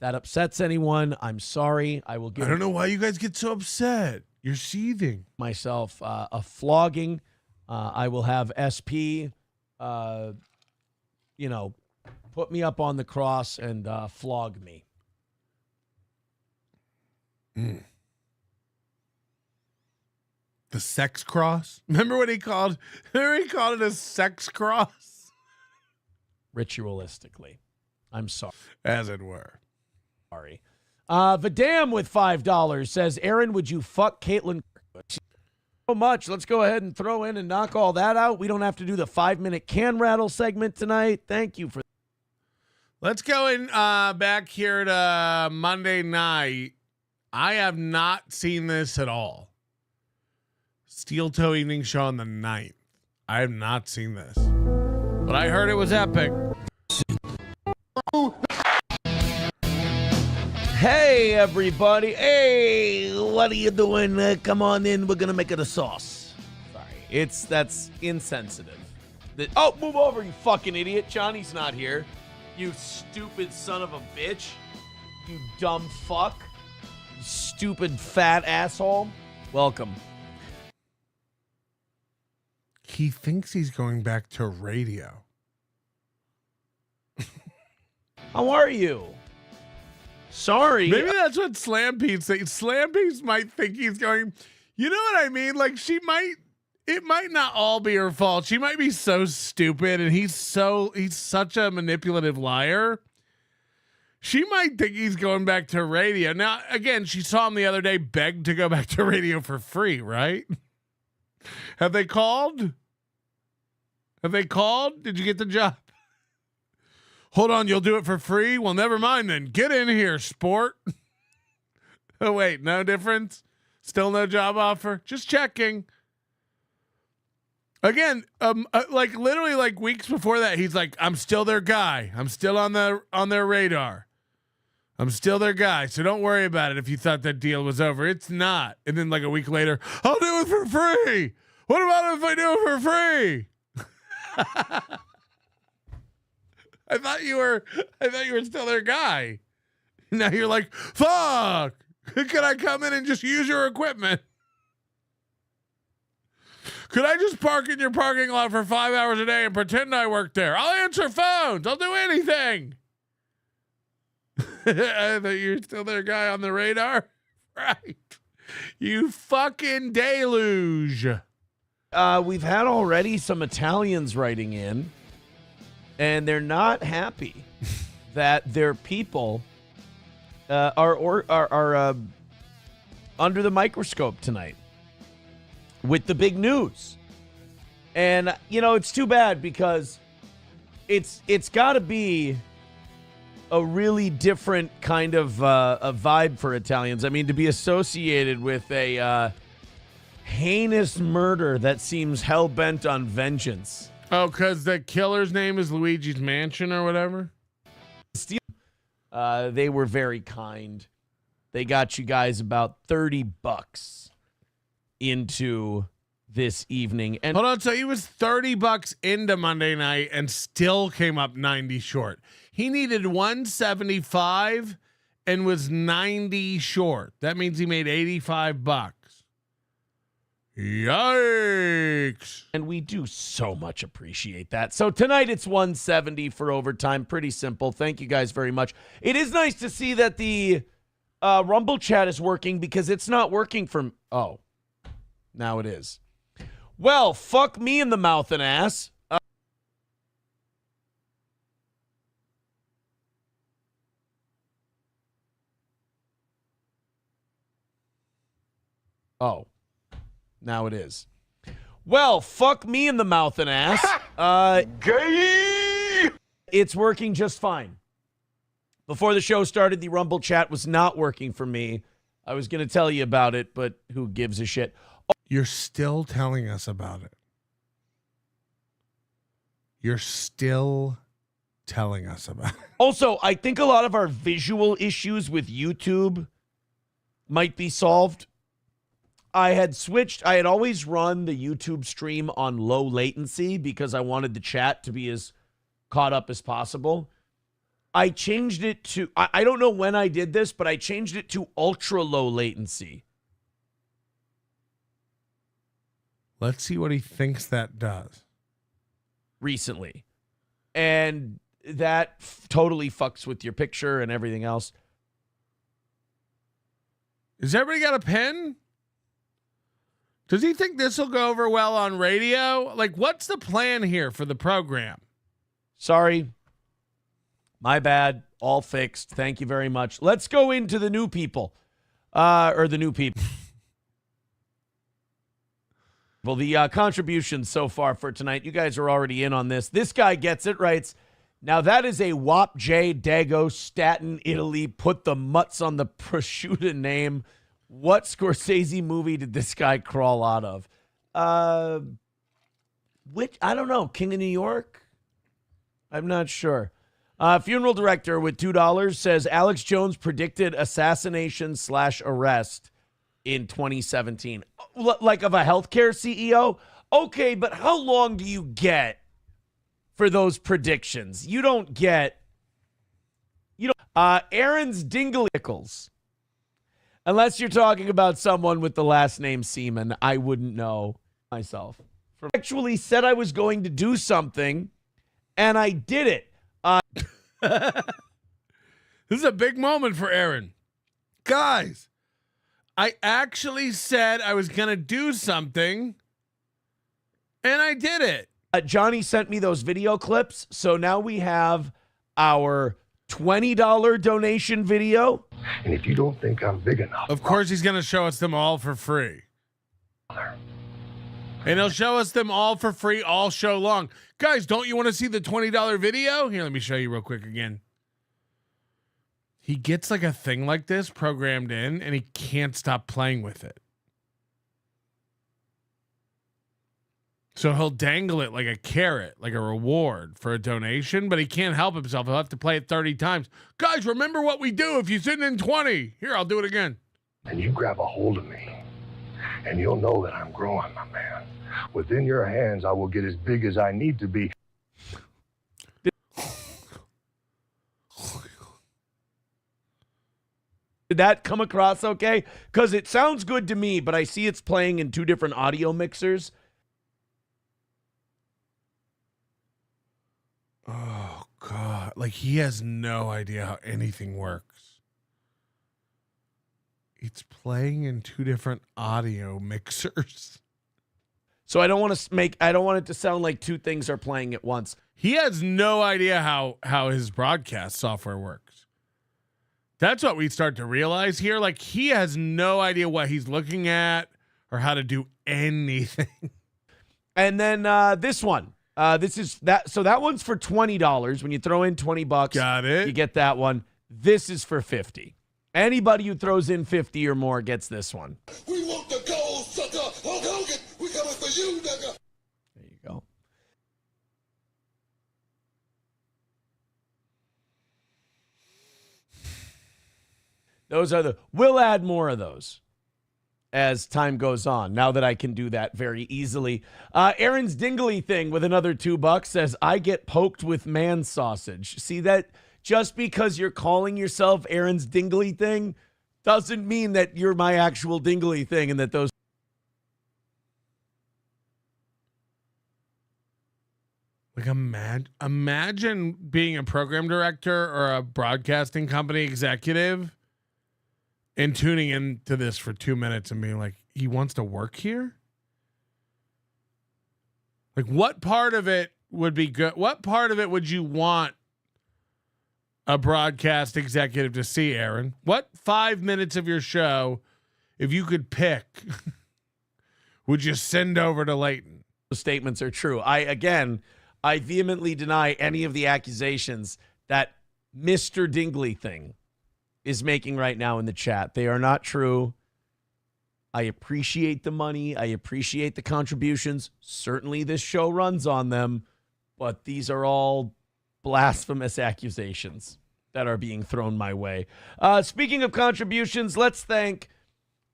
upsets anyone. I'm sorry. I will give. I don't know why you guys get so upset. You're seething. Myself a flogging. I will have SP put me up on the cross and flog me. The sex cross? Remember what he called? Remember he called it a sex cross? Ritualistically. I'm sorry. As it were. Sorry. Vidam with $5 says, Aaron, would you fuck Caitlin? So much. Let's go ahead and throw in and knock all that out. We don't have to do the 5-minute can rattle segment tonight. Thank you for. Let's go in back here to Monday night. I have not seen this at all. Steel Toe Evening Show on the 9th. I have not seen this, but I heard it was epic. Hey, everybody. Hey, what are you doing? Come on in. We're going to make it a sauce. Sorry. That's insensitive. Move over, you fucking idiot. Johnny's not here. You stupid son of a bitch. You dumb fuck. You stupid fat asshole. Welcome. He thinks he's going back to radio. How are you? Sorry. Maybe that's what Slam Pete's saying. Slam Pete might think he's going, you know what I mean? Like it might not all be her fault. She might be so stupid and he's such a manipulative liar. She might think he's going back to radio. Now, again, she saw him the other day beg to go back to radio for free, right? Have they called? Did you get the job? Hold on, you'll do it for free? Well, never mind then. Get in here, sport. Oh, wait, no difference? Still no job offer? Just checking. Again, literally like weeks before that, he's like, I'm still their guy. I'm still on their radar. I'm still their guy, so don't worry about it if you thought that deal was over. It's not. And then like a week later, I'll do it for free. What about if I do it for free? I thought you were still their guy. Now you're like, fuck. Could I come in and just use your equipment? Could I just park in your parking lot for 5 hours a day and pretend I work there? I'll answer phones. I'll do anything. I thought you were still their guy on the radar. Right. You fucking deluge. We've had already some Italians writing in, and they're not happy that their people are under the microscope tonight with the big news. And, it's too bad because it's got to be a really different kind of a vibe for Italians. I mean, to be associated with a heinous murder that seems hell-bent on vengeance. Oh, because the killer's name is Luigi's Mansion or whatever? They were very kind. They got you guys about $30 into this evening. And hold on, so he was $30 into Monday night and still came up 90 short. He needed 175 and was 90 short. That means he made $85. Yikes. And we do so much appreciate that. So tonight it's 170 for overtime. Pretty simple. Thank you guys very much. It is nice to see that the Rumble chat is working because it's not working for... Oh, now it is. Well, fuck me in the mouth and ass. Oh. Now it is. Well, fuck me in the mouth and ass. Gay! It's working just fine. Before the show started, the Rumble chat was not working for me. I was going to tell you about it, but who gives a shit? You're still telling us about it. You're still telling us about it. Also, I think a lot of our visual issues with YouTube might be solved. I had always run the YouTube stream on low latency because I wanted the chat to be as caught up as possible. I changed it to, I don't know when I did this, but I changed it to ultra low latency. Let's see what he thinks that does. recently. And that totally fucks with your picture and everything else. Has everybody got a pen? Does he think this will go over well on radio? Like, what's the plan here for the program? Sorry. My bad. All fixed. Thank you very much. Let's go into the new people. Or the new people. Well, the contributions so far for tonight, you guys are already in on this. This guy gets it, writes, now that is a Wop J Dago Staten, Italy, put the mutts on the prosciutto name. What Scorsese movie did this guy crawl out of? Which, I don't know, King of New York? I'm not sure. Funeral director with $2 says Alex Jones predicted assassination/arrest in 2017. Like of a healthcare CEO? Okay, but how long do you get for those predictions? You don't get, Aaron's Dingleicles. Unless you're talking about someone with the last name Seaman, I wouldn't know myself. Actually said I was going to do something, and I did it. This is a big moment for Aaron. Guys, I actually said I was going to do something, and I did it. Johnny sent me those video clips, so now we have our $20 donation video. And if you don't think I'm big enough, of course he's going to show us them all for free. And he'll show us them all for free all show long. Guys, don't you want to see the $20 video? Here, let me show you real quick again. He gets like a thing like this programmed in, and he can't stop playing with it. So he'll dangle it like a carrot, like a reward for a donation, but he can't help himself. He'll have to play it 30 times. Guys, remember what we do if you send in 20. Here, I'll do it again. And you grab a hold of me, and you'll know that I'm growing, my man. Within your hands, I will get as big as I need to be. Did that come across okay? Because it sounds good to me, but I see it's playing in two different audio mixers. Oh, God. Like, he has no idea how anything works. It's playing in two different audio mixers. So I don't want it to sound like two things are playing at once. He has no idea how his broadcast software works. That's what we start to realize here. Like, he has no idea what he's looking at or how to do anything. And then this one. So that one's for $20. When you throw in $20, got it. You get that one. This is for $50. Anybody who throws in 50 or more gets this one. We want the gold, sucker. Hulk Hogan, we coming for you, nigga. There you go. We'll add more of those as time goes on, now that I can do that very easily. Aaron's Dingley thing with another $2 says, I get poked with man sausage. See that? Just because you're calling yourself Aaron's Dingley thing doesn't mean that you're my actual Dingley thing and that those. Like, imagine being a program director or a broadcasting company executive and tuning into this for 2 minutes and being like, he wants to work here? Like, what part of it would be good? What part of it would you want a broadcast executive to see, Aaron? What 5 minutes of your show, if you could pick, would you send over to Leighton? Those statements are true. I vehemently deny any of the accusations that Mr. Dingley thing is making right now in the chat. They are not true. I appreciate the money. I appreciate the contributions. Certainly this show runs on them, but these are all blasphemous accusations that are being thrown my way. Speaking of contributions, let's thank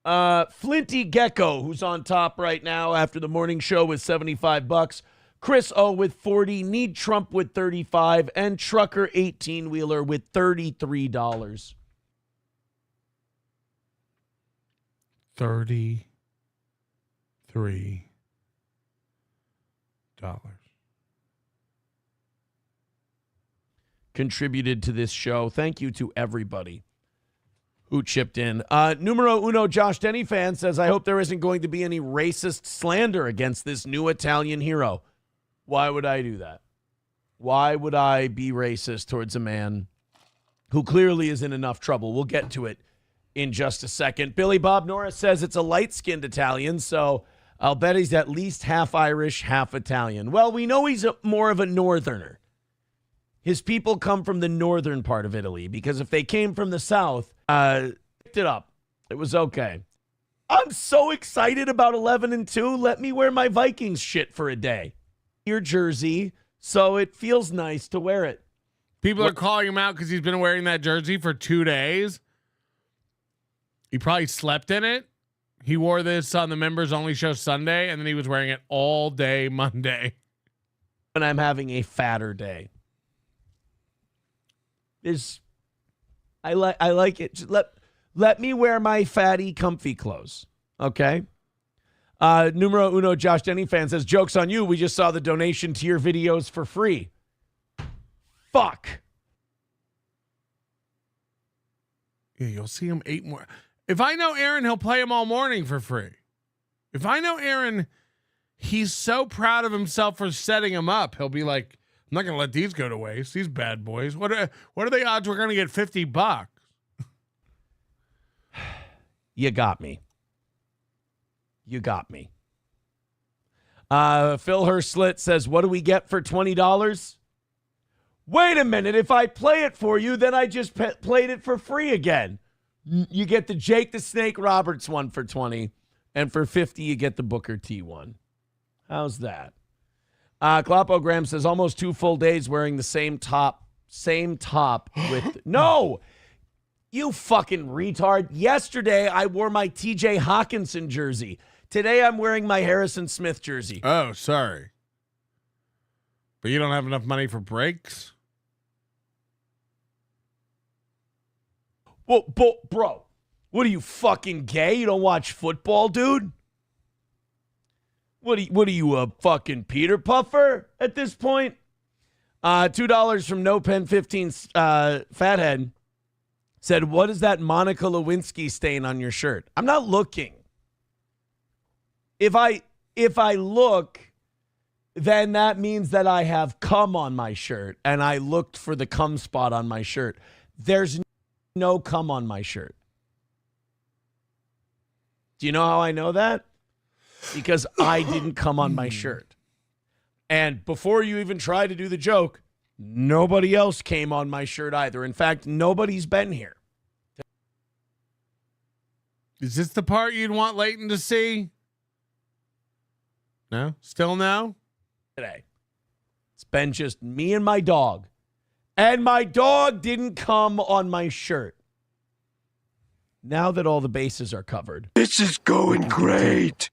Flinty Gecko, who's on top right now after the morning show with $75. Chris O with 40, Need Trump with 35, and Trucker 18-wheeler with $33. $33. contributed to this show. Thank you to everybody who chipped in. Numero uno Josh Denny fan says, I hope there isn't going to be any racist slander against this new Italian hero. Why would I do that? Why would I be racist towards a man who clearly is in enough trouble? We'll get to it in just a second. Billy Bob Norris says it's a light-skinned Italian, so I'll bet he's at least half Irish, half Italian. Well, we know he's more of a northerner. His people come from the northern part of Italy, because if they came from the south, picked it up. It was okay. I'm so excited about 11-2. Let me wear my Vikings shit for a day. Your jersey, so it feels nice to wear it. People are calling him out because he's been wearing that jersey for 2 days. He probably slept in it. He wore this on the members only show Sunday, and then he was wearing it all day Monday. And I'm having a fatter day. I like it. Just let me wear my fatty, comfy clothes. Okay. Numero uno Josh Denny fan says, joke's on you. We just saw the donation to your videos for free. Fuck. Yeah, you'll see him 8 more. If I know Aaron, he'll play them all morning for free. If I know Aaron, he's so proud of himself for setting them up. He'll be like, I'm not going to let these go to waste. These bad boys. What are the odds we're going to get $50? You got me. You got me. Phil Herslit says, what do we get for $20? Wait a minute. If I play it for you, then I just played it for free again. You get the Jake the Snake Roberts one for $20, and for $50 you get the Booker T one. How's that? Klopogram says almost 2 full days wearing the same top with no. You fucking retard. Yesterday I wore my TJ Hawkinson jersey. Today I'm wearing my Harrison Smith jersey. Oh, sorry. But you don't have enough money for breaks? Well, bro, what are you, fucking gay? You don't watch football, dude? What are you, a fucking Peter Puffer at this point? $2 from No Pen 15 Fathead said, what is that Monica Lewinsky stain on your shirt? I'm not looking. If I look, then that means that I have cum on my shirt, and I looked for the cum spot on my shirt. There's no cum on my shirt. Do you know how I know that? Because I didn't come on my shirt. And before you even try to do the joke, nobody else came on my shirt either. In fact, nobody's been here. Is this the part you'd want Leighton to see? No? Still no? Today. It's been just me and my dog. And my dog didn't come on my shirt. Now that all the bases are covered. This is going great.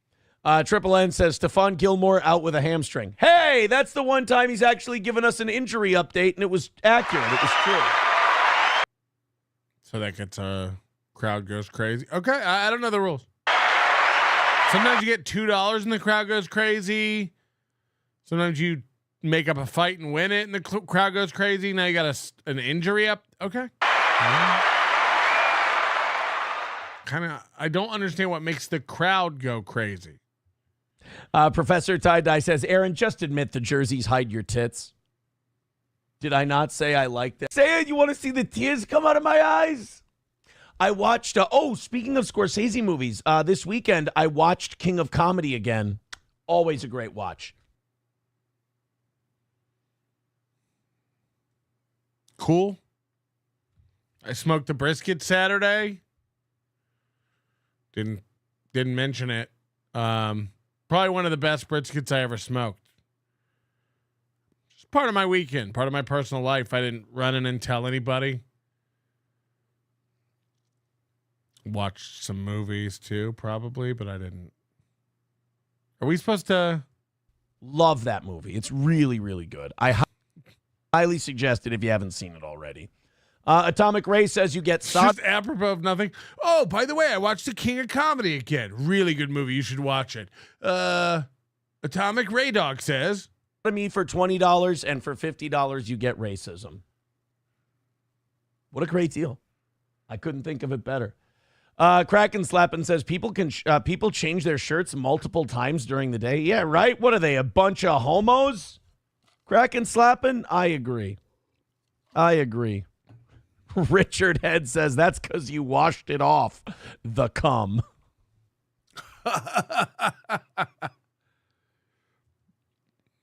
Triple N says, Stephon Gilmore out with a hamstring. Hey, that's the one time he's actually given us an injury update, and it was accurate. It was true. So that gets crowd goes crazy. Okay, I don't know the rules. Sometimes you get $2 and the crowd goes crazy. Sometimes you make up a fight and win it, and the crowd goes crazy. Now you got an injury up. Okay. I don't understand what makes the crowd go crazy. Professor Tie-Dye says, Aaron, just admit the jerseys hide your tits. Did I not say I like that? Say it, you want to see the tears come out of my eyes? I watched, speaking of Scorsese movies, this weekend I watched King of Comedy again. Always a great watch. Cool. I smoked the brisket Saturday. Didn't mention it. Probably one of the best briskets I ever smoked. Just part of my weekend, part of my personal life. I didn't run in and tell anybody. Watched some movies too, probably, but I didn't. Are we supposed to? Love that movie. It's really, really good. I highly suggest it if you haven't seen it already. Atomic Ray says you get just apropos of nothing. Oh, by the way, I watched The King of Comedy again. Really good movie. You should watch it. Atomic Ray Dog says me for $20 and for $50 you get racism. What a great deal. I couldn't think of it better. Kraken Slappin says people change their shirts multiple times during the day. Yeah, right? What are they, a bunch of homos? Kraken Slappin? I agree. Richard Head says that's because you washed it off. The cum.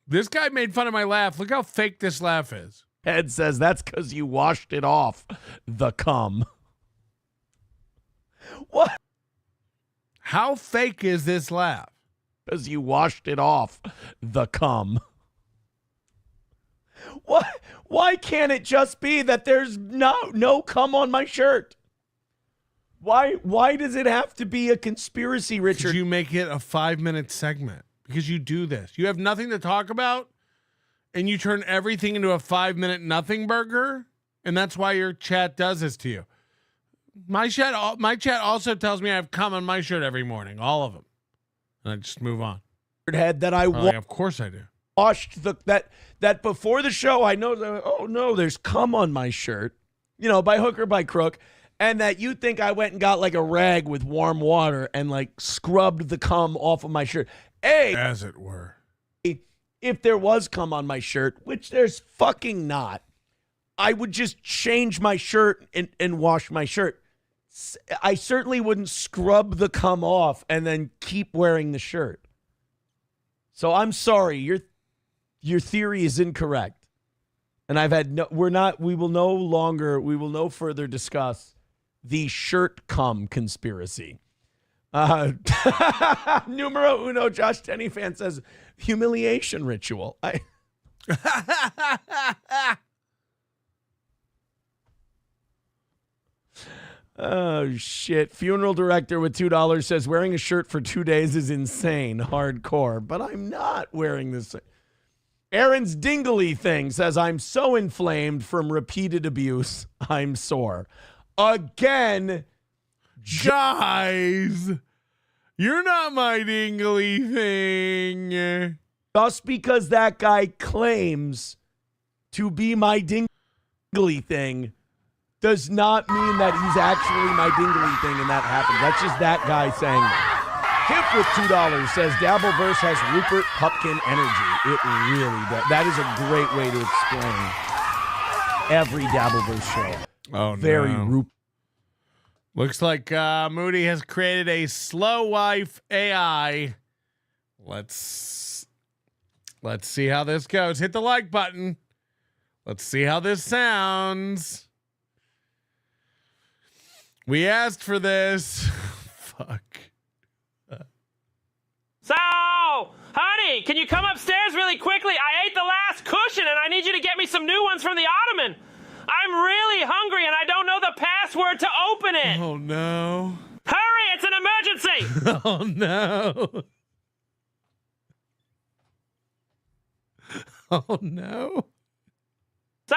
This guy made fun of my laugh. Look how fake this laugh is. Head says that's because you washed it off. The cum. What? How fake is this laugh? Because you washed it off. The cum. What? Why can't it just be that there's no cum on my shirt? Why does it have to be a conspiracy, Richard? You make it a 5-minute segment because you do this. You have nothing to talk about, and you turn everything into a 5-minute nothing burger, and that's why your chat does this to you. My chat also tells me I have cum on my shirt every morning, all of them, and I just move on. Head that of course I do. Washed that before the show. I know that. Oh no, there's cum on my shirt. By hook or by crook. And that you think I went and got like a rag with warm water and like scrubbed the cum off of my shirt. Hey, as it were. If there was cum on my shirt, which there's fucking not, I would just change my shirt and wash my shirt. I certainly wouldn't scrub the cum off and then keep wearing the shirt. So I'm sorry, your theory is incorrect. And we will no further discuss the shirt cum conspiracy. Numero uno, Josh Tenney fan says, humiliation ritual. Oh, shit. Funeral director with $2 says, wearing a shirt for 2 days is insane, hardcore. But I'm not wearing this. Aaron's dingly thing says, I'm so inflamed from repeated abuse, I'm sore. Again, guys, you're not my dingly thing. Just because that guy claims to be my dingly thing does not mean that he's actually my dingly thing and that happens. That's just that guy saying that. Kip with $2 says Dabbleverse has Rupert Pupkin energy. It really does. That is a great way to explain every Dabbleverse show. Oh, very no. Rupert. Looks like Moody has created a slow wife AI. Let's see how this goes. Hit the like button. Let's see how this sounds. We asked for this. Fuck. So, honey, can you come upstairs really quickly? I ate the last cushion and I need you to get me some new ones from the ottoman. I'm really hungry and I don't know the password to open it. Oh, no. Hurry, it's an emergency. Oh, no. Oh, no. So,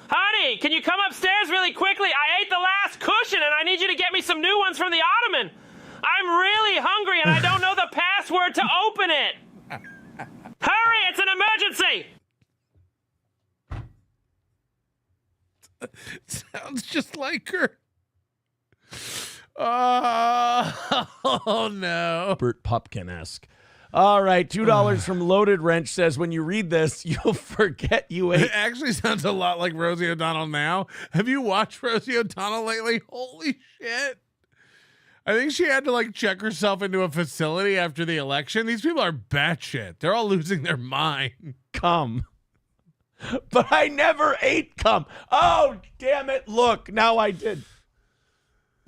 honey, can you come upstairs really quickly? I ate the last cushion and I need you to get me some new ones from the ottoman. I'm really hungry and I don't know the password to open it. Hurry, it's an emergency. Sounds just like her. Oh, no. Bert Pupkin-esque. All right, $2 from Loaded Wrench says, when you read this, you'll forget you ate. It actually sounds a lot like Rosie O'Donnell now. Have you watched Rosie O'Donnell lately? Holy shit. I think she had to check herself into a facility after the election. These people are batshit. They're all losing their mind. Cum. But I never ate cum. Oh, damn it. Look, now I did.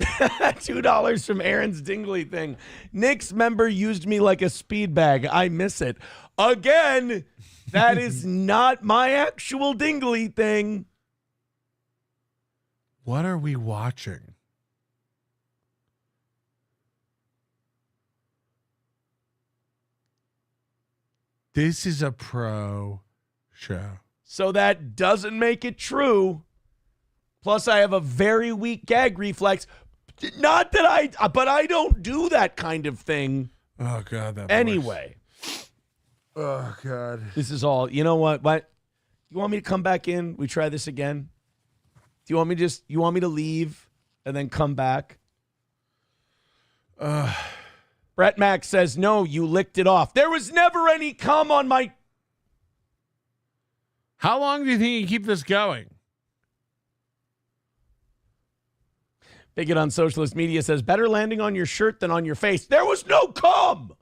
$2 from Aaron's Dingley thing. Nick's member used me like a speed bag. I miss it. Again, that is not my actual Dingley thing. What are we watching? This is a pro show. So that doesn't make it true. Plus, I have a very weak gag reflex. Not that but I don't do that kind of thing. Oh, God. That anyway. Oh, God. This is all. You know what? What? You want me to come back in? We try this again? Do you want me to leave and then come back? Brett Mack says, no, you licked it off. There was never any cum on my... How long do you think you keep this going? Bigot on Socialist Media says, better landing on your shirt than on your face. There was no cum!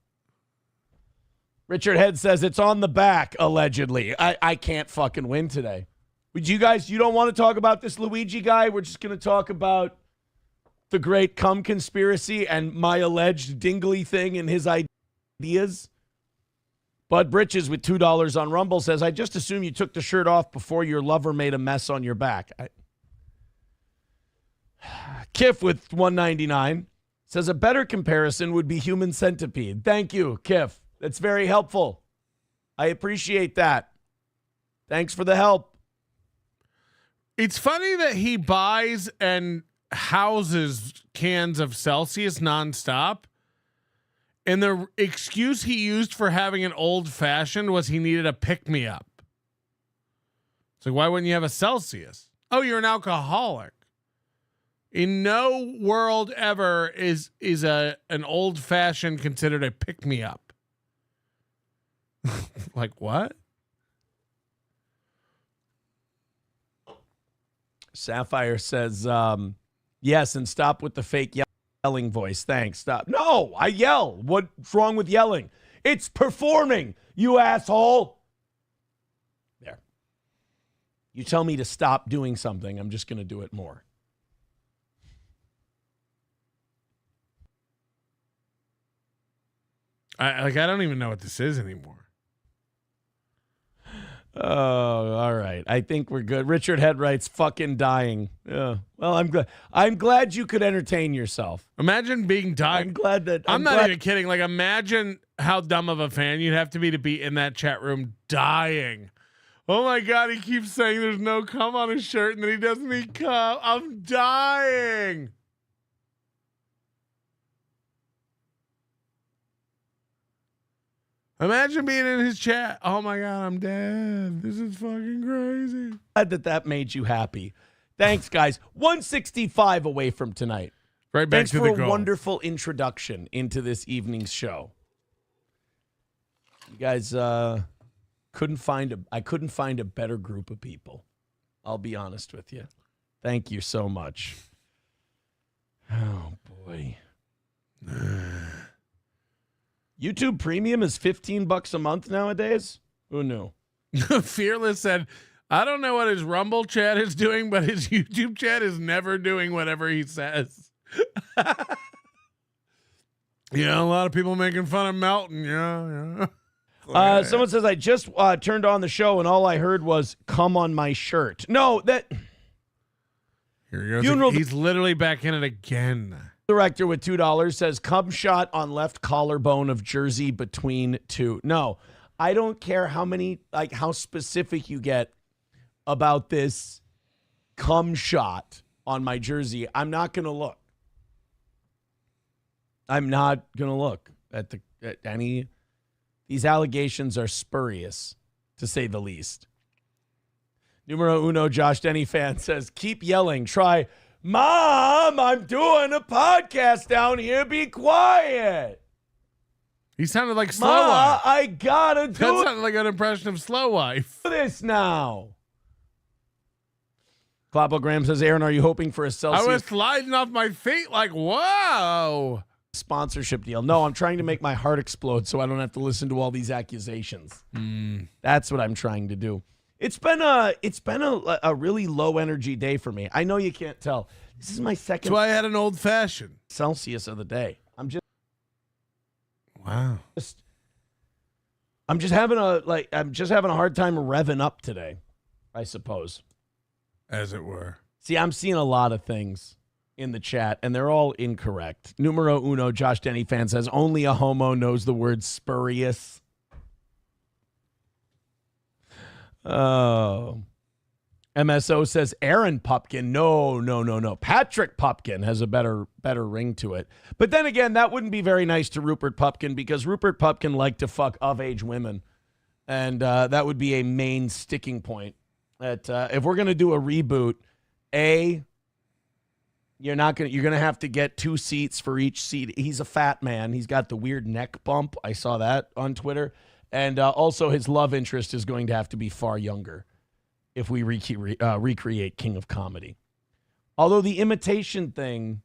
Richard Head says, it's on the back, allegedly. I can't fucking win today. Would you guys, you don't want to talk about this Luigi guy? We're just going to talk about the great cum conspiracy and my alleged dingly thing and his ideas. Bud Britches with $2 on Rumble says, I just assume you took the shirt off before your lover made a mess on your back. Kiff with $1.99 says, a better comparison would be Human Centipede. Thank you, Kiff. That's very helpful. I appreciate that. Thanks for the help. It's funny that he buys and houses cans of Celsius nonstop. And the excuse he used for having an old fashioned was he needed a pick-me-up. It's like, why wouldn't you have a Celsius? Oh, you're an alcoholic. In no world ever is an old fashioned considered a pick-me-up. Like what? Sapphire says, yes, and stop with the fake yelling voice. Thanks. Stop. No, I yell. What's wrong with yelling? It's performing, you asshole. There. You tell me to stop doing something, I'm just going to do it more. I don't even know what this is anymore. Oh, all right. I think we're good. Richard Head writes, fucking dying. Yeah. Well, I'm glad. I'm glad you could entertain yourself. Imagine being dying. I'm glad that. I'm not even kidding. Like, imagine how dumb of a fan you'd have to be in that chat room dying. Oh my God, he keeps saying there's no cum on his shirt and then he doesn't eat cum. I'm dying. Imagine being in his chat. Oh my God, I'm dead. This is fucking crazy. Glad that made you happy. Thanks, guys. 165 away from tonight. Right back Thanks to for the a goal. wonderful introduction into this evening's show. You guys I couldn't find a better group of people. I'll be honest with you. Thank you so much. Oh boy. YouTube Premium is $15 a month nowadays? Who knew? Fearless said, I don't know what his Rumble chat is doing, but his YouTube chat is never doing whatever he says. Yeah, a lot of people making fun of Melton. Yeah. Someone says, I just turned on the show and all I heard was "come on my shirt." No, that. Here he goes. He's literally back in it again. Director with $2 says, "Cum shot on left collarbone of jersey between two." No, I don't care how specific you get about this cum shot on my jersey. I'm not going to look. I'm not going to look at any. These allegations are spurious, to say the least. Numero uno, Josh Denny fan says, keep yelling. Try, Mom, I'm doing a podcast down here. Be quiet. He sounded like Slow Ma, Wife. I gotta do That sounded like an impression of Slow Wife. Do this now. Clapogram says, Aaron, are you hoping for a Celsius? I was sliding off my feet like, whoa. Sponsorship deal. No, I'm trying to make my heart explode so I don't have to listen to all these accusations. That's what I'm trying to do. It's been a really low energy day for me. I know you can't tell. This is my second. That's why I had an old fashioned Celsius of the day. I'm just having a hard time revving up today, I suppose. As it were. See, I'm seeing a lot of things in the chat, and they're all incorrect. Numero uno, Josh Denny fan says, only a homo knows the word spurious. Oh. MSO says, Aaron Pupkin. No. Patrick Pupkin has a better ring to it. But then again, that wouldn't be very nice to Rupert Pupkin because Rupert Pupkin liked to fuck of-age women. And that would be a main sticking point. That if we're going to do a reboot, You're gonna have to get 2 seats for each seat. He's a fat man. He's got the weird neck bump. I saw that on Twitter. And also his love interest is going to have to be far younger if we recreate King of Comedy. Although the imitation thing,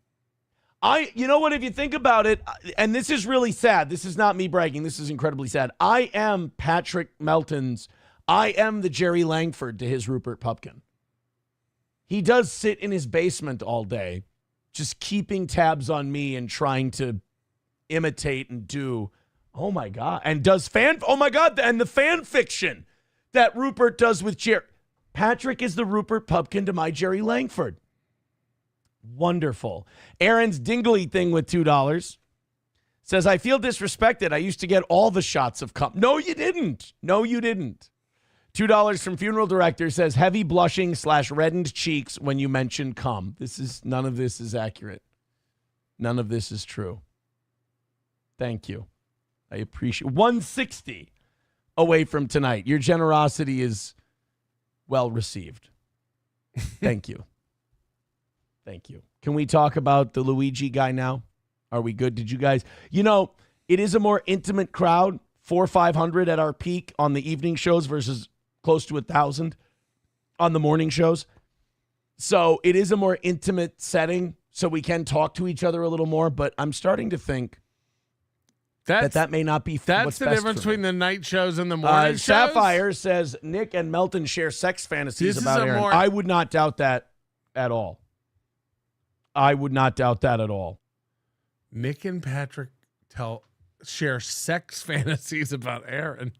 you know what, if you think about it, and this is really sad. This is not me bragging. This is incredibly sad. I am Patrick Melton's, I am the Jerry Langford to his Rupert Pupkin. He does sit in his basement all day, just keeping tabs on me and trying to imitate and do. Oh my God. And does and the fan fiction that Rupert does with Jerry. Patrick is the Rupert Pupkin to my Jerry Langford. Wonderful. Aaron's Dingley thing with $2 says, I feel disrespected. I used to get all the shots of cum. No, you didn't. No, you didn't. $2 from Funeral Director says, heavy blushing / reddened cheeks when you mention cum. None of this is accurate. None of this is true. Thank you. I appreciate 160 away from tonight. Your generosity is well received. Thank you. Thank you. Can we talk about the Luigi guy now? Are we good? Did you guys? It is a more intimate crowd, 400 or 500 at our peak on the evening shows versus close to 1,000 on the morning shows. So it is a more intimate setting, so we can talk to each other a little more. But I'm starting to think that may not be that's the difference between the night shows and the morning shows. Sapphire says Nick and Melton share sex fantasies about Aaron. I would not doubt that at all. I would not doubt that at all. Nick and Patrick share sex fantasies about Aaron.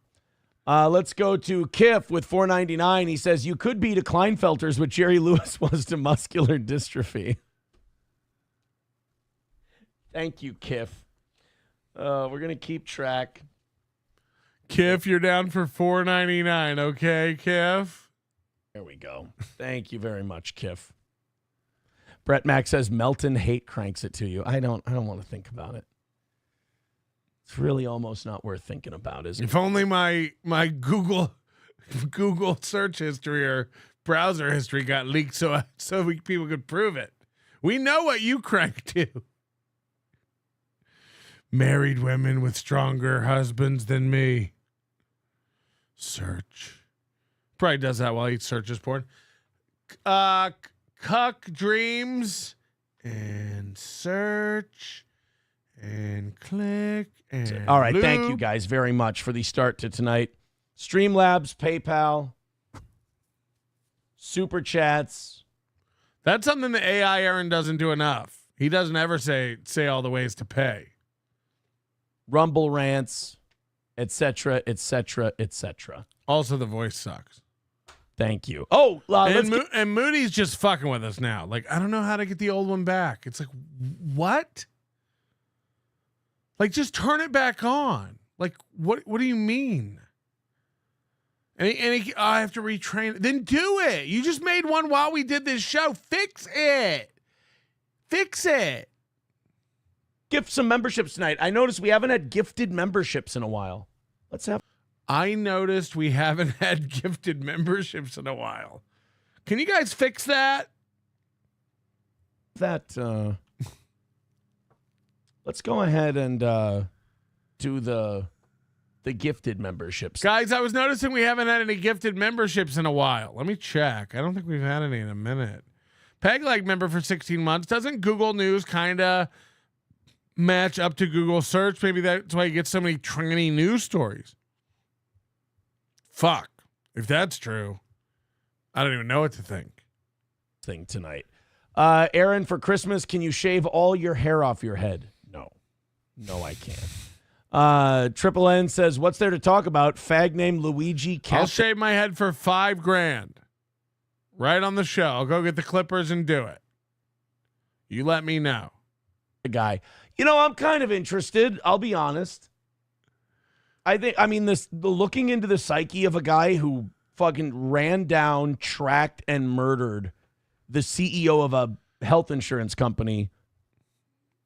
Let's go to Kiff with $4.99. He says, you could be to Kleinfelters what Jerry Lewis was to muscular dystrophy. Thank you, Kiff. We're going to keep track. Kiff, you're down for $4.99. Okay, Kiff? There we go. Thank you very much, Kiff. Brett Mack says Melton hate cranks it to you. I don't want to think about it. It's really almost not worth thinking about, is it? If only my Google search history or browser history got leaked so people could prove it. We know what you crank to. Married women with stronger husbands than me. Search. Probably does that while he searches porn. Cuck dreams and search and click and all right, loop. Thank you guys very much for the start to tonight. Streamlabs, PayPal, Super Chats. That's something the AI Aaron doesn't do enough. He doesn't ever say all the ways to pay. Rumble rants, etc., etc., etc. Also, the voice sucks. Thank you. Oh, and Moody's just fucking with us now. Like, I don't know how to get the old one back. It's like, what? Like, just turn it back on. Like, what do you mean? And I have to retrain it. Then do it. You just made one while we did this show. Fix it. Fix it. Gift some memberships tonight. I noticed we haven't had gifted memberships in a while. I noticed we haven't had gifted memberships in a while. Can you guys fix that? Let's go ahead and do the gifted memberships. Guys, I was noticing we haven't had any gifted memberships in a while. Let me check. I don't think we've had any in a minute. Peg-leg member for 16 months. Doesn't Google News kind of match up to Google search? Maybe that's why you get so many tranny news stories. Fuck. If that's true, I don't even know what to think. Thing tonight. Aaron, for Christmas, can you shave all your hair off your head? No, I can't. Triple N says, what's there to talk about? Fag named Luigi. I'll shave my head for $5,000. Right on the show. I'll go get the clippers and do it. You let me know. The guy. I'm kind of interested. I'll be honest. The looking into the psyche of a guy who fucking ran down, tracked, and murdered the CEO of a health insurance company.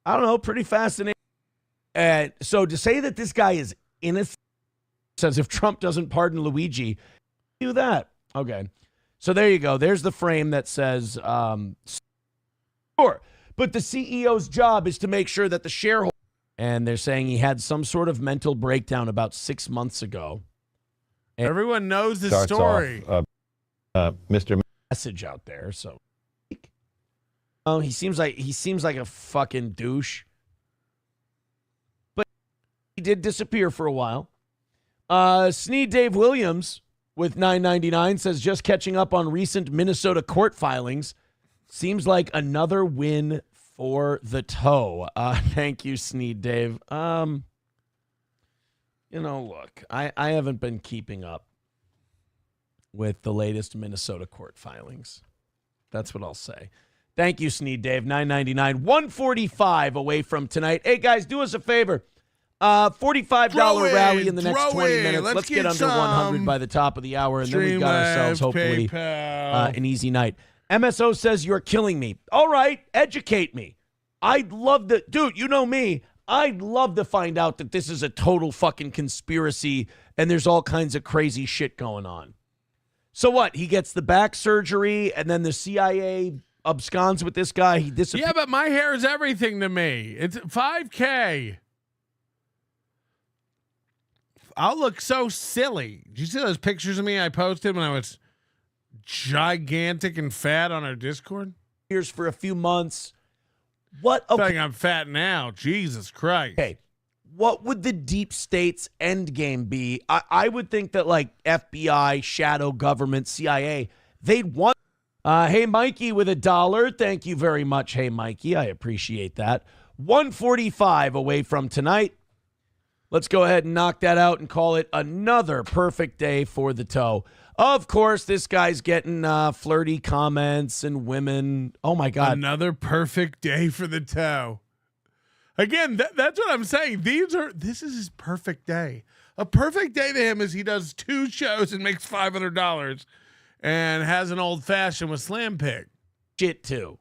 I don't know, pretty fascinating. So to say that this guy is innocent, says if Trump doesn't pardon Luigi, do that. Okay. So there you go. There's the frame that says, sure, but the CEO's job is to make sure that the shareholder, and they're saying he had some sort of mental breakdown about 6 months ago. And Everyone knows this Starts story. off, Mr. Message out there. So, oh, he seems like a fucking douche. But he did disappear for a while. Sneed Dave Williams with $9.99 says, just catching up on recent Minnesota court filings. Seems like another win for the toe. Thank you, Sneed Dave. Look, I haven't been keeping up with the latest Minnesota court filings. That's what I'll say. Thank you, Sneed Dave. $9.99. 145 away from tonight. Hey, guys, do us a favor. $45 rally in the next 20 minutes. Let's get under 100 by the top of the hour, and then we've got ourselves, hopefully, an easy night. MSO says, you're killing me. All right, educate me. I'd love to, dude, you know me. I'd love to find out that this is a total fucking conspiracy and there's all kinds of crazy shit going on. So what? He gets the back surgery and then the CIA absconds with this guy. He disappears. Yeah, but my hair is everything to me. It's $5K. I'll look so silly. Did you see those pictures of me I posted when I was gigantic and fat on our Discord? Here's for a few months. I think I'm fat now. Jesus Christ. Okay. What would the deep state's end game be? I would think that like FBI, shadow government, CIA, they'd want. Hey, Mikey with $1. Thank you very much. Hey, Mikey. I appreciate that. 145 away from tonight. Let's go ahead and knock that out and call it another perfect day for the toe. Of course, this guy's getting flirty comments and women. Oh, my God. Another perfect day for the toe. Again, that's what I'm saying. This is his perfect day. A perfect day to him is he does 2 shows and makes $500 and has an old fashioned with Slam Pig. Shit, too.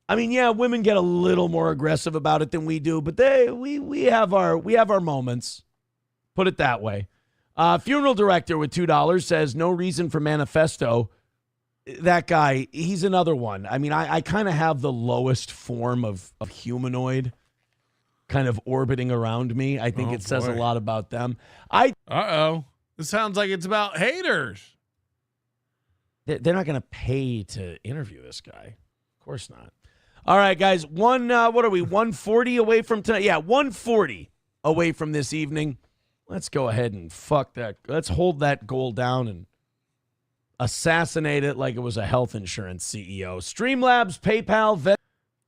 I mean, yeah, women get a little more aggressive about it than we do, but we have our moments. Put it that way. Funeral director with $2 says no reason for manifesto. That guy, he's another one. I mean, I kind of have the lowest form of humanoid kind of orbiting around me. I think it says a lot about them. This sounds like it's about haters. They're not going to pay to interview this guy. Of course not. All right, guys. What are we, 140 away from tonight? Yeah, 140 away from this evening. Let's go ahead and fuck that. Let's hold that goal down and assassinate it like it was a health insurance CEO. Streamlabs, PayPal,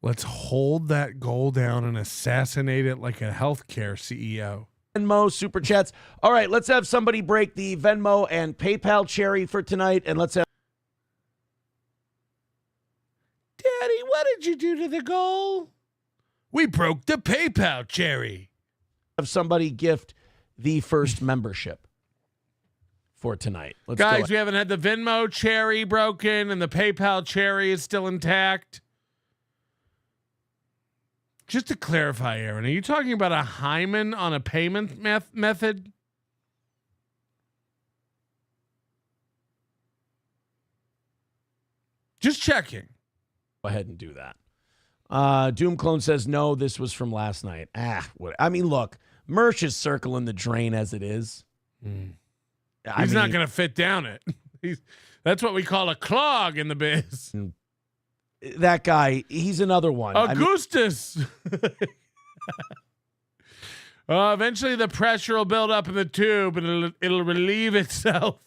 Let's hold that goal down and assassinate it like a healthcare CEO. Venmo, Super Chats. All right, let's have somebody break the Venmo and PayPal cherry for tonight, and let's have... Daddy, what did you do to the goal? We broke the PayPal cherry. Have somebody gift the first membership for tonight. Let's Guys, we haven't had the Venmo cherry broken and the PayPal cherry is still intact. Just to clarify, Aaron, are you talking about a hymen on a payment method? Just checking. Go ahead and do that. Doom Clone says, no, this was from last night. I mean, look, merch is circling the drain as it is. He's not going to fit down it. That's what we call a clog in the biz. That guy, he's another one. Augustus. Eventually the pressure will build up in the tube and it'll relieve itself.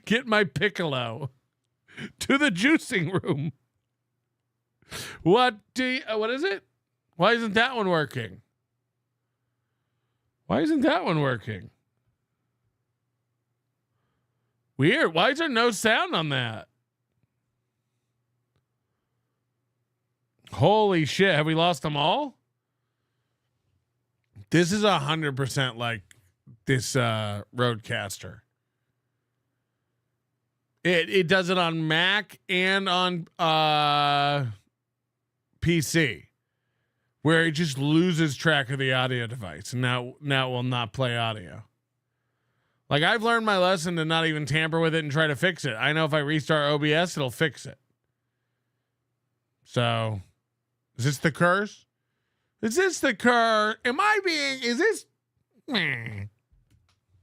Get my piccolo to the juicing room. What is it? Why isn't that one working? Weird. Why is there no sound on that? Holy shit. Have we lost them all? This is 100% like this Roadcaster. It does it on Mac and on PC, where it just loses track of the audio device, and now it will not play audio. Like, I've learned my lesson to not even tamper with it and try to fix it. I know if I restart OBS, it'll fix it. So, is this the curse? Is this the curse? Is this? I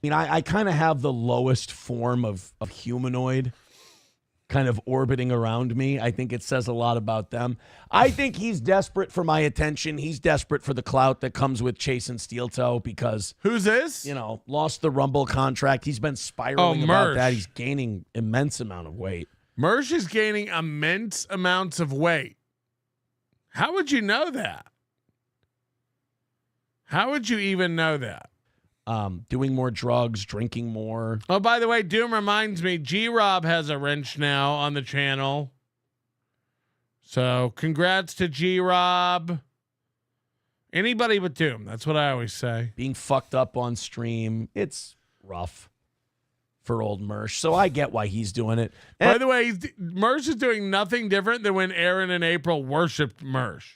mean, I kind of have the lowest form of humanoid kind of orbiting around me. I think it says a lot about them. I think he's desperate for my attention. He's desperate for the clout that comes with chasing Steel Toe because... Who's this? Lost the Rumble contract. He's been spiraling about that. He's gaining immense amount of weight. Mersh is gaining immense amounts of weight. How would you know that? How would you even know that? Doing more drugs, drinking more. Oh, by the way, Doom reminds me, G-Rob has a wrench now on the channel. So congrats to G-Rob. Anybody but Doom. That's what I always say. Being fucked up on stream. It's rough for old Mersh. So I get why he's doing it. By the way, Mersh is doing nothing different than when Aaron and April worshipped Mersh.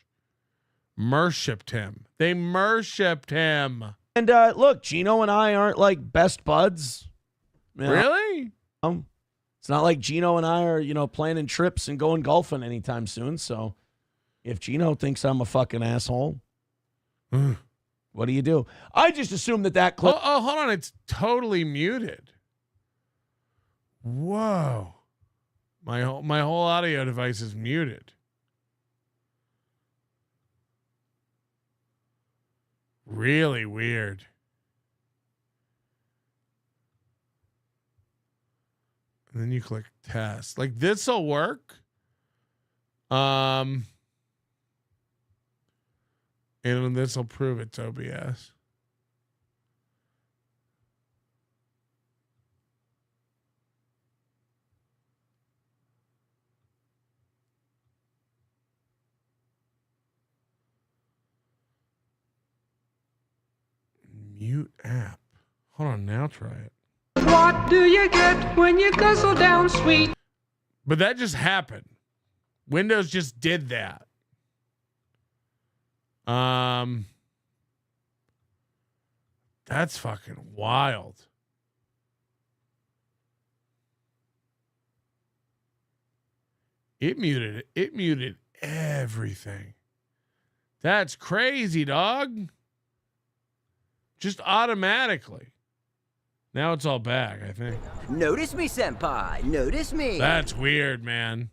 Mershipped him. They mershipped him. And look, Gino and I aren't like best buds. Really? It's not like Gino and I are, planning trips and going golfing anytime soon. So if Gino thinks I'm a fucking asshole, what do you do? I just assume that clip. Oh, hold on. It's totally muted. Whoa. My whole audio device is muted. Really weird. And then you click test. Like, this'll work. And this'll prove it's OBS. Mute app. Hold on, now try it. What do you get when you guzzle down sweet? But that just happened. Windows just did that. That's fucking wild. It muted everything. That's crazy, dog. Just automatically. Now it's all back, I think. Notice me, senpai. Notice me. That's weird, man.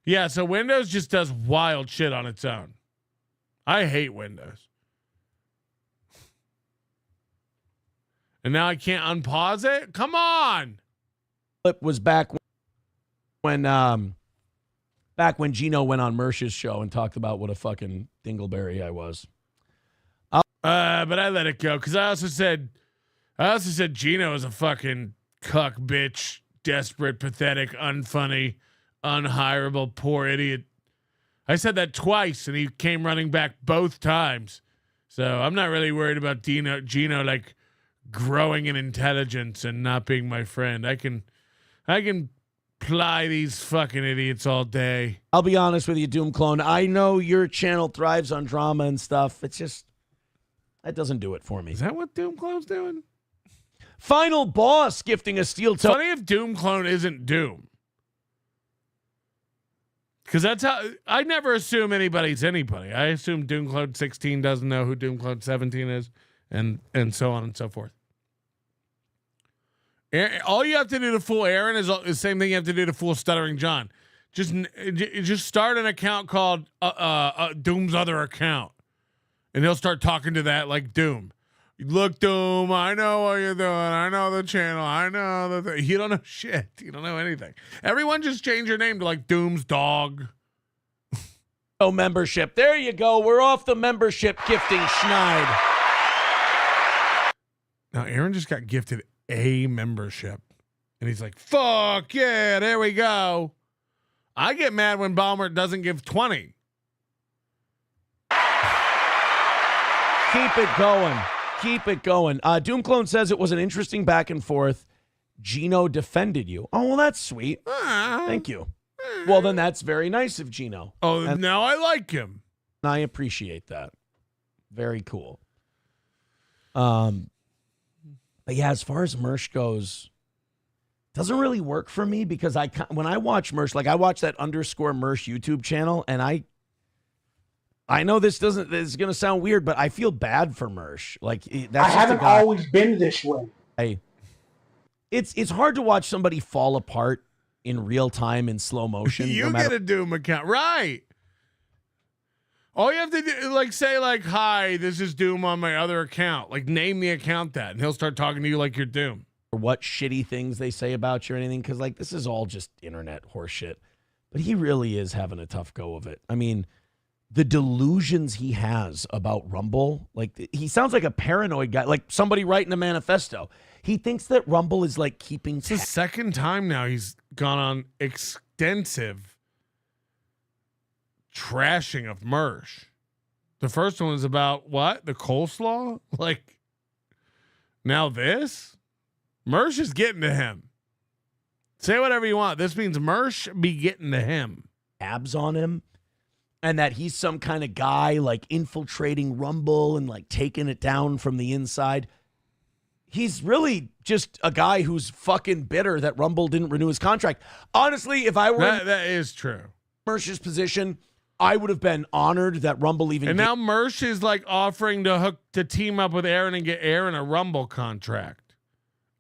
Yeah, so Windows just does wild shit on its own. I hate Windows. And now I can't unpause it? Come on. Clip was back when Gino went on Mersh's show and talked about what a fucking dingleberry I was. But I let it go because I also said Gino is a fucking cuck bitch, desperate, pathetic, unfunny, unhireable, poor idiot. I said that twice and he came running back both times. So I'm not really worried about Gino like growing in intelligence and not being my friend. I can ply these fucking idiots all day. I'll be honest with you, Doom Clone. I know your channel thrives on drama and stuff. It's just that doesn't do it for me. Is that what Doom Clone's doing? Final Boss gifting a steel toe. Funny if Doom Clone isn't Doom. Because that's how I never assume anybody's anybody. I assume Doom Clone 16 doesn't know who Doom Clone 17 is, and so on and so forth. All you have to do to fool Aaron is the same thing you have to do to fool Stuttering John. Just start an account called Doom's other account. And he'll start talking to that like Doom. Look, Doom, I know what you're doing. I know the channel. I know the you don't know shit. You don't know anything. Everyone just change your name to like Doom's dog. Oh, membership. There you go. We're off the membership gifting schneid. Now, Aaron just got gifted a membership. And he's like, fuck yeah, there we go. I get mad when Balmer doesn't give 20. Keep it going. Keep it going. Doom Clone says it was an interesting back and forth. Gino defended you. Oh, well, that's sweet. Thank you. Well, then that's very nice of Gino. Oh, now I like him. I appreciate that. Very cool. And But yeah, as far as Mersh goes, doesn't really work for me because when I watch Mersh, like I watch that _Mersh YouTube channel, and I know this is going to sound weird, but I feel bad for Mersh. Like that's I haven't always been this way. It's hard to watch somebody fall apart in real time in slow motion. You get a Doom account, right? All you have to do, like, say, like, "Hi, this is Doom on my other account." Like, name the account that, and he'll start talking to you like you're Doom. Or what shitty things they say about you or anything, because like this is all just internet horseshit. But he really is having a tough go of it. I mean, the delusions he has about Rumble, like he sounds like a paranoid guy, like somebody writing a manifesto. He thinks that Rumble is like keeping. It's the second time now he's gone on extensive trashing of Mersh. The first one was about what? The coleslaw? Like, now this? Mersh is getting to him. Say whatever you want. This means Mersh be getting to him. Abs on him. And that he's some kind of guy like infiltrating Rumble and like taking it down from the inside. He's really just a guy who's fucking bitter that Rumble didn't renew his contract. Honestly, if I were that is true. Mersh's position, I would have been honored that Rumble even. And now Mersh is like offering to team up with Aaron and get Aaron a Rumble contract.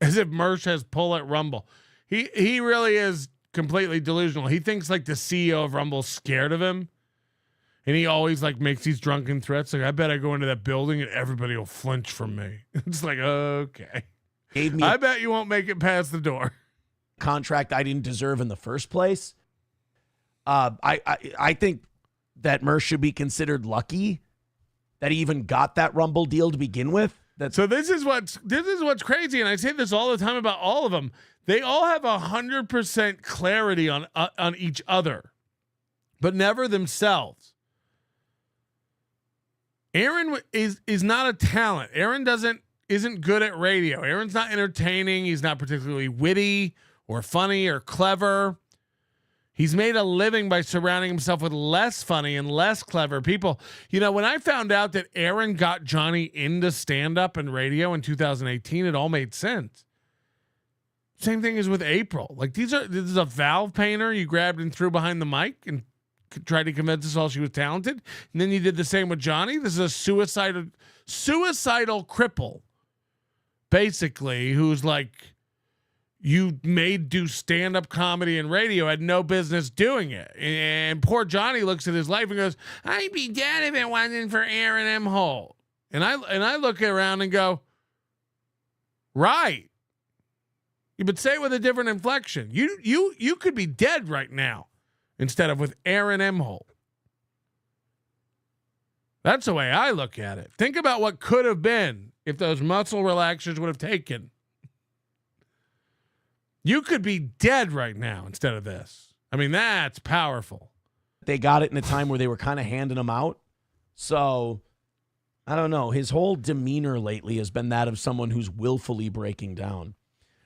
As if Mersh has pull at Rumble. He really is completely delusional. He thinks like the CEO of Rumble's scared of him. And he always like makes these drunken threats. Like, I bet I go into that building and everybody will flinch from me. It's like, okay. I bet you won't make it past the door. Contract I didn't deserve in the first place. I think that Mersh should be considered lucky that he even got that Rumble deal to begin with. So this is what's crazy, and I say this all the time about all of them. They all have 100% clarity on each other, but never themselves. Aaron is not a talent. Aaron isn't good at radio. Aaron's not entertaining. He's not particularly witty or funny or clever. He's made a living by surrounding himself with less funny and less clever people. You know, when I found out that Aaron got Johnny into stand-up and radio in 2018, it all made sense. Same thing as with April. Like, this is a valve painter you grabbed and threw behind the mic and tried to convince us all she was talented. And then you did the same with Johnny. This is a suicidal cripple, basically, who's like, you made do stand-up comedy and radio, had no business doing it. And poor Johnny looks at his life and goes, I'd be dead if it wasn't for Aaron M. Holt. And I look around and go, right. You would say it with a different inflection. You could be dead right now instead of with Aaron M. Holt. That's the way I look at it. Think about what could have been if those muscle relaxers would have taken. You could be dead right now instead of this. I mean, that's powerful. They got it in a time where they were kind of handing him out. So, I don't know. His whole demeanor lately has been that of someone who's willfully breaking down.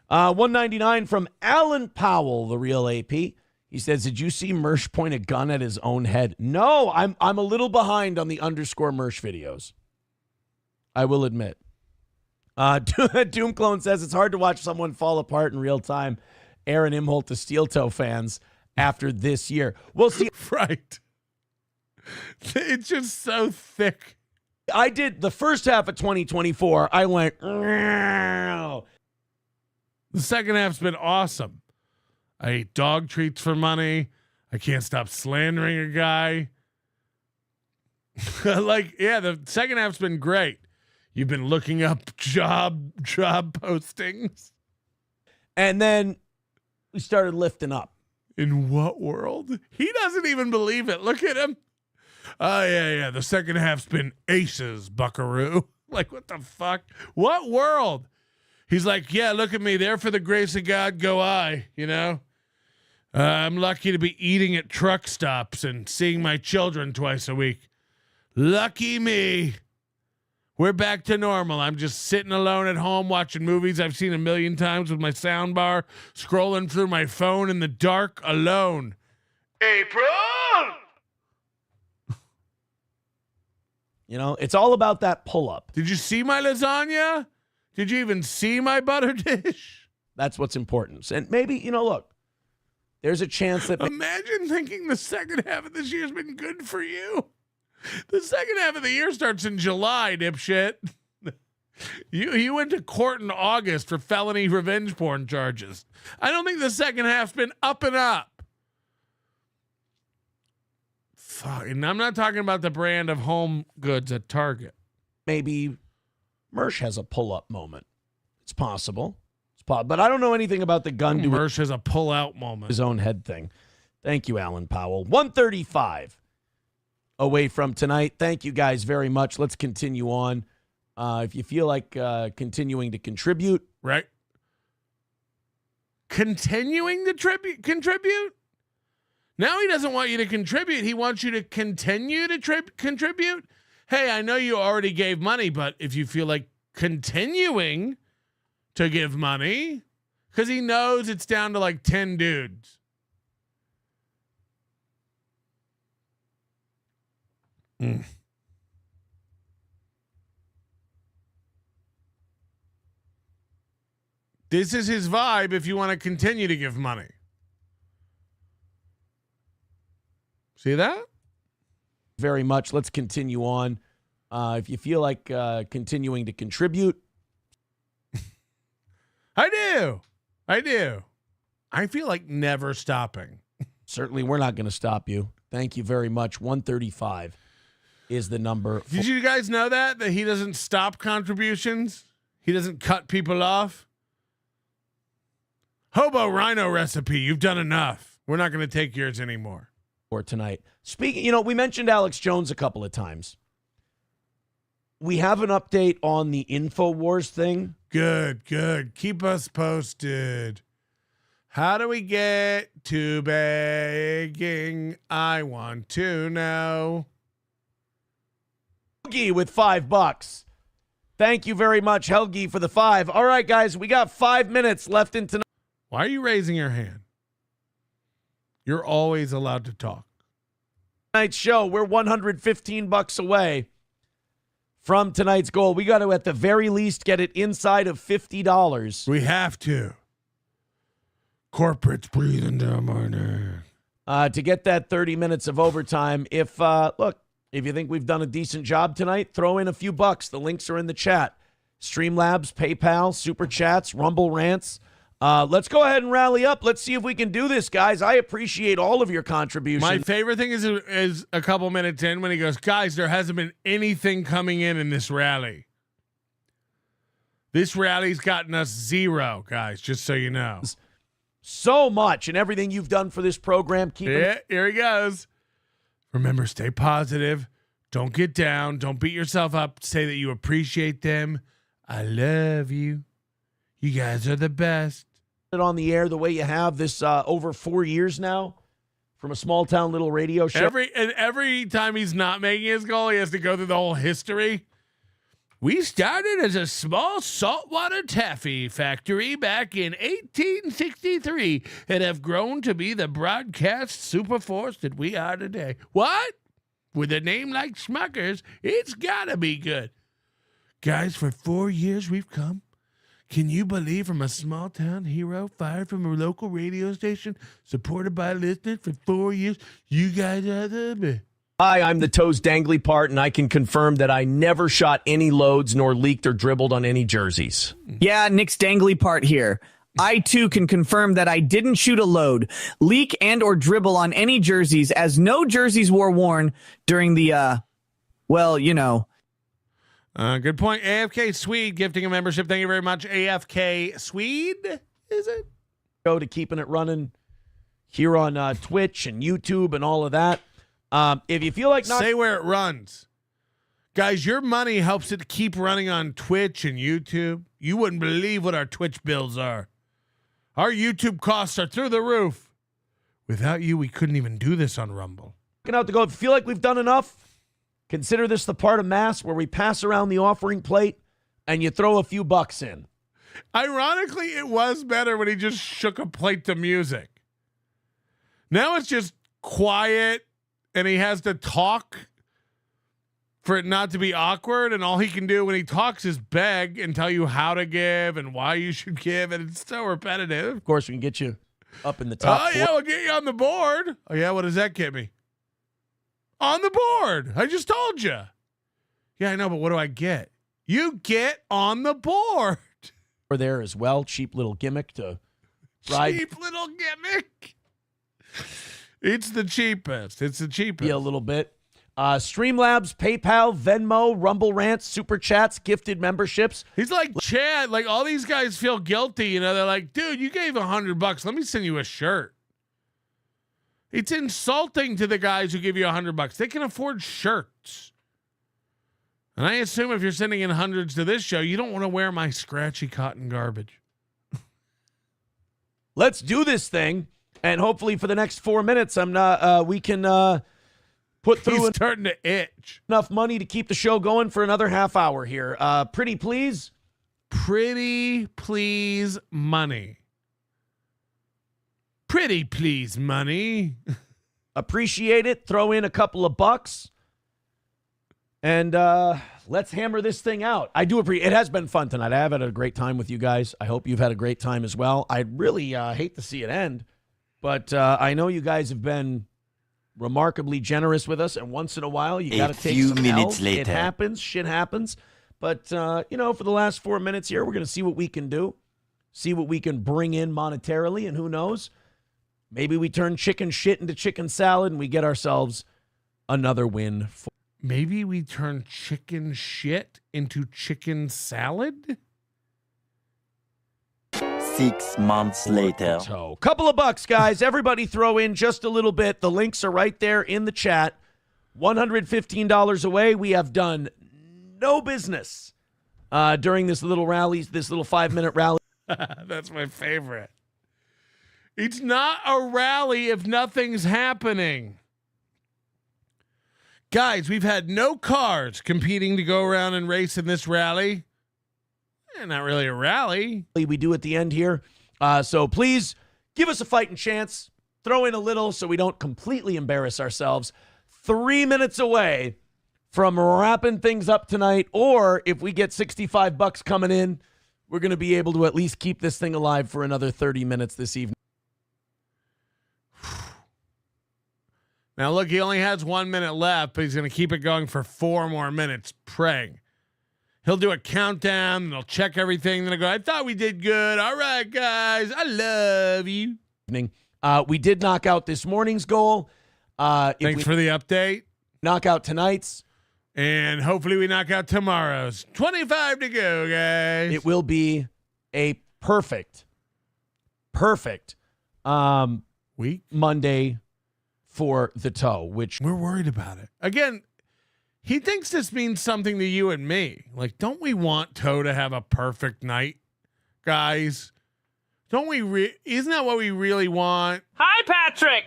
199 from Alan Powell, the real AP. He says, did you see Mersh point a gun at his own head? No, I'm a little behind on the _Mersh videos. I will admit. Doom Clone says it's hard to watch someone fall apart in real time. Aaron Imholt to Steel Toe fans after this year. We'll see. Right. It's just so thick. I did the first half of 2024. I went. The second half's been awesome. I ate dog treats for money. I can't stop slandering a guy. The second half's been great. You've been looking up job postings. And then we started lifting up. In what world? He doesn't even believe it. Look at him. Oh, yeah. The second half's been aces, buckaroo. Like, what the fuck? What world? He's like, yeah, look at me. There for the grace of God go I, you know? I'm lucky to be eating at truck stops and seeing my children twice a week. Lucky me. We're back to normal. I'm just sitting alone at home watching movies I've seen a million times with my sound bar, scrolling through my phone in the dark alone. April! You know, it's all about that pull-up. Did you see my lasagna? Did you even see my butter dish? That's what's important. And maybe, look, there's a chance that... Imagine thinking the second half of this year's been good for you. The second half of the year starts in July, dipshit. You went to court in August for felony revenge porn charges. I don't think the second half's been up and up. Fuck, and I'm not talking about the brand of home goods at Target. Maybe Mersh has a pull-up moment. It's possible. But I don't know anything about the gun. Mersh has a pull-out moment. His own head thing. Thank you, Alan Powell. 135 away from tonight. Thank you guys very much. Let's continue on. If you feel like continuing to contribute. Right. Continuing to contribute? Now he doesn't want you to contribute. He wants you to continue to contribute. Hey, I know you already gave money, but if you feel like continuing to give money, because he knows it's down to like 10 dudes. This is his vibe if you want to continue to give money. See that? Very much. Let's continue on. If you feel like continuing to contribute. I do. I feel like never stopping. Certainly, we're not going to stop you. Thank you very much. 135 is the number. Did you guys know that he doesn't stop contributions? He doesn't cut people off? Hobo Rhino recipe, you've done enough. We're not going to take yours anymore. For tonight. Speaking, we mentioned Alex Jones a couple of times. We have an update on the InfoWars thing. Good. Keep us posted. How do we get to begging? I want to know. Helgi with $5. Thank you very much, Helgi, for the 5. All right, guys, we got 5 minutes left in tonight. Why are you raising your hand? You're always allowed to talk. Tonight's show, we're $115 away from tonight's goal. We got to, at the very least, get it inside of $50. We have to. Corporate's breathing down my neck. To get that 30 minutes of overtime. If you think we've done a decent job tonight, throw in a few bucks. The links are in the chat. Streamlabs, PayPal, Super Chats, Rumble Rants. Let's go ahead and rally up. Let's see if we can do this, guys. I appreciate all of your contributions. My favorite thing is a couple minutes in when he goes, guys, there hasn't been anything coming in this rally. This rally's gotten us 0, guys, just so you know. So much and everything you've done for this program. Here he goes. Remember, stay positive. Don't get down. Don't beat yourself up. Say that you appreciate them. I love you. You guys are the best. On the air the way you have this over 4 years now from a small town little radio show. Every time he's not making his goal, he has to go through the whole history. We started as a small saltwater taffy factory back in 1863 and have grown to be the broadcast superforce that we are today. What? With a name like Smuckers, it's gotta be good. Guys, for 4 years we've come. Can you believe, from a small town hero fired from a local radio station, supported by listeners for 4 years, you guys are the best. Hi, I'm the toes dangly part, and I can confirm that I never shot any loads nor leaked or dribbled on any jerseys. Yeah, Nick's dangly part here. I, too, can confirm that I didn't shoot a load, leak, and or dribble on any jerseys, as no jerseys were worn during the, Good point. AFK Swede gifting a membership. Thank you very much. AFK Swede, is it? Go to keeping it running here on Twitch and YouTube and all of that. If you feel like say where it runs. Guys, your money helps it keep running on Twitch and YouTube. You wouldn't believe what our Twitch bills are. Our YouTube costs are through the roof. Without you, we couldn't even do this on Rumble. Out to go. If you feel like we've done enough, consider this the part of Mass where we pass around the offering plate and you throw a few bucks in. Ironically, it was better when he just shook a plate to music. Now it's just quiet and he has to talk. for it not to be awkward, and all he can do when he talks is beg and tell you how to give and why you should give, and it's so repetitive. Of course, we can get you up in the top. Oh, yeah, we'll get you on the board. Oh, yeah, what does that get me? On the board. I just told you. Yeah, I know, but what do I get? You get on the board. Or there as well. Cheap little gimmick to ride. Cheap little gimmick. It's the cheapest. It's the cheapest. Yeah, a little bit. Streamlabs, PayPal, Venmo, Rumble Rants, Super Chats, gifted memberships. He's like Chad. Like all these guys feel guilty. You know, they're like, dude, you gave $100. Let me send you a shirt. It's insulting to the guys who give you $100. They can afford shirts. And I assume if you're sending in hundreds to this show, you don't want to wear my scratchy cotton garbage. Let's do this thing. And hopefully for the next 4 minutes, we can put through. He's starting to itch. Enough money to keep the show going for another half hour here. Pretty please? Pretty please money. Pretty please money. Appreciate it. Throw in a couple of bucks. And let's hammer this thing out. I do appreciate it. Has been fun tonight. I have had a great time with you guys. I hope you've had a great time as well. I really hate to see it end, but I know you guys have been remarkably generous with us, and once in a while you got to take some minutes later. It happens. Shit happens. But, for the last 4 minutes here, we're going to see what we can do, see what we can bring in monetarily, and who knows, maybe we turn chicken shit into chicken salad and we get ourselves another win. Maybe we turn chicken shit into chicken salad? 6 months later. So, couple of bucks, guys. Everybody throw in just a little bit. The links are right there in the chat. $115 away. We have done no business during this little rally, this little 5-minute rally. That's my favorite. It's not a rally if nothing's happening. Guys, we've had no cars competing to go around and race in this rally. Not really a rally. We do at the end here. So please give us a fighting chance. Throw in a little so we don't completely embarrass ourselves. 3 minutes away from wrapping things up tonight. Or if we get $65 coming in, we're going to be able to at least keep this thing alive for another 30 minutes this evening. Now, look, he only has 1 minute left, but he's going to keep it going for 4 more minutes, praying. He'll do a countdown, and he'll check everything, and then he'll go, I thought we did good. All right, guys, I love you. We did knock out this morning's goal. Thanks for the update. Knock out tonight's. And hopefully we knock out tomorrow's. 25 to go, guys. It will be a perfect week Monday for the toe, which we're worried about it. Again, he thinks this means something to you and me. Like, don't we want Toe to have a perfect night, guys? Don't we? Isn't that what we really want? Hi, Patrick.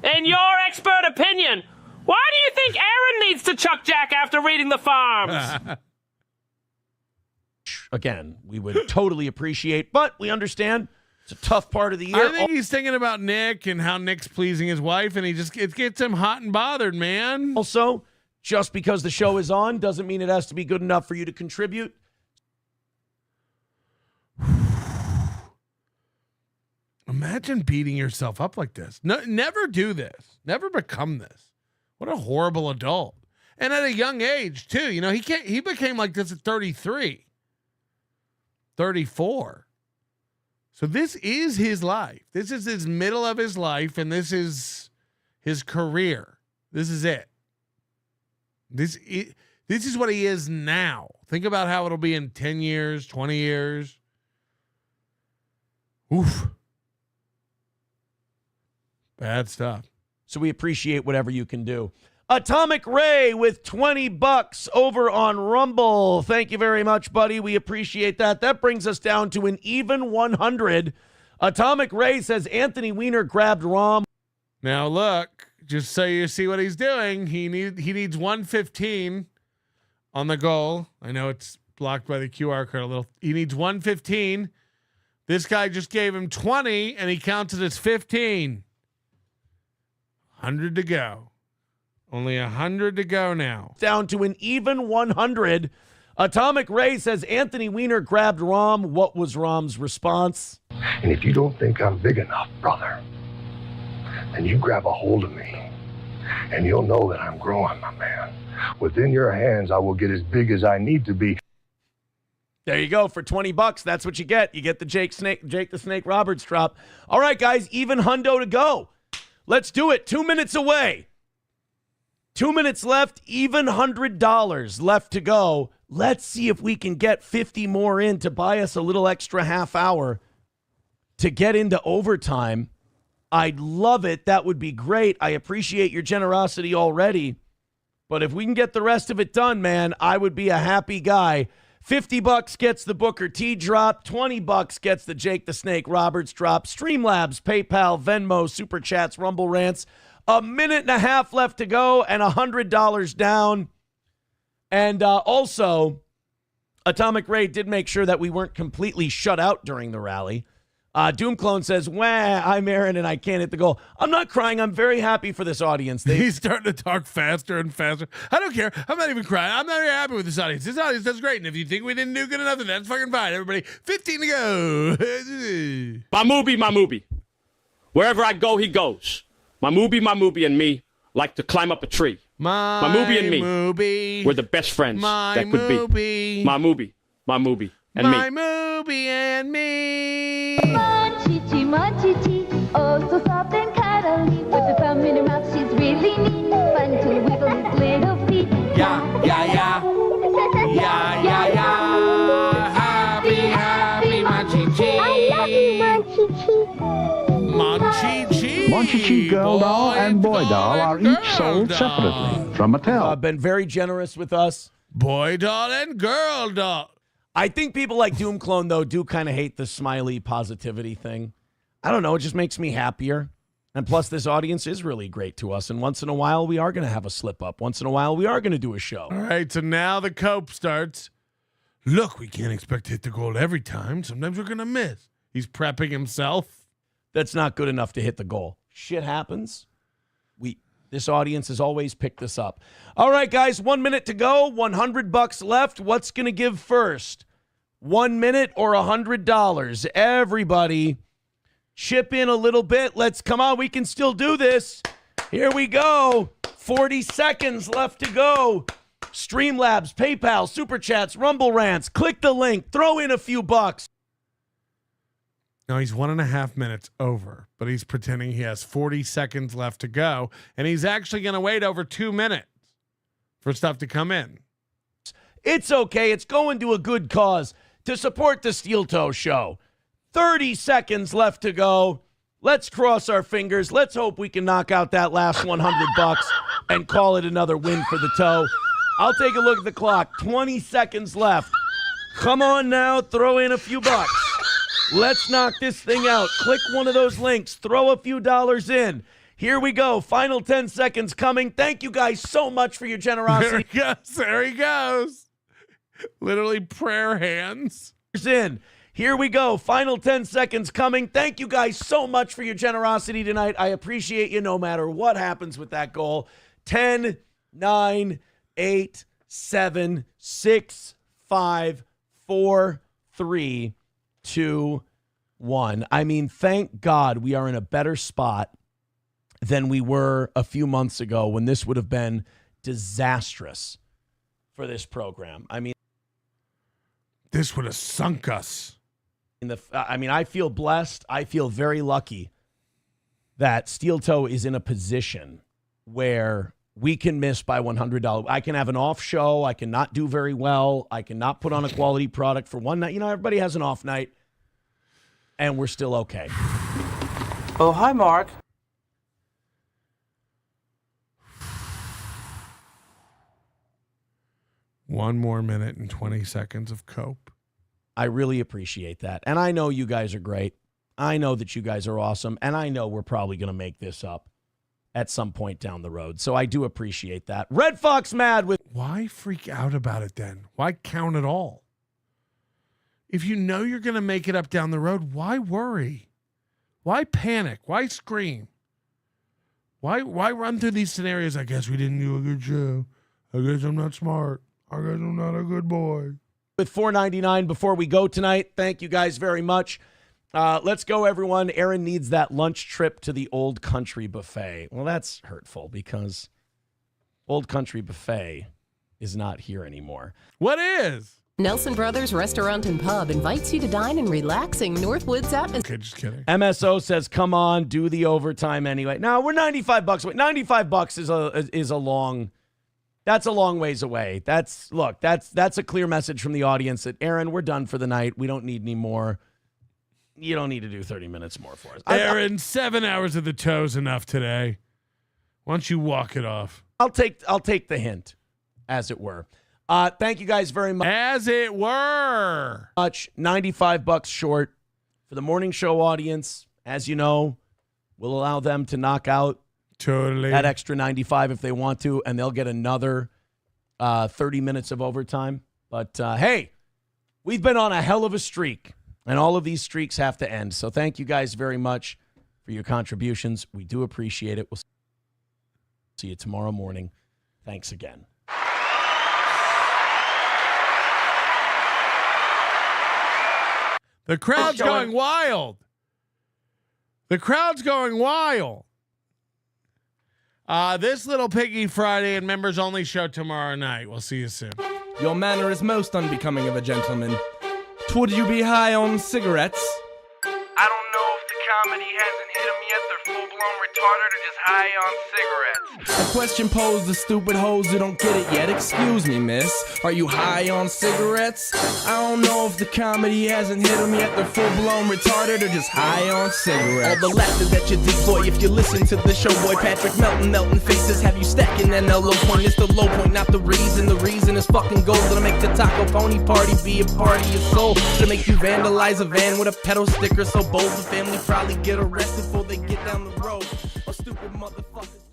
In your expert opinion, why do you think Aaron needs to chuck Jack after reading the farms? Again, we would totally appreciate, but we understand it's a tough part of the year. I think he's thinking about Nick and how Nick's pleasing his wife, and it gets him hot and bothered, man. Also, just because the show is on doesn't mean it has to be good enough for you to contribute. Imagine beating yourself up like this. No, never do this. Never become this. What a horrible adult. And at a young age, too. You know, he became like this at 33, 34. So this is his life. This is his middle of his life, and this is his career. This is it. This is what he is now. Think about how it'll be in 10 years, 20 years. Oof. Bad stuff. So we appreciate whatever you can do. Atomic Ray with $20 over on Rumble. Thank you very much, buddy. We appreciate that. That brings us down to an even 100. Atomic Ray says Anthony Weiner grabbed Rom. Now look, just so you see what he's doing, he needs 115 on the goal. I know it's blocked by the QR code a little. He needs 115. This guy just gave him 20, and he counts it as 15. 100 to go. Only 100 to go now. Down to an even 100. Atomic Ray says Anthony Weiner grabbed Rom. What was Rom's response? And if you don't think I'm big enough, brother, then you grab a hold of me, and you'll know that I'm growing, my man. Within your hands, I will get as big as I need to be. There you go. For $20, that's what you get. You get the Jake the Snake Roberts drop. All right, guys, even hundo to go. Let's do it. 2 minutes away. 2 minutes left, even $100 left to go. Let's see if we can get 50 more in to buy us a little extra half hour to get into overtime. I'd love it. That would be great. I appreciate your generosity already. But if we can get the rest of it done, man, I would be a happy guy. $50 gets the Booker T drop. $20 gets the Jake the Snake Roberts drop. Streamlabs, PayPal, Venmo, Super Chats, Rumble Rants. A minute and a half left to go and $100 down. And also, Atomic Ray did make sure that we weren't completely shut out during the rally. Doomclone says, wah, I'm Aaron and I can't hit the goal. I'm not crying. I'm very happy for this audience. He's starting to talk faster and faster. I don't care. I'm not even crying. I'm not very happy with this audience. This audience does great. And if you think we didn't do good enough, then that's fucking fine. Everybody, 15 to go. Mamubi. Wherever I go, he goes. Mamubi and me like to climb up a tree. Mamubi and me, we're the best friends that could be. Mamubi and me. Mamubi and me. Monchichi, oh so soft and cuddly. With the thumb in her mouth, she's really neat. Fun to wiggle his little feet. Yeah. Happy Monchichi. I love you, Monchichi. Monchichi Girl Doll and Boy Doll are each sold separately from Mattel. Been very generous with us. Boy Doll and Girl Doll. I think people like Doomclone, though, do kind of hate the smiley positivity thing. I don't know. It just makes me happier. And plus, this audience is really great to us. And once in a while, we are going to have a slip up. Once in a while, we are going to do a show. All right. So now the cope starts. Look, we can't expect to hit the goal every time. Sometimes we're going to miss. He's prepping himself. That's not good enough to hit the goal. Shit happens. This audience has always picked this up. All right, guys, 1 minute to go. $100 left. What's going to give first? 1 minute or $100? Everybody, chip in a little bit. Come on. We can still do this. Here we go. 40 seconds left to go. Streamlabs, PayPal, Super Chats, Rumble Rants. Click the link. Throw in a few bucks. No, he's 1.5 minutes over, but he's pretending he has 40 seconds left to go, and he's actually going to wait over 2 minutes for stuff to come in. It's okay. It's going to a good cause to support the Steel Toe Show. 30 seconds left to go. Let's cross our fingers. Let's hope we can knock out that last $100 and call it another win for the toe. I'll take a look at the clock. 20 seconds left. Come on now. Throw in a few bucks. Let's knock this thing out. Click one of those links. Throw a few dollars in. Here we go. Final 10 seconds coming. Thank you guys so much for your generosity. There he goes. Literally prayer hands. In. Here we go. Final 10 seconds coming. Thank you guys so much for your generosity tonight. I appreciate you no matter what happens with that goal. 10, 9, 8, 7, 6, 5, 4, 3, 2, 1. I mean, thank God we are in a better spot than we were a few months ago when this would have been disastrous for this program. I mean, this would have sunk us. I feel blessed. I feel very lucky that Steel Toe is in a position where we can miss by $100. I can have an off show. I can not do very well. I can not put on a quality product for one night. You know, everybody has an off night, and we're still okay. Oh, hi, Mark. One more minute and 20 seconds of cope. I really appreciate that. And I know you guys are great. I know that you guys are awesome. And I know we're probably going to make this up at some point down the road. So I do appreciate that. Red Fox Mad with... Why freak out about it then? Why count it all? If you know you're going to make it up down the road, why worry? Why panic? Why scream? Why run through these scenarios? I guess we didn't do a good show. I guess I'm not smart. I guess I'm not a good boy. With $4.99 before we go tonight. Thank you guys very much. Let's go, everyone. Aaron needs that lunch trip to the Old Country Buffet. Well, that's hurtful because Old Country Buffet is not here anymore. What is? Nelson Brothers Restaurant and Pub invites you to dine in relaxing Northwoods atmosphere. Okay, just kidding. MSO says, come on, do the overtime anyway. No, we're $95 away. $95 is a long... That's a long ways away. That's a clear message from the audience that, Aaron, we're done for the night. We don't need any more. You don't need to do 30 minutes more for us. Aaron, 7 hours of the toes enough today. Why don't you walk it off? I'll take the hint, as it were. Thank you guys very much. As it were. $95 short for the morning show audience. As you know, we'll allow them to knock out that extra 95 if they want to, and they'll get another 30 minutes of overtime. But hey, we've been on a hell of a streak, and all of these streaks have to end. So thank you guys very much for your contributions. We do appreciate it. We'll see you tomorrow morning. Thanks again. The crowd's going wild. The crowd's going wild. This Little Piggy Friday and members only show tomorrow night. We'll see you soon. Your manner is most unbecoming of a gentleman. Would you be high on cigarettes? I don't know if the comedy hasn't hit them yet. They're full-blown retarded or just high on cigarettes. A question posed to stupid hoes who don't get it yet. Excuse me, miss. Are you high on cigarettes? I don't know if the comedy hasn't hit them yet. They're full-blown retarded or just high on cigarettes. All the laughter that you deploy if you listen to the show, boy. Patrick Melton faces have you stacking that low point. It's the low point, not the reason. The reason is fucking gold. Gonna make the taco pony party be a party of soul. Gonna make you vandalize a van with a pedal sticker so bold the family probably get arrested before they get down the road. Oh, stupid motherfuckers.